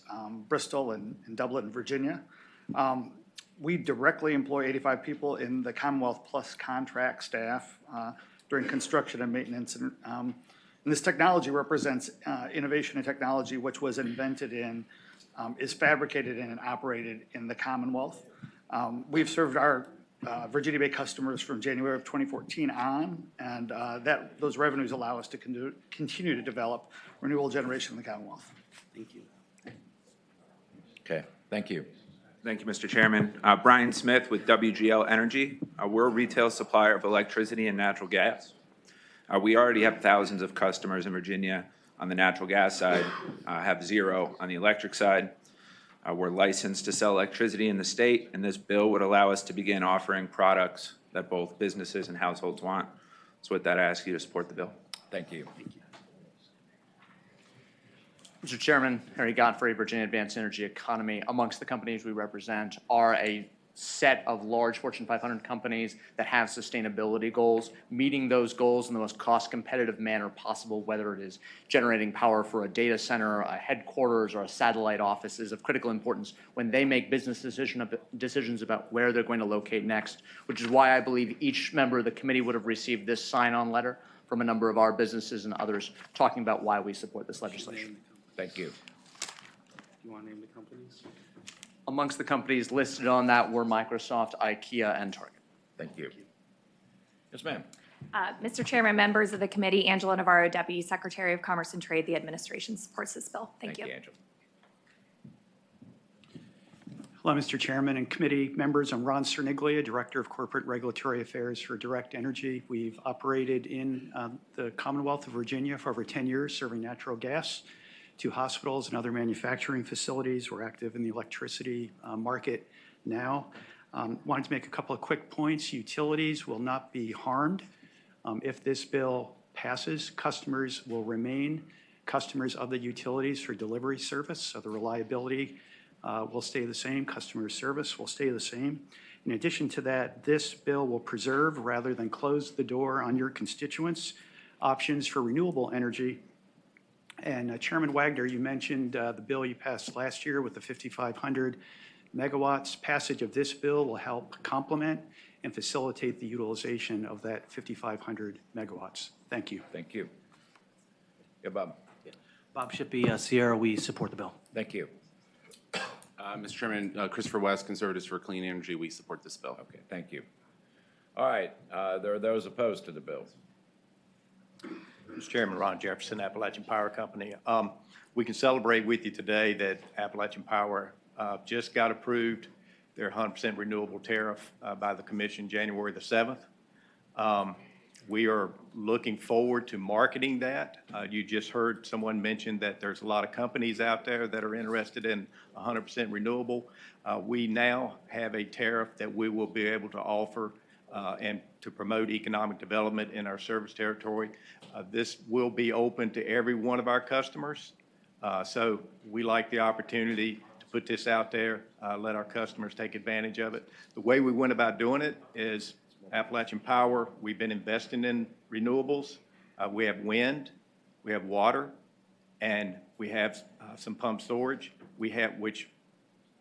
Bristol and Dublin, Virginia. We directly employ 85 people in the Commonwealth Plus contract staff during construction and maintenance. And this technology represents innovation and technology which was invented in, is fabricated in and operated in the Commonwealth. We've served our Virginia Bay customers from January of 2014 on, and those revenues allow us to continue to develop renewable generation in the Commonwealth. Thank you. Okay, thank you. Thank you, Mr. Chairman. Brian Smith with WGL Energy. We're a retail supplier of electricity and natural gas. We already have thousands of customers in Virginia on the natural gas side, have zero on the electric side. We're licensed to sell electricity in the state, and this bill would allow us to begin offering products that both businesses and households want. So with that, I ask you to support the bill. Thank you. Mr. Chairman, Harry Godfrey, Virginia Advanced Energy Economy. Amongst the companies we represent are a set of large Fortune 500 companies that have sustainability goals, meeting those goals in the most cost-competitive manner possible, whether it is generating power for a data center, a headquarters, or a satellite office, is of critical importance when they make business decisions about where they're going to locate next, which is why I believe each member of the committee would have received this sign-on letter from a number of our businesses and others talking about why we support this legislation. Thank you. Do you want to name the companies? Amongst the companies listed on that were Microsoft, IKEA, and Target. Thank you. Yes, ma'am. Mr. Chairman, members of the committee, Angela Navarro, Deputy Secretary of Commerce and Trade, the administration supports this bill. Thank you. Angela. Hello, Mr. Chairman and committee members. I'm Ron Cerniglia, Director of Corporate Regulatory Affairs for Direct Energy. We've operated in the Commonwealth of Virginia for over 10 years, serving natural gas to hospitals and other manufacturing facilities. We're active in the electricity market now. Wanted to make a couple of quick points. Utilities will not be harmed. If this bill passes, customers will remain customers of the utilities for delivery service, so the reliability will stay the same. Customer service will stay the same. In addition to that, this bill will preserve rather than close the door on your constituents' options for renewable energy. And Chairman Wagner, you mentioned the bill you passed last year with the 5,500 megawatts. Passage of this bill will help complement and facilitate the utilization of that 5,500 megawatts. Thank you. Thank you. Yeah, Bob. Bob Shippey, Sierra, we support the bill. Thank you. Mr. Chairman, Christopher West, Conservatives for Clean Energy. We support this bill. Okay, thank you. All right, there are those opposed to the bill. Mr. Chairman, Ron Jefferson, Appalachian Power Company. We can celebrate with you today that Appalachian Power just got approved their 100% renewable tariff by the Commission January the 7th. We are looking forward to marketing that. You just heard someone mention that there's a lot of companies out there that are interested in 100% renewable. We now have a tariff that we will be able to offer and to promote economic development in our service territory. This will be open to every one of our customers. So we like the opportunity to put this out there, let our customers take advantage of it. The way we went about doing it is Appalachian Power, we've been investing in renewables. We have wind, we have water, and we have some pump storage. We have, which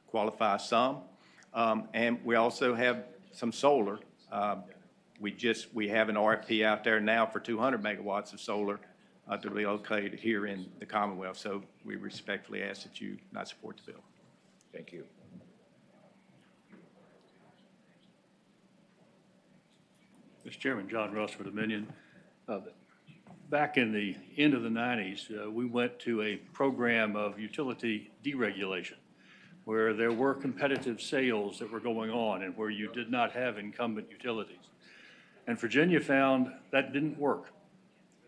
qualifies some, and we also have some solar. We have an RFP out there now for 200 megawatts of solar to be located here in the Commonwealth. So we respectfully ask that you not support the bill. Thank you. Mr. Chairman, John Russ for Dominion. Back in the end of the 90s, we went to a program of utility deregulation where there were competitive sales that were going on and where you did not have incumbent utilities. And Virginia found that didn't work.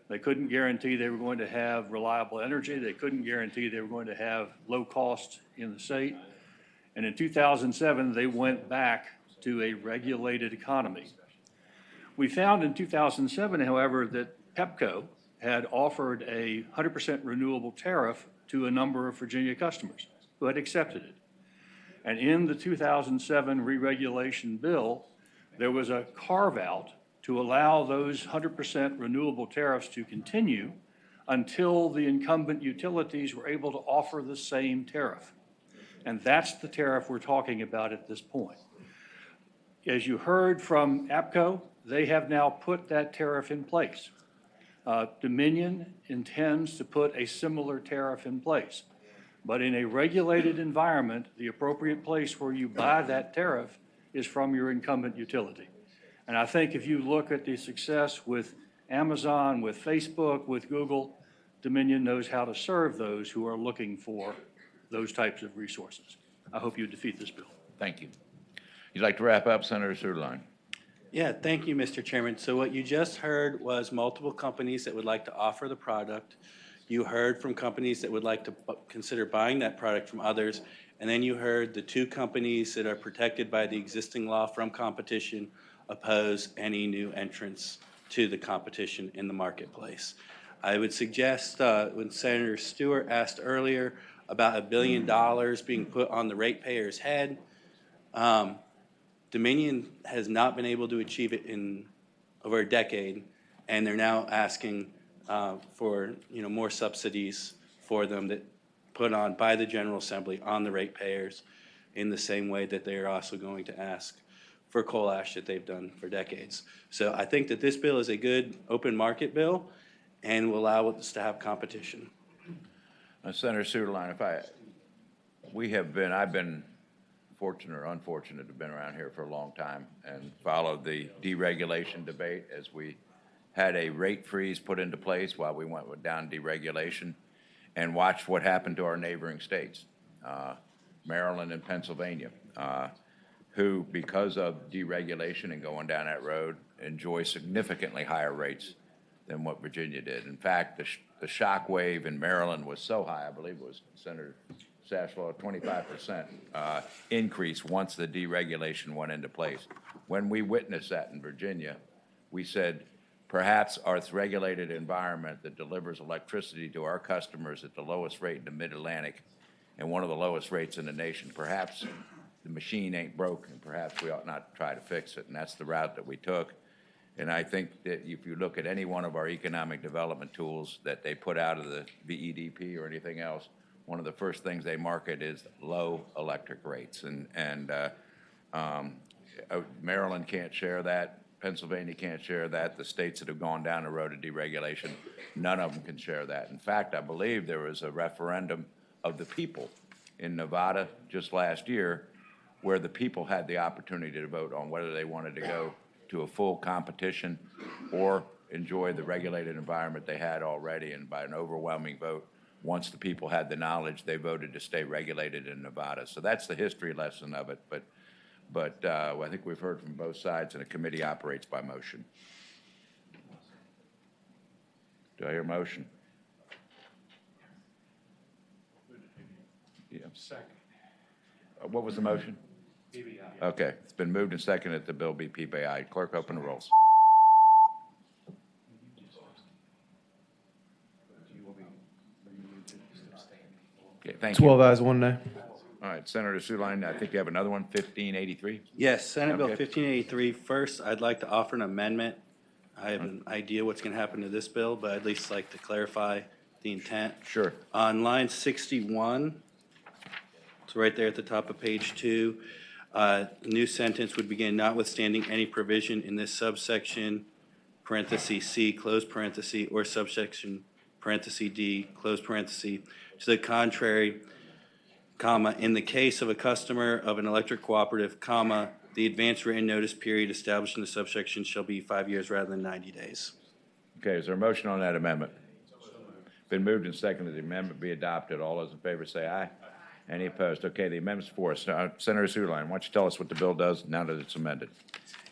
They couldn't guarantee they were going to have reliable energy. They couldn't guarantee they were going to have low cost in the state. And in 2007, they went back to a regulated economy. We found in 2007, however, that PEPCO had offered a 100% renewable tariff to a number of Virginia customers who had accepted it. And in the 2007 re-regulation bill, there was a carve-out to allow those 100% renewable tariffs to continue until the incumbent utilities were able to offer the same tariff. And that's the tariff we're talking about at this point. As you heard from APCO, they have now put that tariff in place. Dominion intends to put a similar tariff in place. But in a regulated environment, the appropriate place where you buy that tariff is from your incumbent utility. And I think if you look at the success with Amazon, with Facebook, with Google, Dominion knows how to serve those who are looking for those types of resources. I hope you defeat this bill. Thank you. You'd like to wrap up, Senator Suderline? Yeah, thank you, Mr. Chairman. So what you just heard was multiple companies that would like to offer the product. You heard from companies that would like to consider buying that product from others. And then you heard the two companies that are protected by the existing law from competition oppose any new entrants to the competition in the marketplace. I would suggest when Senator Stewart asked earlier about $1 billion being put on the ratepayer's head, Dominion has not been able to achieve it in over a decade, and they're now asking for, more subsidies for them that put on by the General Assembly on the ratepayers in the same way that they are also going to ask for coal ash that they've done for decades. So I think that this bill is a good open market bill and will allow us to have competition. Senator Suderline, I've been fortunate or unfortunate to have been around here for a long time and followed the deregulation debate as we had a rate freeze put into place while we went down deregulation, and watched what happened to our neighboring states, Maryland and Pennsylvania, who, because of deregulation and going down that road, enjoy significantly higher rates than what Virginia did. In fact, the shock wave in Maryland was so high, I believe it was Senator Sashlo, 25% increase once the deregulation went into place. When we witnessed that in Virginia, we said, perhaps our regulated environment that delivers electricity to our customers at the lowest rate in the Mid-Atlantic and one of the lowest rates in the nation, perhaps the machine ain't broken. Perhaps we ought not try to fix it, and that's the route that we took. And I think that if you look at any one of our economic development tools that they put out of the VEDP or anything else, one of the first things they market is low electric rates. And Maryland can't share that. Pennsylvania can't share that. The states that have gone down the road of deregulation, none of them can share that. In fact, I believe there was a referendum of the people in Nevada just last year where the people had the opportunity to vote on whether they wanted to go to a full competition or enjoy the regulated environment they had already. And by an overwhelming vote, once the people had the knowledge, they voted to stay regulated in Nevada. So that's the history lesson of it. But I think we've heard from both sides, and a committee operates by motion. Do I hear a motion? Yeah. Second. What was the motion? PBI. Okay, it's been moved and seconded that the bill be PBI. Clerk, open the rolls. Okay, thank you. 12 ayes, 1 nay. All right, Senator Suline, I think you have another one, 1583? Yes, Senate Bill Okay. 1583. First, I'd like to offer an amendment. I have an idea what's going to happen to this bill, but I'd at least like to clarify the intent. Sure. On line 61, it's right there at the top of page 2, the new sentence would begin, notwithstanding any provision in this subsection, parenthesis C, close parenthesis, or subsection, parenthesis D, close parenthesis, to the contrary, comma, in the case of a customer of an electric cooperative, comma, the advance written notice period established in the subsection shall be 5 years rather than 90 days. Okay, is there a motion on that amendment? Been moved and seconded the amendment be adopted. All those in favor say aye. Any opposed? Okay, the amendment's for us. Senator Suderline, why don't you tell us what the bill does now that it's amended?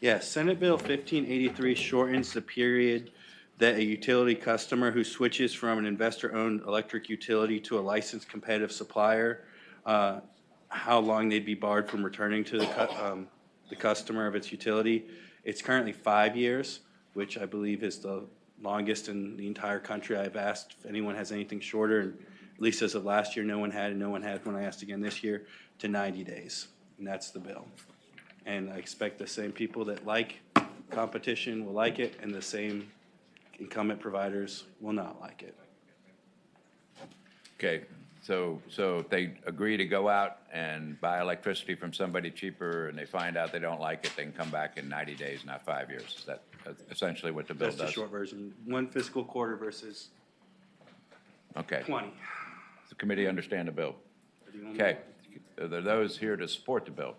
Yes, Senate Bill 1583 shortens the period that a utility customer who switches from an investor-owned electric utility to a licensed competitive supplier, how long they'd be barred from returning to the customer of its utility. It's currently 5 years, which I believe is the longest in the entire country. I've asked if anyone has anything shorter, and at least as of last year, no one had, and no one had when I asked again this year, to 90 days. And that's the bill. And I expect the same people that like competition will like it, and the same incumbent providers will not like it. Okay, so if they agree to go out and buy electricity from somebody cheaper and they find out they don't like it, they can come back in 90 days, not 5 years. Is that essentially what the bill does? That's the short version. One fiscal quarter versus Okay. 20. Does the committee understand the bill? Okay. Are there those here to support the bill?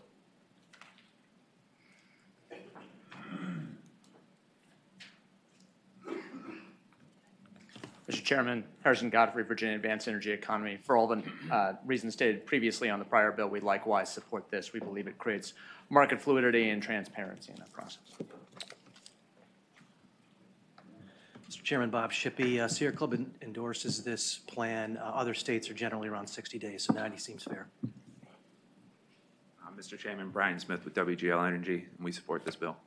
Mr. Chairman, Harrison Godfrey, Virginia Advanced Energy Economy. For all the reasons stated previously on the prior bill, we likewise support this. We believe it creates market fluidity and transparency in that process. Mr. Chairman, Bob Shippey, Sierra Club endorses this plan. Other states are generally around 60 days, so 90 seems fair. Mr. Chairman, Brian Smith with WGL Energy, and we support this bill.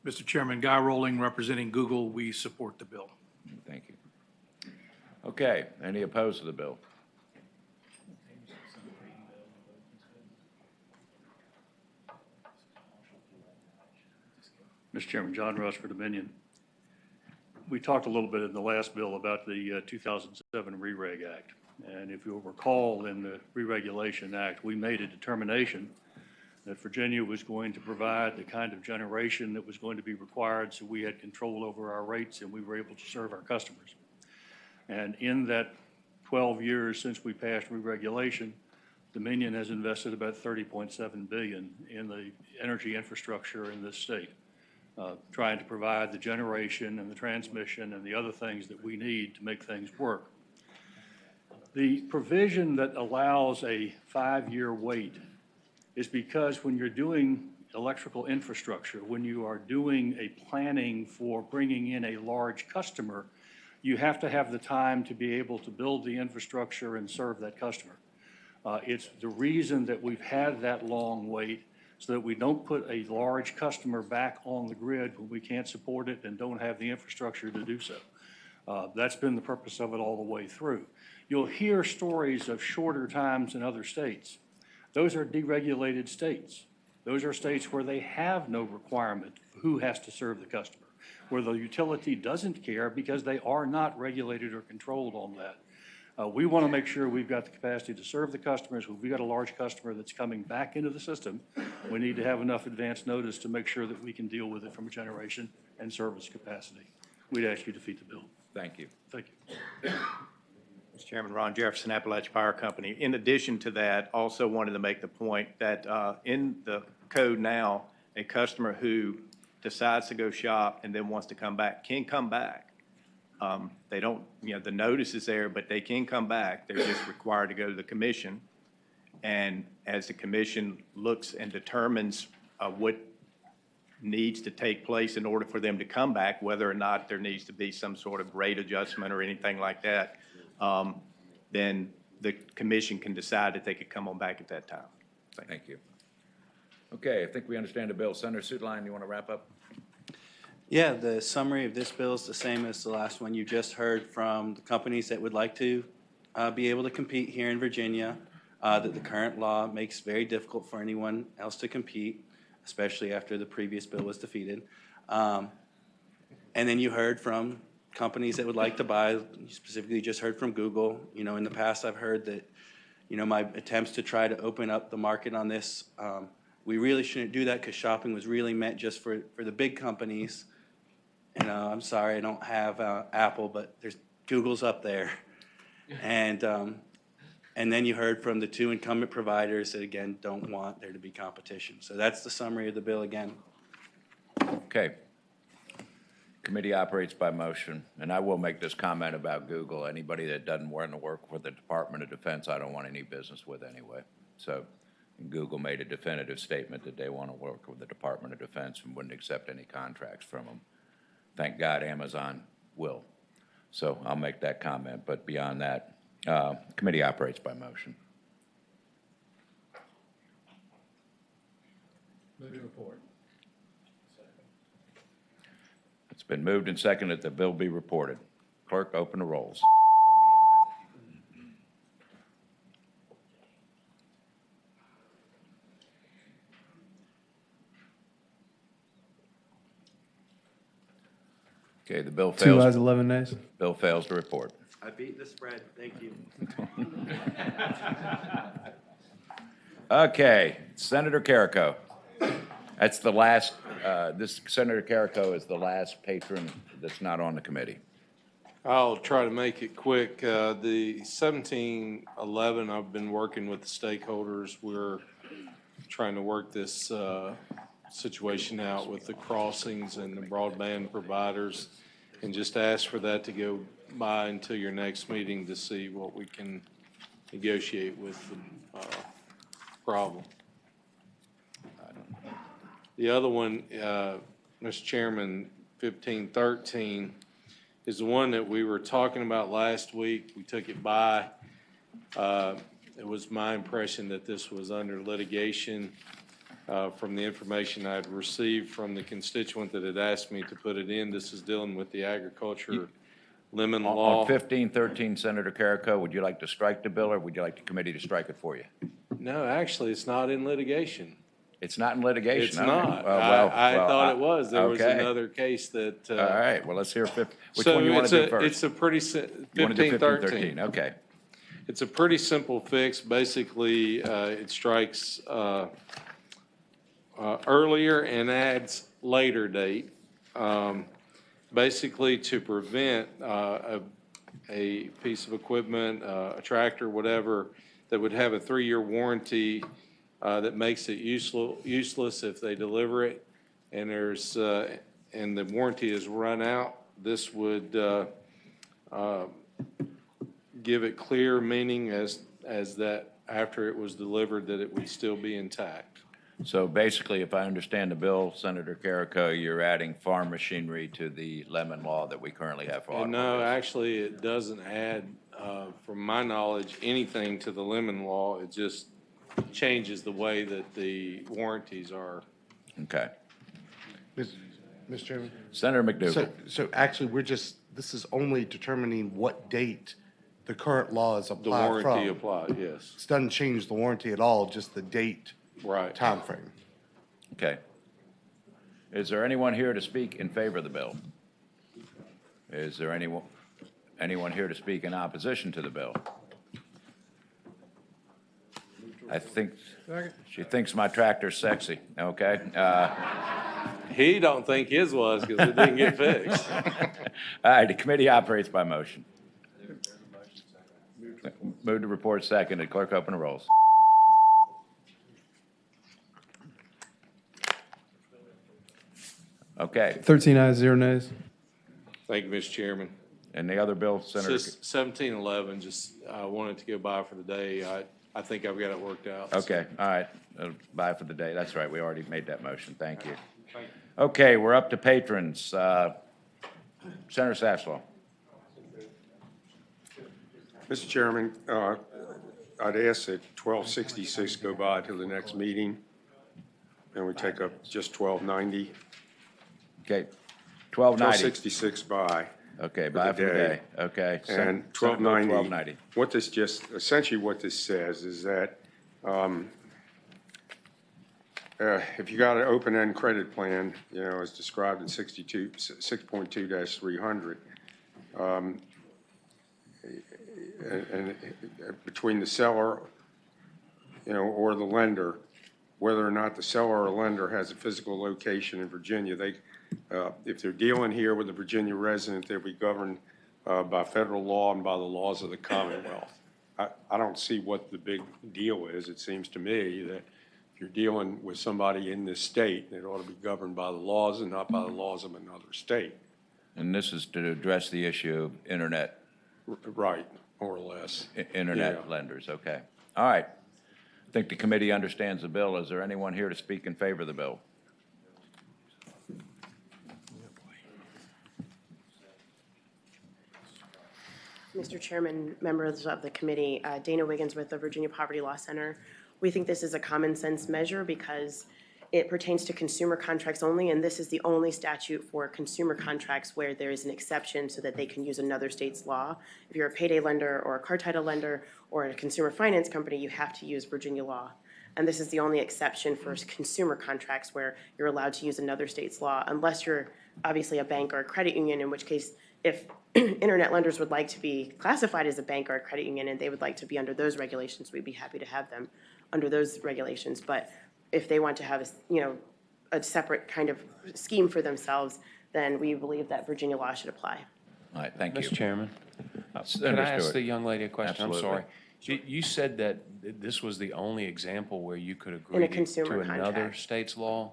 Mr. Chairman, Guy Rolling, representing Google, we support the bill. Thank you. Okay, any opposed to the bill? Mr. Chairman, John Ross for Dominion. We talked a little bit in the last bill about the 2007 Re-Reg Act. And if you'll recall, in the Re-Regulation Act, we made a determination that Virginia was going to provide the kind of generation that was going to be required so we had control over our rates and we were able to serve our customers. And in that 12 years since we passed re-regulation, Dominion has invested about $30.7 billion in the energy infrastructure in this state, trying to provide the generation and the transmission and the other things that we need to make things work. The provision that allows a 5-year wait is because when you're doing electrical infrastructure, when you are doing a planning for bringing in a large customer, you have to have the time to be able to build the infrastructure and serve that customer. It's the reason that we've had that long wait so that we don't put a large customer back on the grid when we can't support it and don't have the infrastructure to do so. That's been the purpose of it all the way through. You'll hear stories of shorter times in other states. Those are deregulated states. Those are states where they have no requirement who has to serve the customer, where the utility doesn't care because they are not regulated or controlled on that. We want to make sure we've got the capacity to serve the customers. If we've got a large customer that's coming back into the system, we need to have enough advance notice to make sure that we can deal with it from a generation and service capacity. We'd ask you to defeat the bill. Thank you. Thank you. Mr. Chairman, Ron Jefferson, Appalachian Power Company. In addition to that, also wanted to make the point that in the code now, a customer who decides to go shop and then wants to come back can come back. They don't, the notice is there, but they can come back. They're just required to go to the commission. And as the commission looks and determines what needs to take place in order for them to come back, whether or not there needs to be some sort of rate adjustment or anything like that, then the commission can decide that they could come on back at that time. Thank you. Okay, I think we understand the bill. Senator Sutline, you want to wrap up? Yeah, the summary of this bill is the same as the last one. You just heard from the companies that would like to be able to compete here in Virginia, that the current law makes very difficult for anyone else to compete, especially after the previous bill was defeated. And then you heard from companies that would like to buy. You specifically just heard from Google. In the past I've heard that, my attempts to try to open up the market on this, we really shouldn't do that because shopping was really meant just for the big companies. I'm sorry I don't have Apple, but Google's up there. And then you heard from the 2 incumbent providers that, again, don't want there to be competition. So that's the summary of the bill again. Okay. Committee operates by motion, and I will make this comment about Google. Anybody that doesn't want to work with the Department of Defense, I don't want any business with anyway. So Google made a definitive statement that they want to work with the Department of Defense and wouldn't accept any contracts from them. Thank God Amazon will. So I'll make that comment, but beyond that, committee operates by motion. Move to report. It's been moved and seconded that the bill be reported. Clerk, open the rolls. Okay, the bill 2 fails. ayes, 11 nays. Bill fails to report. I beat the spread. Thank you. Okay, Senator Carrico. That's the last, Senator Carrico is the last patron that's not on the committee. I'll try to make it quick. The 1711, I've been working with the stakeholders. We're trying to work this situation out with the crossings and the broadband providers, and just ask for that to go by until your next meeting to see what we can negotiate with the problem. The other one, Mr. Chairman, 1513 is the one that we were talking about last week. We took it by. It was my impression that this was under litigation from the information I'd received from the constituent that had asked me to put it in. This is dealing with the agriculture lemon law. On 1513, Senator Carrico, would you like to strike the bill or would you like the committee to strike it for you? No, actually, it's not in litigation. It's not in litigation. It's all right. not. Well, I well, thought it was. There was okay. another case that. All right, well, let's hear which So one you want it's to do a- first? It's a pretty, You want to do 15, 13. Okay. It's a pretty simple fix. Basically, it strikes earlier and adds later date, basically to prevent a piece of equipment, a tractor, whatever, that would have a 3-year warranty that makes it useless if they deliver it, and and the warranty is run out. This would give it clear meaning as that after it was delivered, that it would still be intact. So basically, if I understand the bill, Senator Carrico, you're adding farm machinery to the lemon law that we currently have for And automobiles. no, actually, it doesn't add, from my knowledge, anything to the lemon law. It just changes the way that the warranties are. Okay. Mr. Chairman? Senator McDougal. So actually, this is only determining what date the current law is applied from. The warranty applied, yes. It doesn't change the warranty at all, just the date. Right. Timeframe. Okay. Is there anyone here to speak in favor of the bill? Is there anyone here to speak in opposition to the bill? I think, she thinks my tractor's sexy, okay? He don't think his was because it didn't get fixed. All right, the committee operates by motion. Move to report seconded. Clerk, open the rolls. Okay. 13 ayes, 0 nays. Thank you, Mr. Chairman. And the other bill, Senator? Just 1711, just wanted to go by for the day. I think I've got it worked out. Okay, all right. Bye for the day. That's right, we already made that motion. Thank you. Okay, we're up to patrons. Senator Sasslaw. Mr. Chairman, I'd ask that 1266 go by to the next meeting, and we take up just 1290. Okay, 1290. 1266 by. Okay, bye for the day. Okay. And Senate Bill 1290. What this just, essentially what this says is that if you got an open-end credit plan, as described in 6.2-300, and between the seller, or the lender, whether or not the seller or lender has a physical location in Virginia, if they're dealing here with a Virginia resident, they'll be governed by federal law and by the laws of the Commonwealth. I don't see what the big deal is. It seems to me that if you're dealing with somebody in this state, it ought to be governed by the laws and not by the laws of another state. And this is to address the issue of internet. Right, more or less. Internet Yeah. lenders, okay. All right. I think the committee understands the bill. Is there anyone here to speak in favor of the bill? Mr. Chairman, members of the committee, Dana Wiggins with the Virginia Poverty Law Center. We think this is a common sense measure because it pertains to consumer contracts only, and this is the only statute for consumer contracts where there is an exception so that they can use another state's law. If you're a payday lender or a car title lender or a consumer finance company, you have to use Virginia law. And this is the only exception for consumer contracts where you're allowed to use another state's law, unless you're obviously a bank or a credit union, in which case, if internet lenders would like to be classified as a bank or a credit union and they would like to be under those regulations, we'd be happy to have them under those regulations. But if they want to have a separate kind of scheme for themselves, then we believe that Virginia law should apply. All right, thank you. Mr. Chairman, can Senator I ask Stewart. the young lady a question? Absolutely. I'm sorry. You said that this was the only example where you could In agree a consumer to another contract. state's law?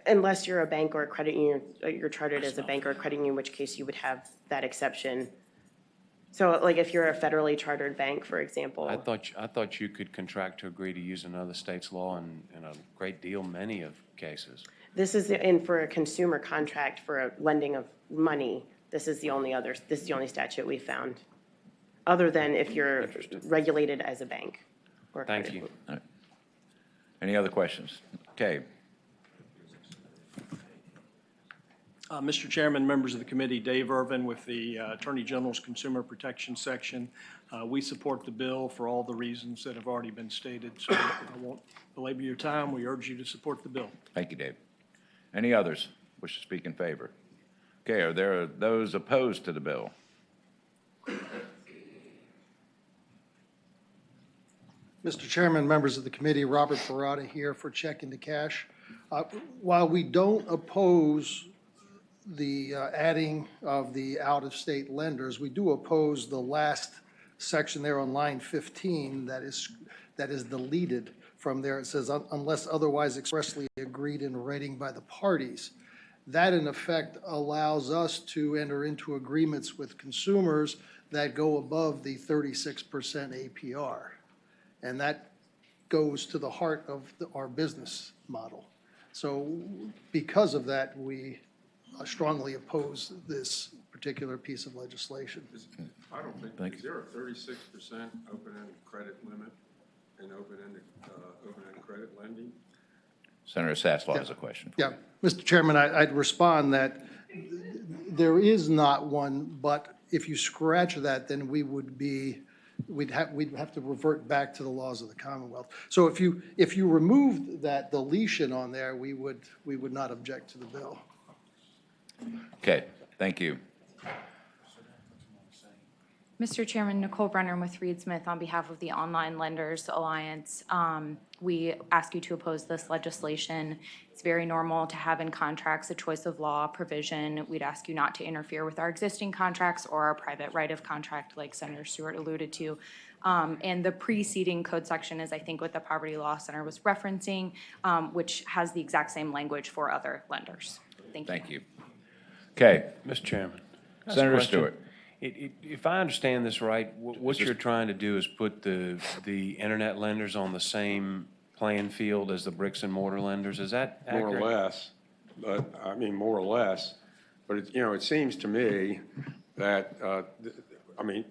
Unless you're a bank or a credit union, you're chartered as a bank or a credit union, in which case you would have that exception. So like if you're a federally chartered bank, for example. I thought you could contract to agree to use another state's law in a great deal, many of cases. This is for a consumer contract for a lending of money. This is the only statute we found, other than if you're regulated as a bank or a Thank credit you. All right. Any other questions? Okay. Mr. Chairman, members of the committee, Dave Irvin with the Attorney General's Consumer Protection Section. We support the bill for all the reasons that have already been stated, so I won't belabor your time. We urge you to support the bill. Thank you, Dave. Any others wish to speak in favor? Okay, are there those opposed to the bill? Mr. Chairman, members of the committee, Robert Parada here for Check into Cash. While we don't oppose the adding of the out-of-state lenders, we do oppose the last section there on line 15 that is deleted from there. It says, unless otherwise expressly agreed in writing by the parties. That, in effect, allows us to enter into agreements with consumers that go above the 36% APR. And that goes to the heart of our business model. So because of that, we strongly oppose this particular piece of legislation. I don't think, is there a 36% open-ended credit limit in open-ended credit lending? Senator Sasslaw has a question. Yeah, Mr. Chairman, I'd respond that there is not one, but if you scratch that, then we would be, we'd have to revert back to the laws of the Commonwealth. So if you removed that deletion on there, we would not object to the bill. Okay, thank you. Mr. Chairman, Nicole Brenner with Reed Smith on behalf of the Online Lenders Alliance. We ask you to oppose this legislation. It's very normal to have in contracts a choice of law provision. We'd ask you not to interfere with our existing contracts or our private right of contract, like Senator Stewart alluded to. And the preceding code section is, I think, what the Poverty Law Center was referencing, which has the exact same language for other lenders. Thank you. Thank you. Okay. Mr. Chairman. Senator Stewart. If I understand this right, what you're trying to do is put the internet lenders on the same playing field as the bricks and mortar lenders. Is that accurate? More or less, but I mean, more or less. But it seems to me that, I mean,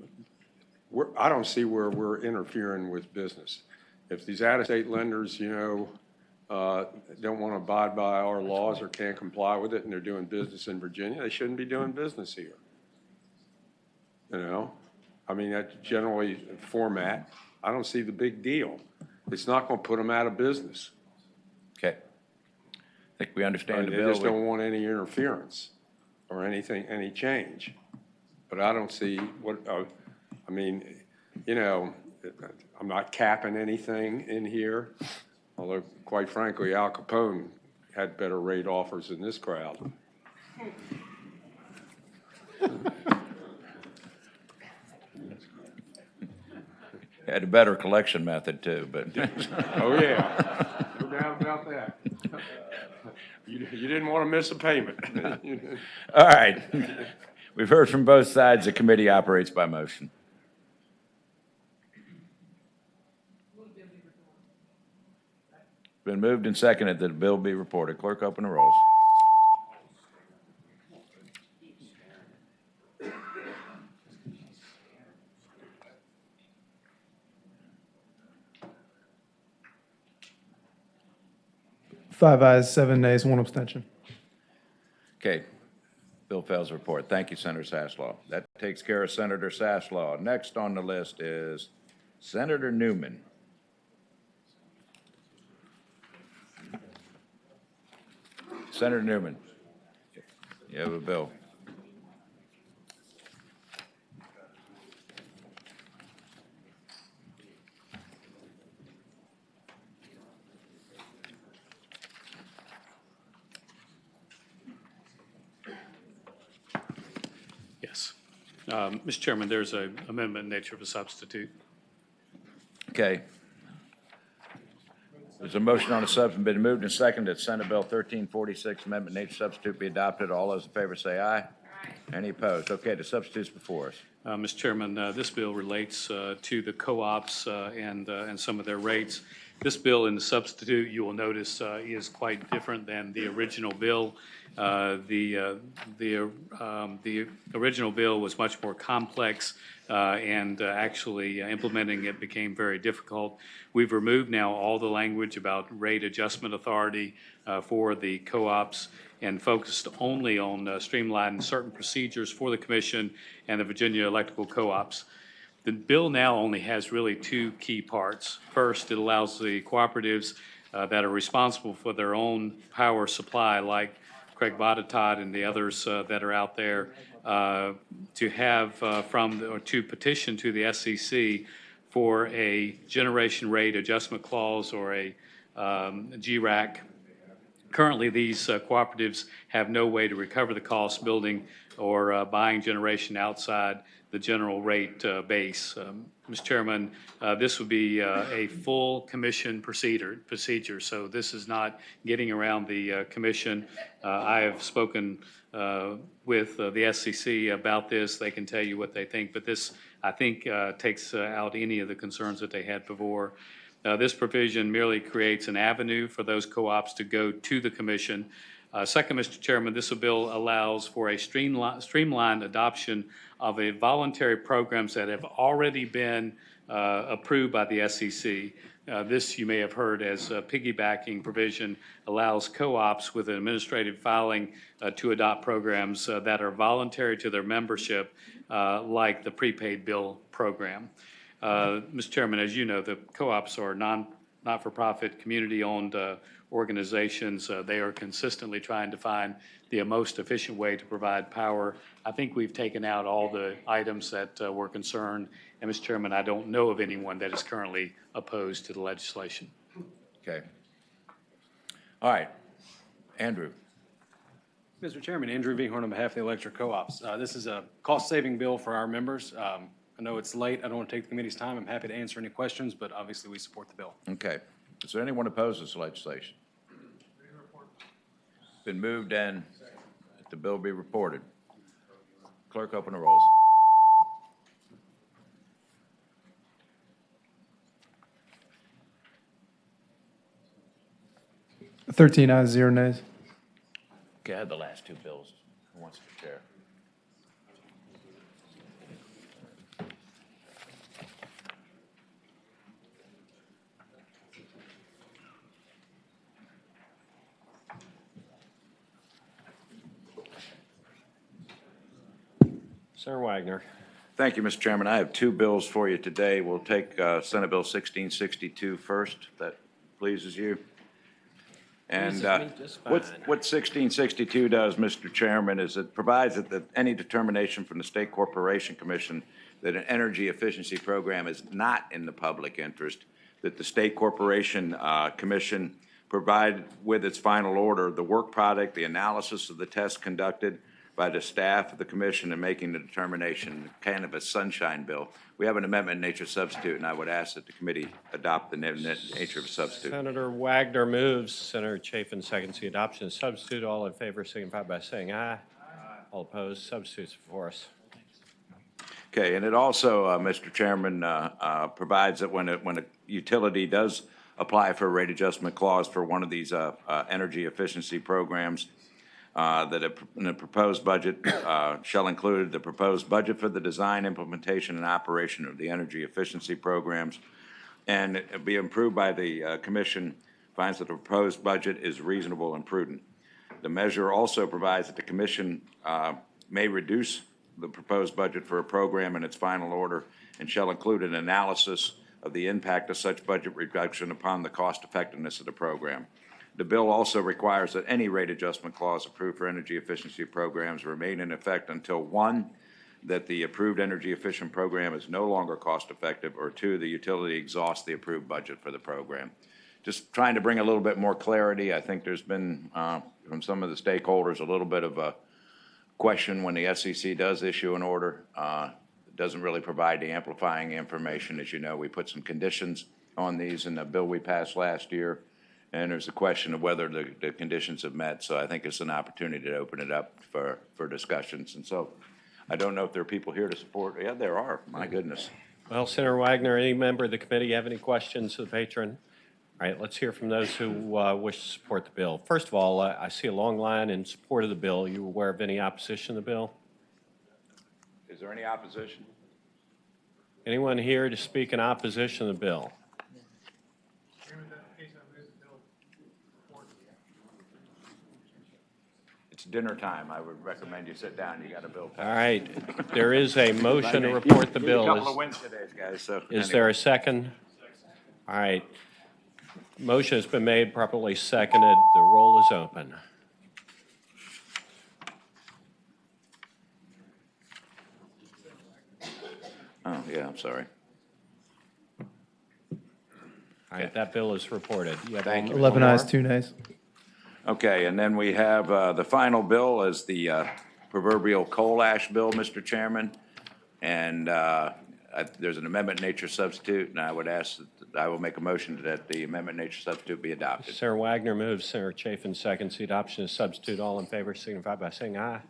I don't see where we're interfering with business. If these out-of-state lenders, don't want to abide by our laws or can't comply with it and they're doing business in Virginia, they shouldn't be doing business here. I mean, that's generally format. I don't see the big deal. It's not going to put them out of business. Okay. I think we understand the They bill. just don't want any interference or anything, any change. But I don't see what, I mean, I'm not capping anything in here, although quite frankly, Al Capone had better rate offers than this crowd. Had a better collection method too, but. Oh, yeah. No doubt about that. You didn't want to miss a payment. All right. We've heard from both sides. The committee operates by motion. Been moved and seconded that the bill be reported. Clerk, open the rolls. Five ayes, 7 nays, 1 abstention. Okay. Bill fails report. Thank you, Senator Sasslaw. That takes care of Senator Sasslaw. Next on the list is Senator Newman. Senator Newman, you have a bill. Yes. Mr. Chairman, there's an amendment in nature of a substitute. Okay. There's a motion on the substitute been moved and seconded that Senate Bill 1346 Amendment nature substitute be adopted. All those in favor say aye. Aye. Any opposed? Okay, the substitute's before us. Mr. Chairman, this bill relates to the co-ops and some of their rates. This bill in the substitute, you will notice, is quite different than the original bill. The original bill was much more complex, and actually implementing it became very difficult. We've removed now all the language about rate adjustment authority for the co-ops and focused only on streamlining certain procedures for the commission and the Virginia electrical co-ops. The bill now only has really two key parts. First, it allows the cooperatives that are responsible for their own power supply, like Craig Botetourt and the others that are out there, to have or to petition to the SEC for a generation rate adjustment clause or a GRAC. Currently, these cooperatives have no way to recover the cost building or buying generation outside the general rate base. Mr. Chairman, this would be a full commission procedure, so this is not getting around the commission. I have spoken with the SEC about this. They can tell you what they think, but this, I think, takes out any of the concerns that they had before. This provision merely creates an avenue for those co-ops to go to the commission. Second, Mr. Chairman, this bill allows for a streamlined adoption of a voluntary programs that have already been approved by the SEC. This, you may have heard as a piggybacking provision, allows co-ops with an administrative filing to adopt programs that are voluntary to their membership, like the prepaid bill program. Mr. Chairman, as you know, the co-ops are not-for-profit, community-owned organizations. They are consistently trying to find the most efficient way to provide power. I think we've taken out all the items that were concerned. And, Mr. Chairman, I don't know of anyone that is currently opposed to the legislation. Okay. All right. Andrew. Mr. Chairman, Andrew V. Horn on behalf of the electric co-ops. This is a cost-saving bill for our members. I know it's late. I don't want to take the committee's time. I'm happy to answer any questions, but obviously we support the bill. Okay. Is there anyone opposed to this legislation? Been moved and that the bill be reported. Clerk, open the rolls. Thirteen ayes, 0 nays. Okay, I had the last two bills. Who wants to chair? Senator Wagner. Thank you, Mr. Chairman. I have two bills for you today. We'll take Senate Bill 1662 first, if that pleases you. And what 1662 does, Mr. Chairman, is it provides that any determination from the State Corporation Commission that an energy efficiency program is not in the public interest, that the State Corporation Commission provide with its final order the work product, the analysis of the tests conducted by the staff of the commission in making the determination, kind of a sunshine bill. We have an amendment in nature substitute, and I would ask that the committee adopt the nature of a substitute. Senator Wagner moves. Senator Chafin seconds the adoption of substitute. All in favor signify by saying aye. Aye. All opposed, substitutes before us. Okay, and it also, Mr. Chairman, provides that when a utility does apply for a rate adjustment clause for one of these energy efficiency programs, that in the proposed budget shall include the proposed budget for the design, implementation, and operation of the energy efficiency programs, and be approved by the commission, finds that the proposed budget is reasonable and prudent. The measure also provides that the commission may reduce the proposed budget for a program in its final order and shall include an analysis of the impact of such budget reduction upon the cost effectiveness of the program. The bill also requires that any rate adjustment clause approved for energy efficiency programs remain in effect until, one, that the approved energy efficient program is no longer cost effective, or two, the utility exhausts the approved budget for the program. Just trying to bring a little bit more clarity. I think there's been, from some of the stakeholders, a little bit of a question when the SEC does issue an order. It doesn't really provide the amplifying information. As you know, we put some conditions on these in the bill we passed last year. And there's a question of whether the conditions have met. So I think it's an opportunity to open it up for discussions. And so I don't know if there are people here to support. Yeah, there are. My goodness. Well, Senator Wagner, any member of the committee have any questions of the patron? All right, let's hear from those who wish to support the bill. First of all, I see a long line in support of the bill. Are you aware of any opposition to the bill? Is there any opposition? Anyone here to speak in opposition to the bill? It's dinner time. I would recommend you sit down. You got a bill. All right, there is a motion to report the bill. A couple of wins today, guys, so. Is there a second? All right. Motion has been made, properly seconded. The roll is open. Oh, yeah, I'm sorry. All right, that bill is reported. You have Thank you. 11 one ayes, more? 2 nays. Okay, and then we have the final bill is the proverbial coal ash bill, Mr. Chairman. And there's an amendment nature substitute, and I would ask, I will make a motion that the amendment nature substitute be adopted. Senator Wagner moves, Senator Chafin seconds the adoption of substitute. All in favor signify by saying aye.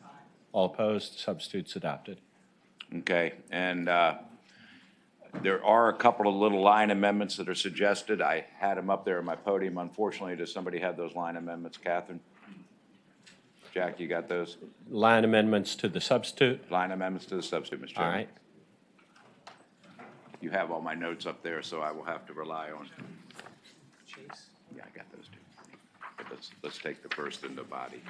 All opposed, substitute's adopted. Okay, and there are a couple of little line amendments that are suggested. I had them up there on my podium. Unfortunately, does somebody have those line amendments? Catherine? Jack, you got those? Line amendments to the substitute? Line amendments to the substitute, Mr. All Chairman. right. You have all my notes up there, so I will have to rely on. Yeah, I got those two. But let's take the first in the body.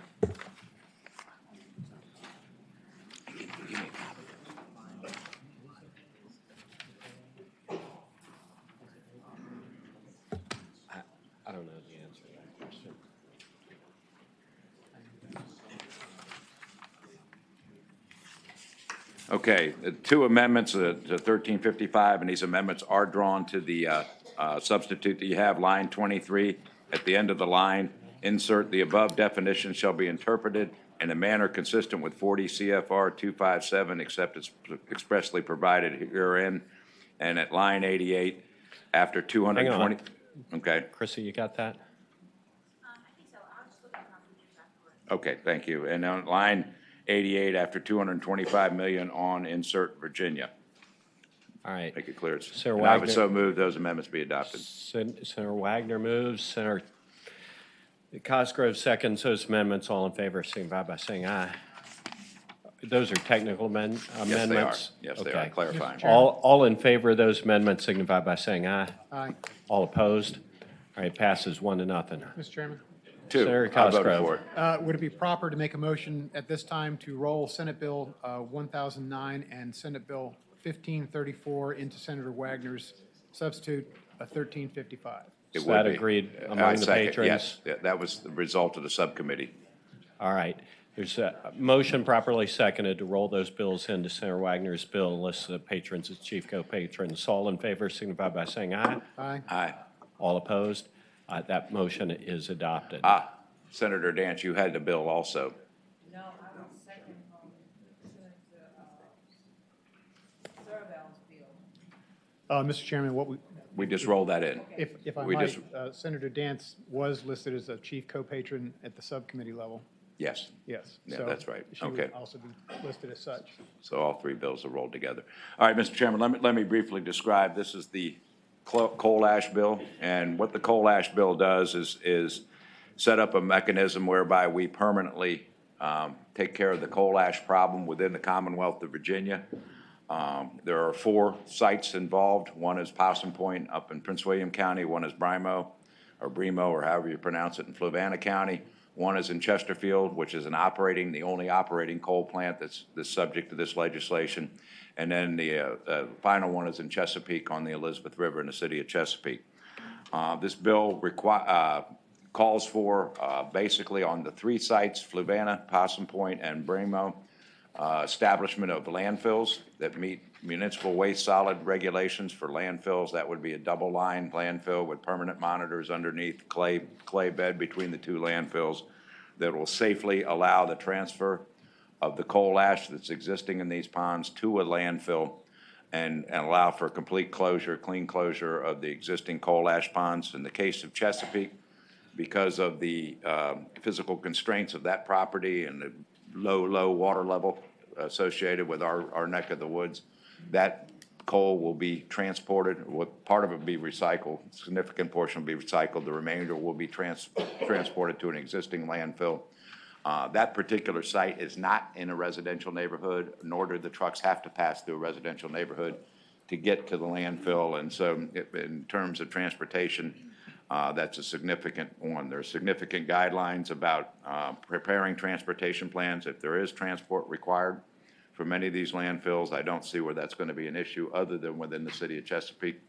I don't know the answer to that question. Okay, the two amendments to 1355, and these amendments are drawn to the substitute that you have, line 23. At the end of the line, insert the above definition shall be interpreted in a manner consistent with 40 CFR 257, except it's expressly provided herein. And at line 88, after 220. Okay. Chrissy, you got that? Okay, thank you. And on line 88, after 225 million on insert Virginia. All right. Make it clear. Senator And I would Wagner- so move those amendments be adopted. Senator Wagner moves, Senator Cosgrove seconds those amendments. All in favor signify by saying aye. Those are technical amendments? Yes, they are, Okay. clarifying. All in favor of those amendments signify by saying aye. Aye. All opposed? All right, passes 1-0. Mr. Chairman, Two. Senator I voted Cosgrove. for it. would it be proper to make a motion at this time to roll Senate Bill 1009 and Senate Bill 1534 into Senator Wagner's substitute 1355? It Is would that be. agreed I among the second, patrons? Yes, that was the result of the subcommittee. All right. There's a motion properly seconded to roll those bills into Senator Wagner's bill unless the patrons as chief co-patrons. All in favor signify by saying aye. Aye. Aye. All opposed? That motion is adopted. Senator Dance, you had the bill also. No, I was second Senator bill. Mr. Chairman, We just rolled that in. if I We might, just- Senator Dance was listed as a chief co-patron at the subcommittee level. Yes. Yes. Yeah, so that's right. She Okay. would also be listed as such. So all three bills are rolled together. All right, Mr. Chairman, let me briefly describe. This is the coal ash bill, and what the coal ash bill does is set up a mechanism whereby we permanently take care of the coal ash problem within the Commonwealth of Virginia. There are 4 sites involved. One is Possum Point up in Prince William County. One is Brimo, or however you pronounce it, in Fluvanna County. One is in Chesterfield, which is the only operating coal plant that's subject to this legislation. And then the final one is in Chesapeake on the Elizabeth River in the city of Chesapeake. This bill calls for, basically on the 3 sites, Fluvanna, Possum Point, and Brimo, establishment of landfills that meet municipal waste solid regulations for landfills. That would be a double-line landfill with permanent monitors underneath, clay bed between the 2 landfills that will safely allow the transfer of the coal ash that's existing in these ponds to a landfill and allow for complete closure, clean closure of the existing coal ash ponds. In the case of Chesapeake, because of the physical constraints of that property and the low water level associated with our neck of the woods, that Coal will be transported, part of it will be recycled, significant portion will be recycled, the remainder will be transported to an existing landfill. That particular site is not in a residential neighborhood, nor do the trucks have to pass through a residential neighborhood to get to the landfill. And so in terms of transportation, that's a significant one. There are significant guidelines about preparing transportation plans. If there is transport required for many of these landfills, I don't see where that's going to be an issue other than within the city of Chesapeake,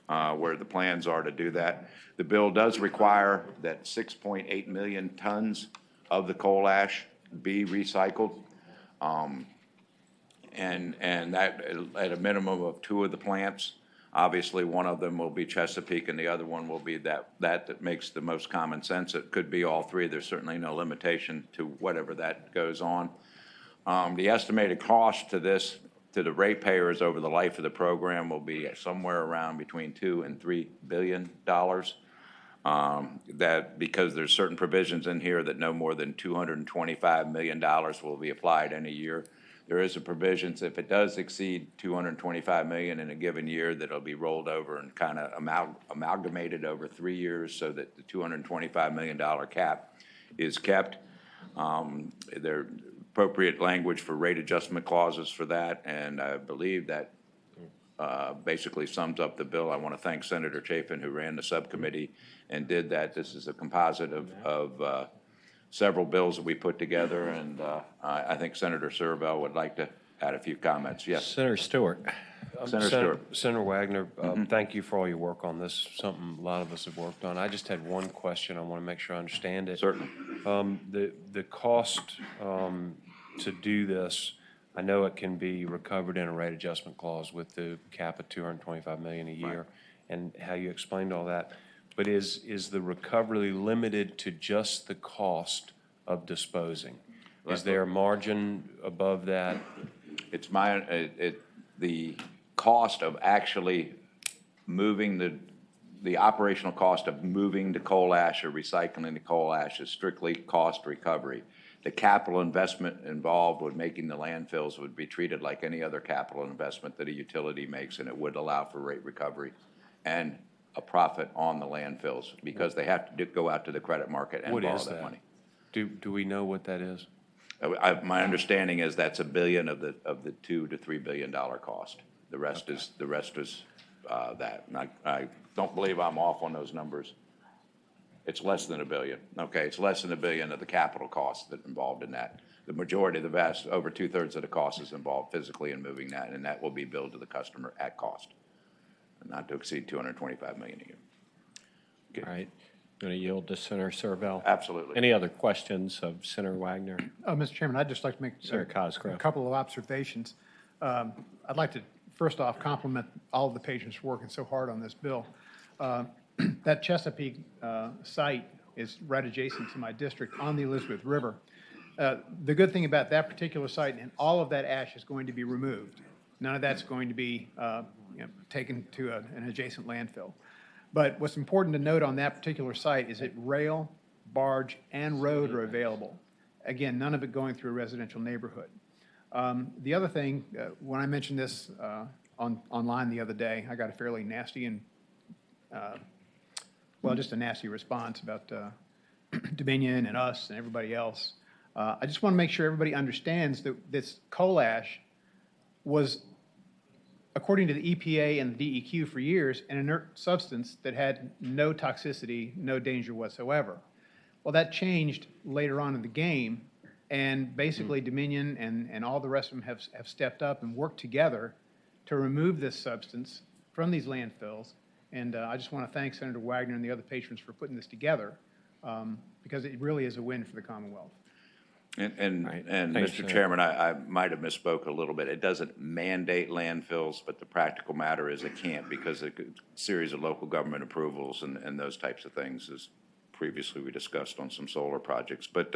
where the plans are to do that. The bill does require that 6.8 million tons of the coal ash be recycled. And that at a minimum of 2 of the plants. Obviously, one of them will be Chesapeake and the other one will be that makes the most common sense. It could be all 3. There's certainly no limitation to whatever that goes on. The estimated cost to this, to the ratepayers over the life of the program will be somewhere around between $2 and $3 billion. That because there's certain provisions in here that no more than $225 million will be applied in a year. There is a provision, so if it does exceed $225 million in a given year, that'll be rolled over and kind of amalgamated over 3 years so that the $225 million cap is kept. There appropriate language for rate adjustment clauses for that, and I believe that basically sums up the bill. I want to thank Senator Chafin, who ran the subcommittee and did that. This is a composite of several bills that we put together, and I think Senator Survell would like to add a few comments. Yes. Senator Stewart. Senator Stewart. Senator Wagner, thank you for all your work on this, something a lot of us have worked on. I just had one question. I want to make sure I understand it. Certainly. The cost to do this, I know it can be recovered in a rate adjustment clause with the cap of $225 million a year, and how you explained all that. But is the recovery limited to just the cost of disposing? Is there a margin above that? It's the cost of actually moving the operational cost of moving the coal ash or recycling the coal ash is strictly cost recovery. The capital investment involved with making the landfills would be treated like any other capital investment that a utility makes, and it would allow for rate recovery and a profit on the landfills because they have to go out to the credit market and borrow that money. Do we know what that is? My understanding is that's $1 billion of the $2 to $3 billion cost. The rest is that. And I don't believe I'm off on those numbers. It's less than $1 billion. Okay, it's less than $1 billion of the capital costs that involved in that. The majority, the vast, over 2/3 of the cost is involved physically in moving that, and that will be billed to the customer at cost, not to exceed $225 million a year. Okay. All right. Going to yield to Senator Survell. Absolutely. Any other questions of Senator Wagner? Mr. Chairman, I'd just like to make Senator Cosgrove. a couple of observations. I'd like to, first off, compliment all of the patrons working so hard on this bill. That Chesapeake site is right adjacent to my district on the Elizabeth River. The good thing about that particular site, and all of that ash is going to be removed. None of that's going to be taken to an adjacent landfill. But what's important to note on that particular site is that rail, barge, and road are available. Again, none of it going through a residential neighborhood. The other thing, when I mentioned this online the other day, I got a fairly nasty and, just a nasty response about Dominion and us and everybody else. I just want to make sure everybody understands that this coal ash was, according to the EPA and the DEQ for years, an inert substance that had no toxicity, no danger whatsoever. Well, that changed later on in the game, and basically Dominion and all the rest of them have stepped up and worked together to remove this substance from these landfills. And I just want to thank Senator Wagner and the other patrons for putting this together, because it really is a win for the Commonwealth. And Thanks, Mr. Chairman, I might have misspoke a little bit. It doesn't mandate landfills, but the practical matter is it can't because of a series of local government approvals and those types of things, as previously we discussed on some solar projects. But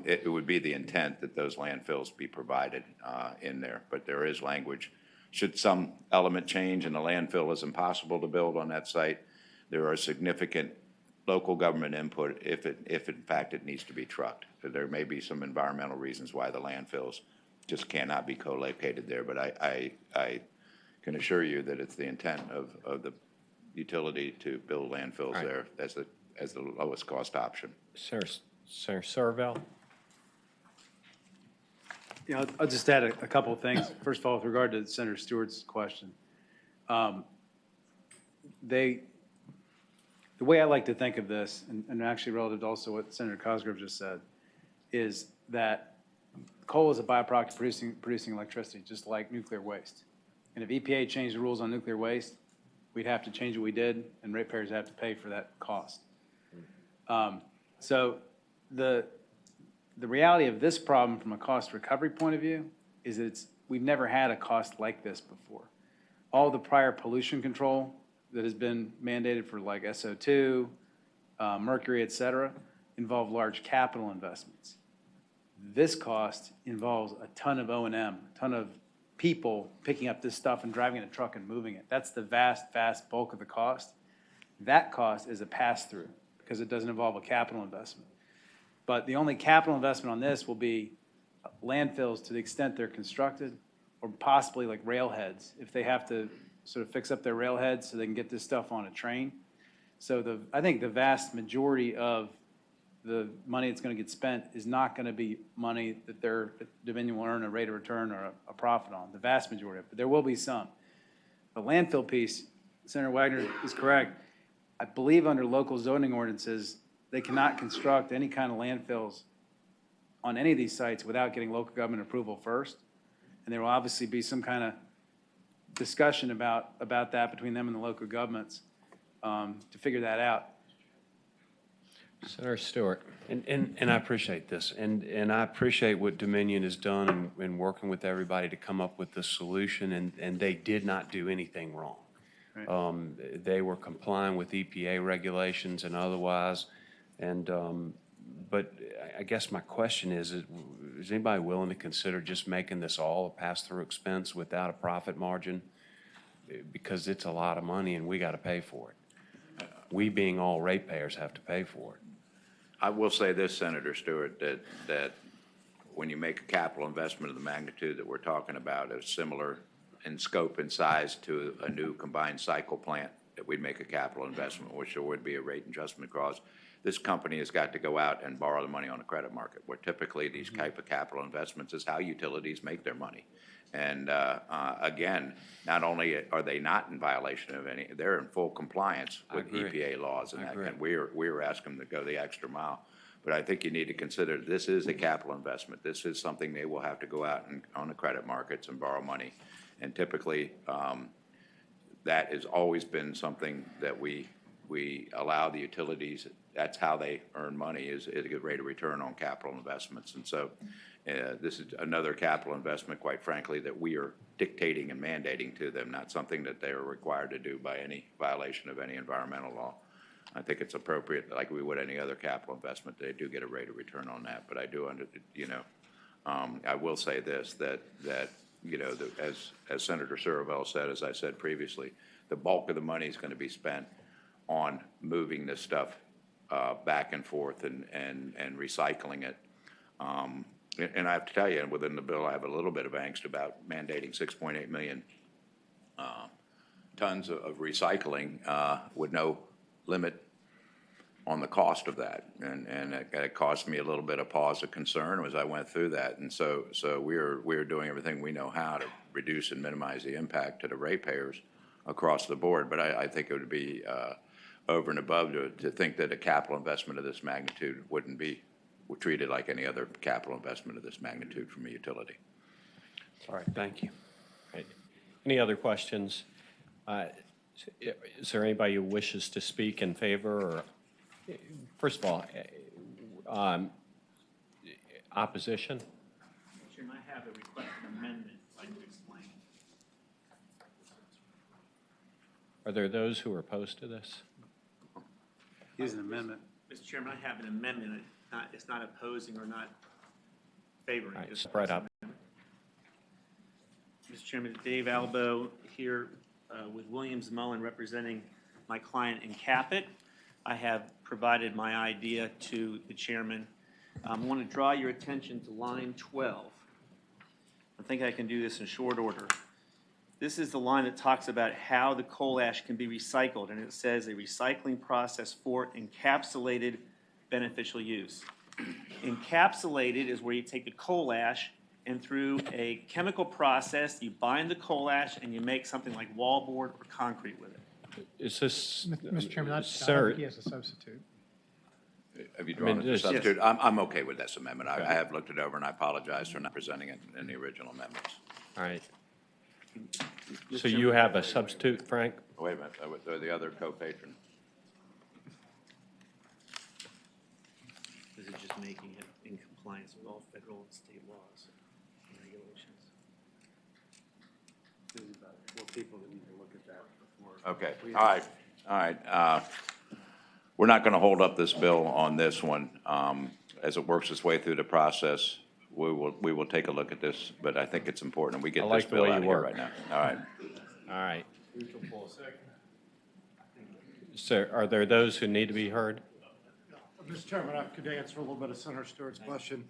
it would be the intent that those landfills be provided in there. But there is language. Should some element change and the landfill is impossible to build on that site, there are significant local government input if in fact it needs to be trucked. There may be some environmental reasons why the landfills just cannot be co-located there, but I can assure you that it's the intent of the utility to build landfills Right. there as the lowest cost option. Senator Serval? Yeah, I'll just add a couple of things. First of all, with regard to Senator Stewart's question, the way I like to think of this, and actually relative to also what Senator Cosgrove just said, is that coal is a byproduct of producing electricity, just like nuclear waste. And if EPA changed the rules on nuclear waste, we'd have to change what we did, and ratepayers have to pay for that cost. So the reality of this problem from a cost recovery point of view is that we've never had a cost like this before. All the prior pollution control that has been mandated for like SO2, mercury, et cetera, involve large capital investments. This cost involves a ton of O&M, a ton of people picking up this stuff and driving in a truck and moving it. That's the vast bulk of the cost. That cost is a pass-through because it doesn't involve a capital investment. But the only capital investment on this will be landfills to the extent they're constructed, or possibly like railheads, if they have to sort of fix up their railheads so they can get this stuff on a train. So I think the vast majority of the money that's going to get spent is not going to be money that Dominion will earn a rate of return or a profit on, the vast majority of it. But there will be some. The landfill piece, Senator Wagner is correct. I believe under local zoning ordinances, they cannot construct any kind of landfills on any of these sites without getting local government approval first. And there will obviously be some kind of discussion about that between them and the local governments to figure that out. Senator Stewart. And I appreciate this, and I appreciate what Dominion has done in working with everybody to come up with this solution, and they did not do anything wrong. Right. They were complying with EPA regulations and otherwise, and but I guess my question is anybody willing to consider just making this all a pass-through expense without a profit margin? Because it's a lot of money and we got to pay for it. We being all ratepayers have to pay for it. I will say this, Senator Stewart, that when you make a capital investment of the magnitude that we're talking about, is similar in scope and size to a new combined cycle plant, that we'd make a capital investment, which there would be a rate adjustment clause. This company has got to go out and borrow the money on the credit market, where typically these type of capital investments is how utilities make their money. And again, not only are they not in violation of any, they're in full compliance with EPA laws, and we're asking them to go the extra mile. But I think you need to consider this is a capital investment. This is something they will have to go out and on the credit markets and borrow money. And typically, that has always been something that we allow the utilities. That's how they earn money, is a good rate of return on capital investments. And so this is another capital investment, quite frankly, that we are dictating and mandating to them, not something that they are required to do by any violation of any environmental law. I think it's appropriate, like we would any other capital investment, they do get a rate of return on that. But I do I will say this, that as Senator Serval said, as I said previously, the bulk of the money is going to be spent on moving this stuff back and forth and recycling it. And I have to tell you, within the bill, I have a little bit of angst about mandating 6.8 million tons of recycling with no limit on the cost of that. And it caused me a little bit of pause of concern as I went through that. And so we're doing everything we know how to reduce and minimize the impact to the ratepayers across the board. But I think it would be over and above to think that a capital investment of this magnitude wouldn't be treated like any other capital investment of this magnitude from a utility. All right, thank you. Right. Any other questions? Is there anybody who wishes to speak in favor? Or, first of all, opposition? Chairman, I have a request for amendment I'd like to explain. Are there those who are opposed to this? Here's an amendment. Mr. Chairman, I have an amendment. It's not opposing or not favoring. All right, spread up. Mr. Chairman, Dave Albo here with Williams Mullen representing my client in Capit. I have provided my idea to the chairman. I want to draw your attention to line 12. I think I can do this in short order. This is the line that talks about how the coal ash can be recycled, and it says a recycling process for encapsulated beneficial use. Encapsulated is where you take the coal ash and through a chemical process, you bind the coal ash and you make something like wallboard or concrete with it. Is this? Mr. Chairman, I don't Sir, think he has a substitute. Have you drawn it as a substitute? I'm okay with this amendment. I have looked it over, and I apologize for not presenting it in the original amendments. all right. So you have a substitute, Frank? Wait a minute, the other co-patron. This is just making it in compliance with all federal and state laws and regulations. There's about 4 people that need to look at that before. Okay, all right. We're not going to hold up this bill on this one. As it works its way through the process, we will take a look at this, but I think it's important we get this bill out of here right now. All right. All right. Sir, are there those who need to be heard? Mr. Chairman, I could answer a little bit of Senator Stewart's question.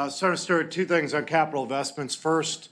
Senator Stewart, 2 things on capital investments. First,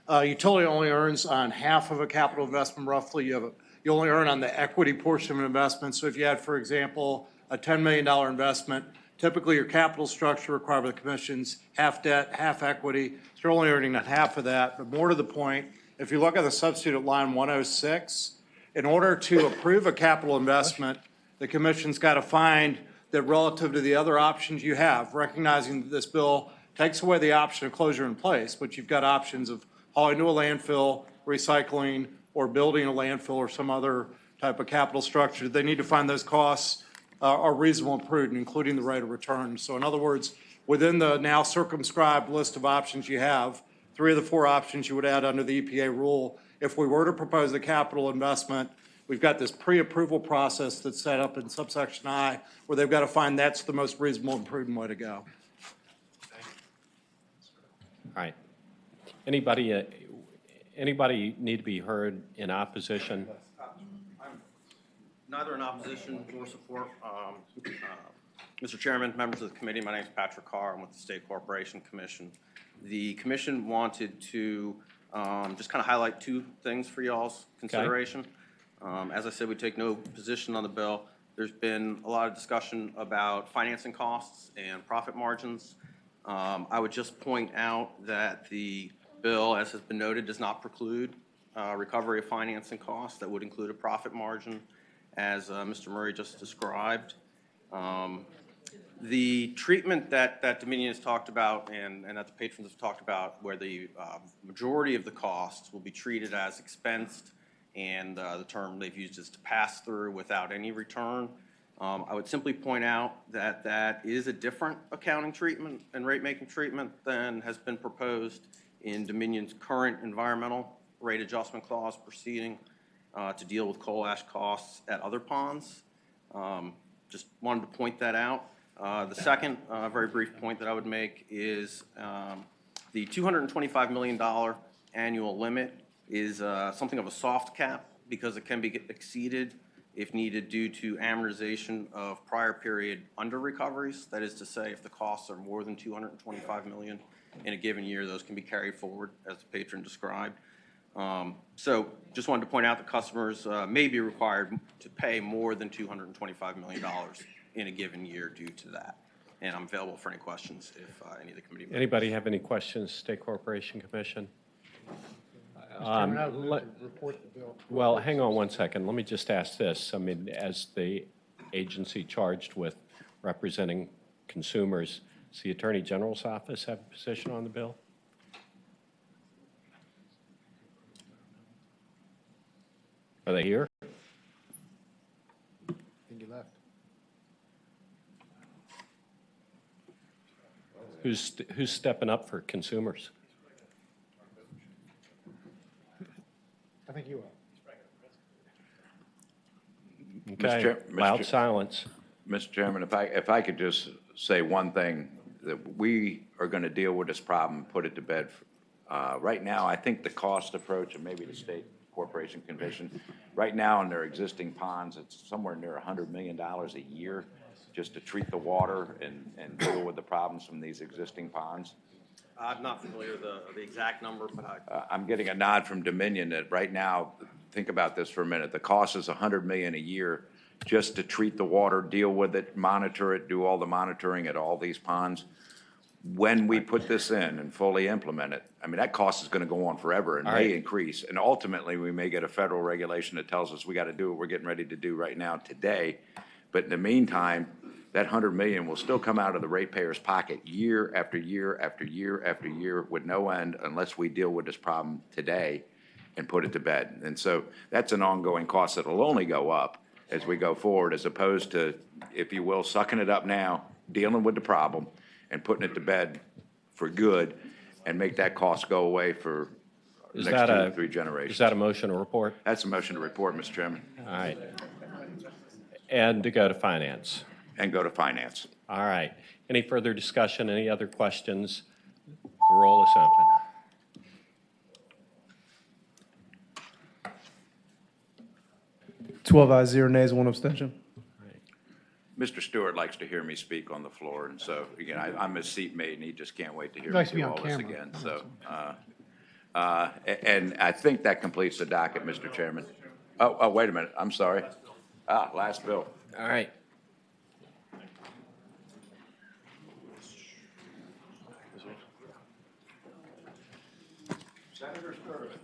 utility only earns on half of a capital investment roughly. You only earn on the equity portion of an investment. So if you had, for example, a $10 million investment, typically your capital structure required by the commissions, half debt, half equity. So you're only earning on half of that. But more to the point, if you look at the substitute at line 106, in order to approve a capital investment, the commission's got to find that relative to the other options you have, recognizing that this bill takes away the option of closure in place, but you've got options of hauling to a landfill, recycling, or building a landfill or some other type of capital structure. They need to find those costs are reasonable and prudent, including the rate of return. So in other words, within the now circumscribed list of options you have, 3 of the 4 options you would add under the EPA rule. If we were to propose a capital investment, we've got this pre-approval process that's set up in subsection I, where they've got to find that's the most reasonable and prudent way to go. All right. Anybody need to be heard in opposition? I'm neither in opposition nor support. Mr. Chairman, members of the committee, my name is Patrick Carr. I'm with the State Corporation Commission. The commission wanted to just kind of highlight 2 things for y'all's consideration. As I said, we take no position on the bill. There's been a lot of discussion about financing costs and profit margins. I would just point out that the bill, as has been noted, does not preclude recovery of financing costs. That would include a profit margin, as Mr. Murray just described. The treatment that Dominion has talked about and that the patrons have talked about, where the majority of the costs will be treated as expensed, and the term they've used is to pass through without any return. I would simply point out that that is a different accounting treatment and rate-making treatment than has been proposed in Dominion's current environmental rate adjustment clause proceeding to deal with coal ash costs at other ponds. Just wanted to point that out. The second very brief point that I would make is the $225 million annual limit is something of a soft cap because it can be exceeded if needed due to amortization of prior period under recoveries. That is to say, if the costs are more than $225 million in a given year, those can be carried forward as the patron described. So just wanted to point out that customers may be required to pay more than $225 million in a given year due to that. And I'm available for any questions if any of the committee members. Anybody have any questions, State Corporation Commission? Chairman, I would move to report the bill. Well, hang on one second. Let me just ask this. I mean, as the agency charged with representing consumers, does the Attorney General's office have a position on the bill? Are they here? I think he left. Who's stepping up for consumers? I think you are. Okay, loud silence. Mr. Chairman, if I could just say one thing, that we are going to deal with this problem, put it to bed. Right now, I think the cost approach, and maybe the State Corporation Commission, right now in their existing ponds, it's somewhere near $100 million a year just to treat the water and deal with the problems from these existing ponds. I'm not familiar with the exact number, but I'm getting a nod from Dominion that right now, think about this for a minute, the cost is $100 million a year just to treat the water, deal with it, monitor it, do all the monitoring at all these ponds. When we put this in and fully implement it, I mean, that cost is going to go on forever and All may right. increase. And ultimately, we may get a federal regulation that tells us we got to do what we're getting ready to do right now today. But in the meantime, that $100 million will still come out of the ratepayer's pocket year after year after year after year with no end unless we deal with this problem today and put it to bed. And so that's an ongoing cost that will only go up as we go forward, as opposed to, if you will, sucking it up now, dealing with the problem, and putting it to bed for good, and make that cost go away for the Is next that 2 a- or 3 generations. Is that a motion to report? That's a motion to report, Mr. Chairman. All right. And to go to finance. And go to finance. All right. Any further discussion, any other questions? The roll is open. Twelve ayes, 0 nays, 1 abstention. Mr. Stewart likes to hear me speak on the floor, and so, again, I'm his seatmate, and he just can't wait to hear me Nice to be do on all this camera. again. So, and I think that completes the docket, Mr. Chairman. Oh, wait a minute, I'm sorry. Last bill. All right.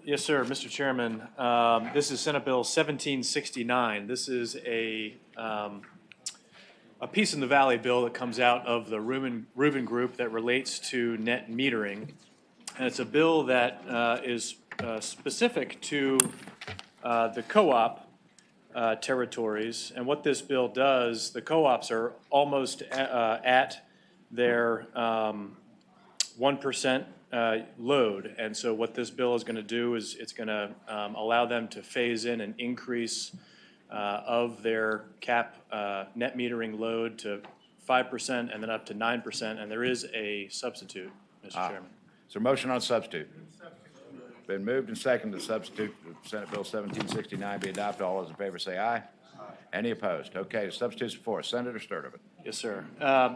Yes, sir, Mr. Chairman. This is Senate Bill 1769. This is a Peace in the Valley bill that comes out of the Rubin Group that relates to net metering. And it's a bill that is specific to the co-op territories. And what this bill does, the co-ops are almost at their 1% load. And so what this bill is going to do is it's going to allow them to phase in an increase of their cap net metering load to 5% and then up to 9%. And there is a substitute, Mr. Chairman. Is there a motion on substitute? Been moved and seconded to substitute Senate Bill 1769 be adopted. All those in favor say aye. Any opposed? Okay, the substitute's before us. Senator Sturtevant. Yes, sir.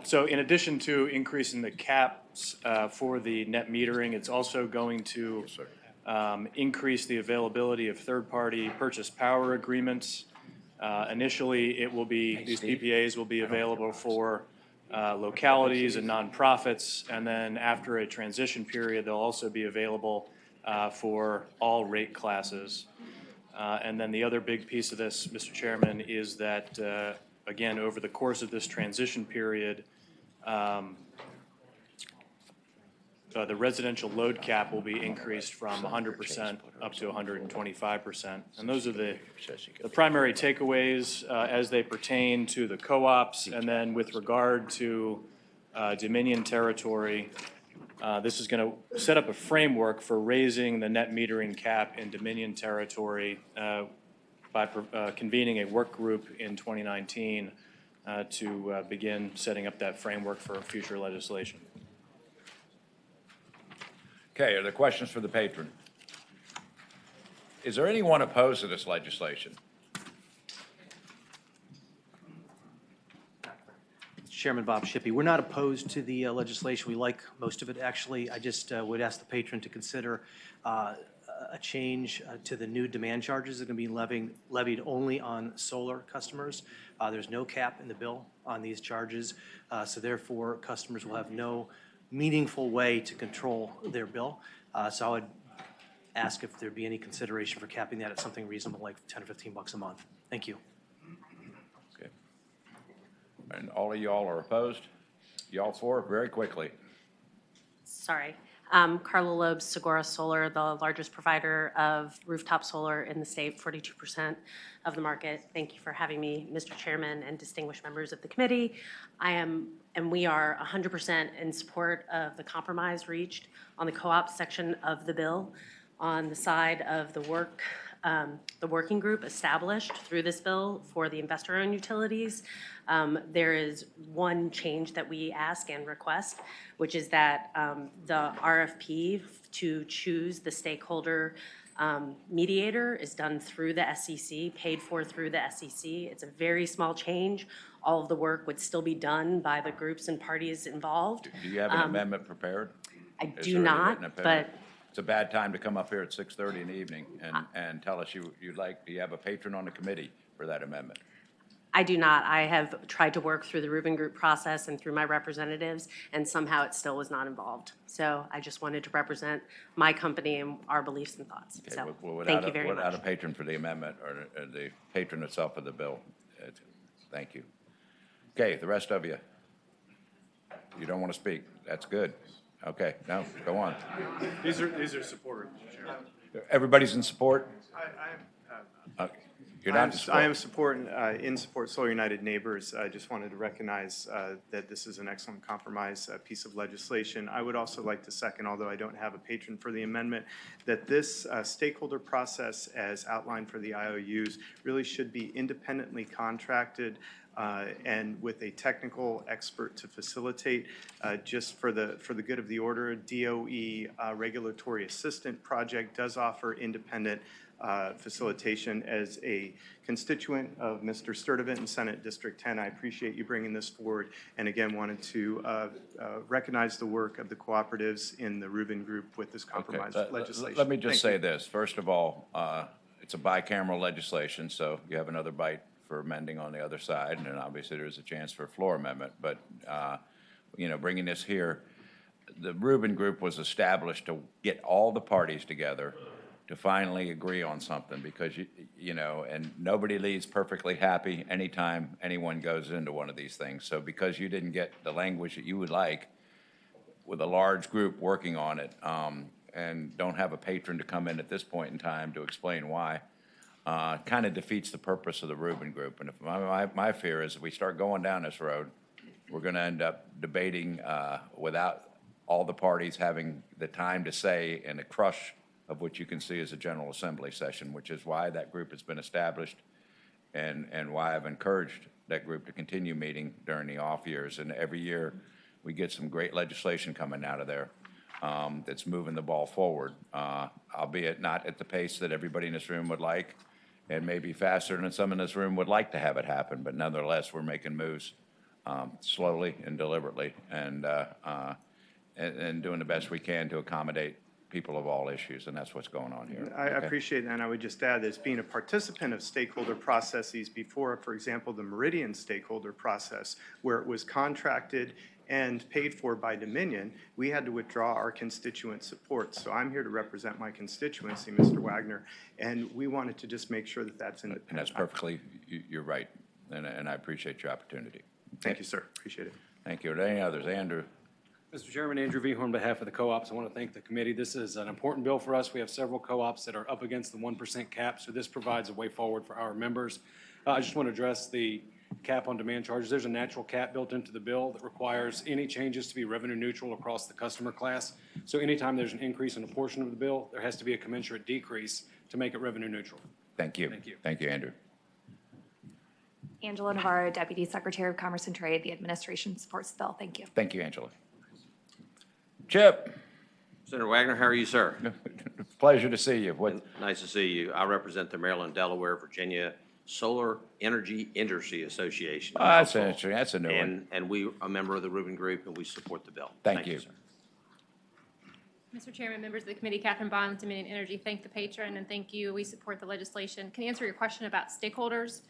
So in addition to increasing the caps for the net metering, it's also going to increase the availability of third-party purchase power agreements. Initially, it will be, these PPAs will be available for localities and nonprofits, and then after a transition period, they'll also be available for all rate classes. And then the other big piece of this, Mr. Chairman, is that, again, over the course of this transition period, the residential load cap will be increased from 100% up to 125%. And those are the primary takeaways as they pertain to the co-ops. And then with regard to Dominion territory, this is going to set up a framework for raising the net metering cap in Dominion territory by convening a work group in 2019 to begin setting up that framework for future legislation. Okay, are there questions for the patron? Is there anyone opposed to this legislation? Chairman Bob Shippey. We're not opposed to the legislation. We like most of it, actually. I just would ask the patron to consider a change to the new demand charges that are going to be levied only on solar customers. There's no cap in the bill on these charges, so therefore customers will have no meaningful way to control their bill. So I would ask if there'd be any consideration for capping that at something reasonable like 10 or 15 bucks a month. Thank you. Okay. And all of y'all are opposed? Y'all for? Very quickly. Sorry. Carla Loebs, Segura Solar, the largest provider of rooftop solar in the state, 42% of the market. Thank you for having me, Mr. Chairman and distinguished members of the committee. We are 100% in support of the compromise reached on the co-op section of the bill. On the side of the working group established through this bill for the investor-owned utilities, there is one change that we ask and request, which is that the RFP to choose the stakeholder mediator is done through the SEC, paid for through the SEC. It's a very small change. All of the work would still be done by the groups and parties involved. Do you have an amendment prepared? I Is do there any not, written opinion? but It's a bad time to come up here at 6:30 in the evening and tell us you'd like, do you have a patron on the committee for that amendment? I do not. I have tried to work through the Rubin Group process and through my representatives, and somehow it still was not involved. So I just wanted to represent my company and our beliefs and thoughts. Okay, So, well, thank you very without much. a patron for the amendment or the patron itself of the bill. Thank you. Okay, the rest of you. You don't want to speak. That's good. Okay, no, go on. These are supported, Mr. Chairman. Everybody's in support? You're not in support? I am in support Solar United Neighbors. I just wanted to recognize that this is an excellent compromise piece of legislation. I would also like to second, although I don't have a patron for the amendment, that this stakeholder process as outlined for the IOUs really should be independently contracted and with a technical expert to facilitate. Just for the good of the order, DOE Regulatory Assistant Project does offer independent facilitation. As a constituent of Mr. Sturdivant in Senate District 10, I appreciate you bringing this forward, and again wanted to recognize the work of the cooperatives in the Rubin Group with this compromise legislation. Let me just Thank say you. this. First of all, it's a bicameral legislation, so you have another bite for amending on the other side, and then obviously there's a chance for a floor amendment. But, bringing this here, the Rubin Group was established to get all the parties together to finally agree on something, because, and nobody leaves perfectly happy anytime anyone goes into one of these things. So because you didn't get the language that you would like with a large group working on it, and don't have a patron to come in at this point in time to explain why, kind of defeats the purpose of the Rubin Group. And if my fear is if we start going down this road, we're going to end up debating without all the parties having the time to say in a crush of what you can see as a General Assembly session, which is why that group has been established and why I've encouraged that group to continue meeting during the off years. And every year, we get some great legislation coming out of there that's moving the ball forward, albeit not at the pace that everybody in this room would like, and maybe faster than some in this room would like to have it happen. But nonetheless, we're making moves slowly and deliberately, and doing the best we can to accommodate people of all issues, and that's what's going on here. I Okay? appreciate that, and I would just add that as being a participant of stakeholder processes before, for example, the Meridian stakeholder process, where it was contracted and paid for by Dominion, we had to withdraw our constituent support. So I'm here to represent my constituency, Mr. Wagner, and we wanted to just make sure that that's independent. And that's perfectly, you're right, and I appreciate your opportunity. Thank you, sir. Appreciate it. Thank you. Are there any others? Andrew? Mr. Chairman, Andrew Vehorn, on behalf of the co-ops, I want to thank the committee. This is an important bill for us. We have several co-ops that are up against the 1% cap, so this provides a way forward for our members. I just want to address the cap on demand charges. There's a natural cap built into the bill that requires any changes to be revenue neutral across the customer class. So anytime there's an increase in a portion of the bill, there has to be a commensurate decrease to make it revenue neutral. Thank you. Thank you. Thank you, Andrew. Angela Navarro, Deputy Secretary of Commerce and Trade. The administration supports the bill. Thank you. Thank you, Angela. Chip? Senator Wagner, how are you, sir? Pleasure to see you. Nice to see you. I represent the Maryland, Delaware, Virginia Solar Energy Industry Association. That's interesting. That's a new one. And we are a member of the Rubin Group, and we support the bill. Thank you. Sir. Mr. Chairman, members of the committee, Catherine Bond, Dominion Energy, thank the patron and thank you. We support the legislation. Can I answer your question about stakeholders?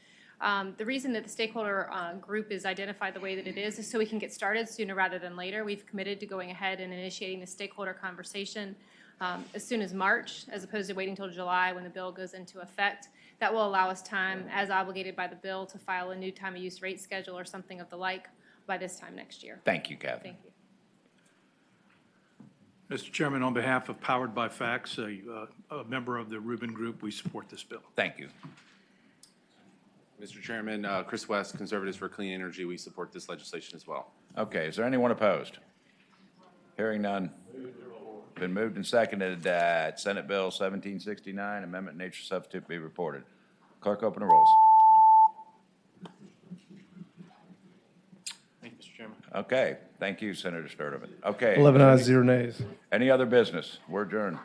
The reason that the stakeholder group is identified the way that it is so we can get started sooner rather than later. We've committed to going ahead and initiating the stakeholder conversation as soon as March, as opposed to waiting until July when the bill goes into effect. That will allow us time, as obligated by the bill, to file a new time of use rate schedule or something of the like by this time next year. Thank you, Catherine. Thank you. Mr. Chairman, on behalf of Powered by Facts, a member of the Rubin Group, we support this bill. Thank you. Mr. Chairman, Chris West, Conservatives for Clean Energy, we support this legislation as well. Okay, is there anyone opposed? Hearing none. Been moved and seconded that Senate Bill 1769, Amendment Nature Substitute, be reported. Clerk, open the rolls. Thank you, Mr. Chairman. Okay, thank you, Senator Sturdivant. Okay. 11 ayes, 0 nays. Any other business? We're adjourned.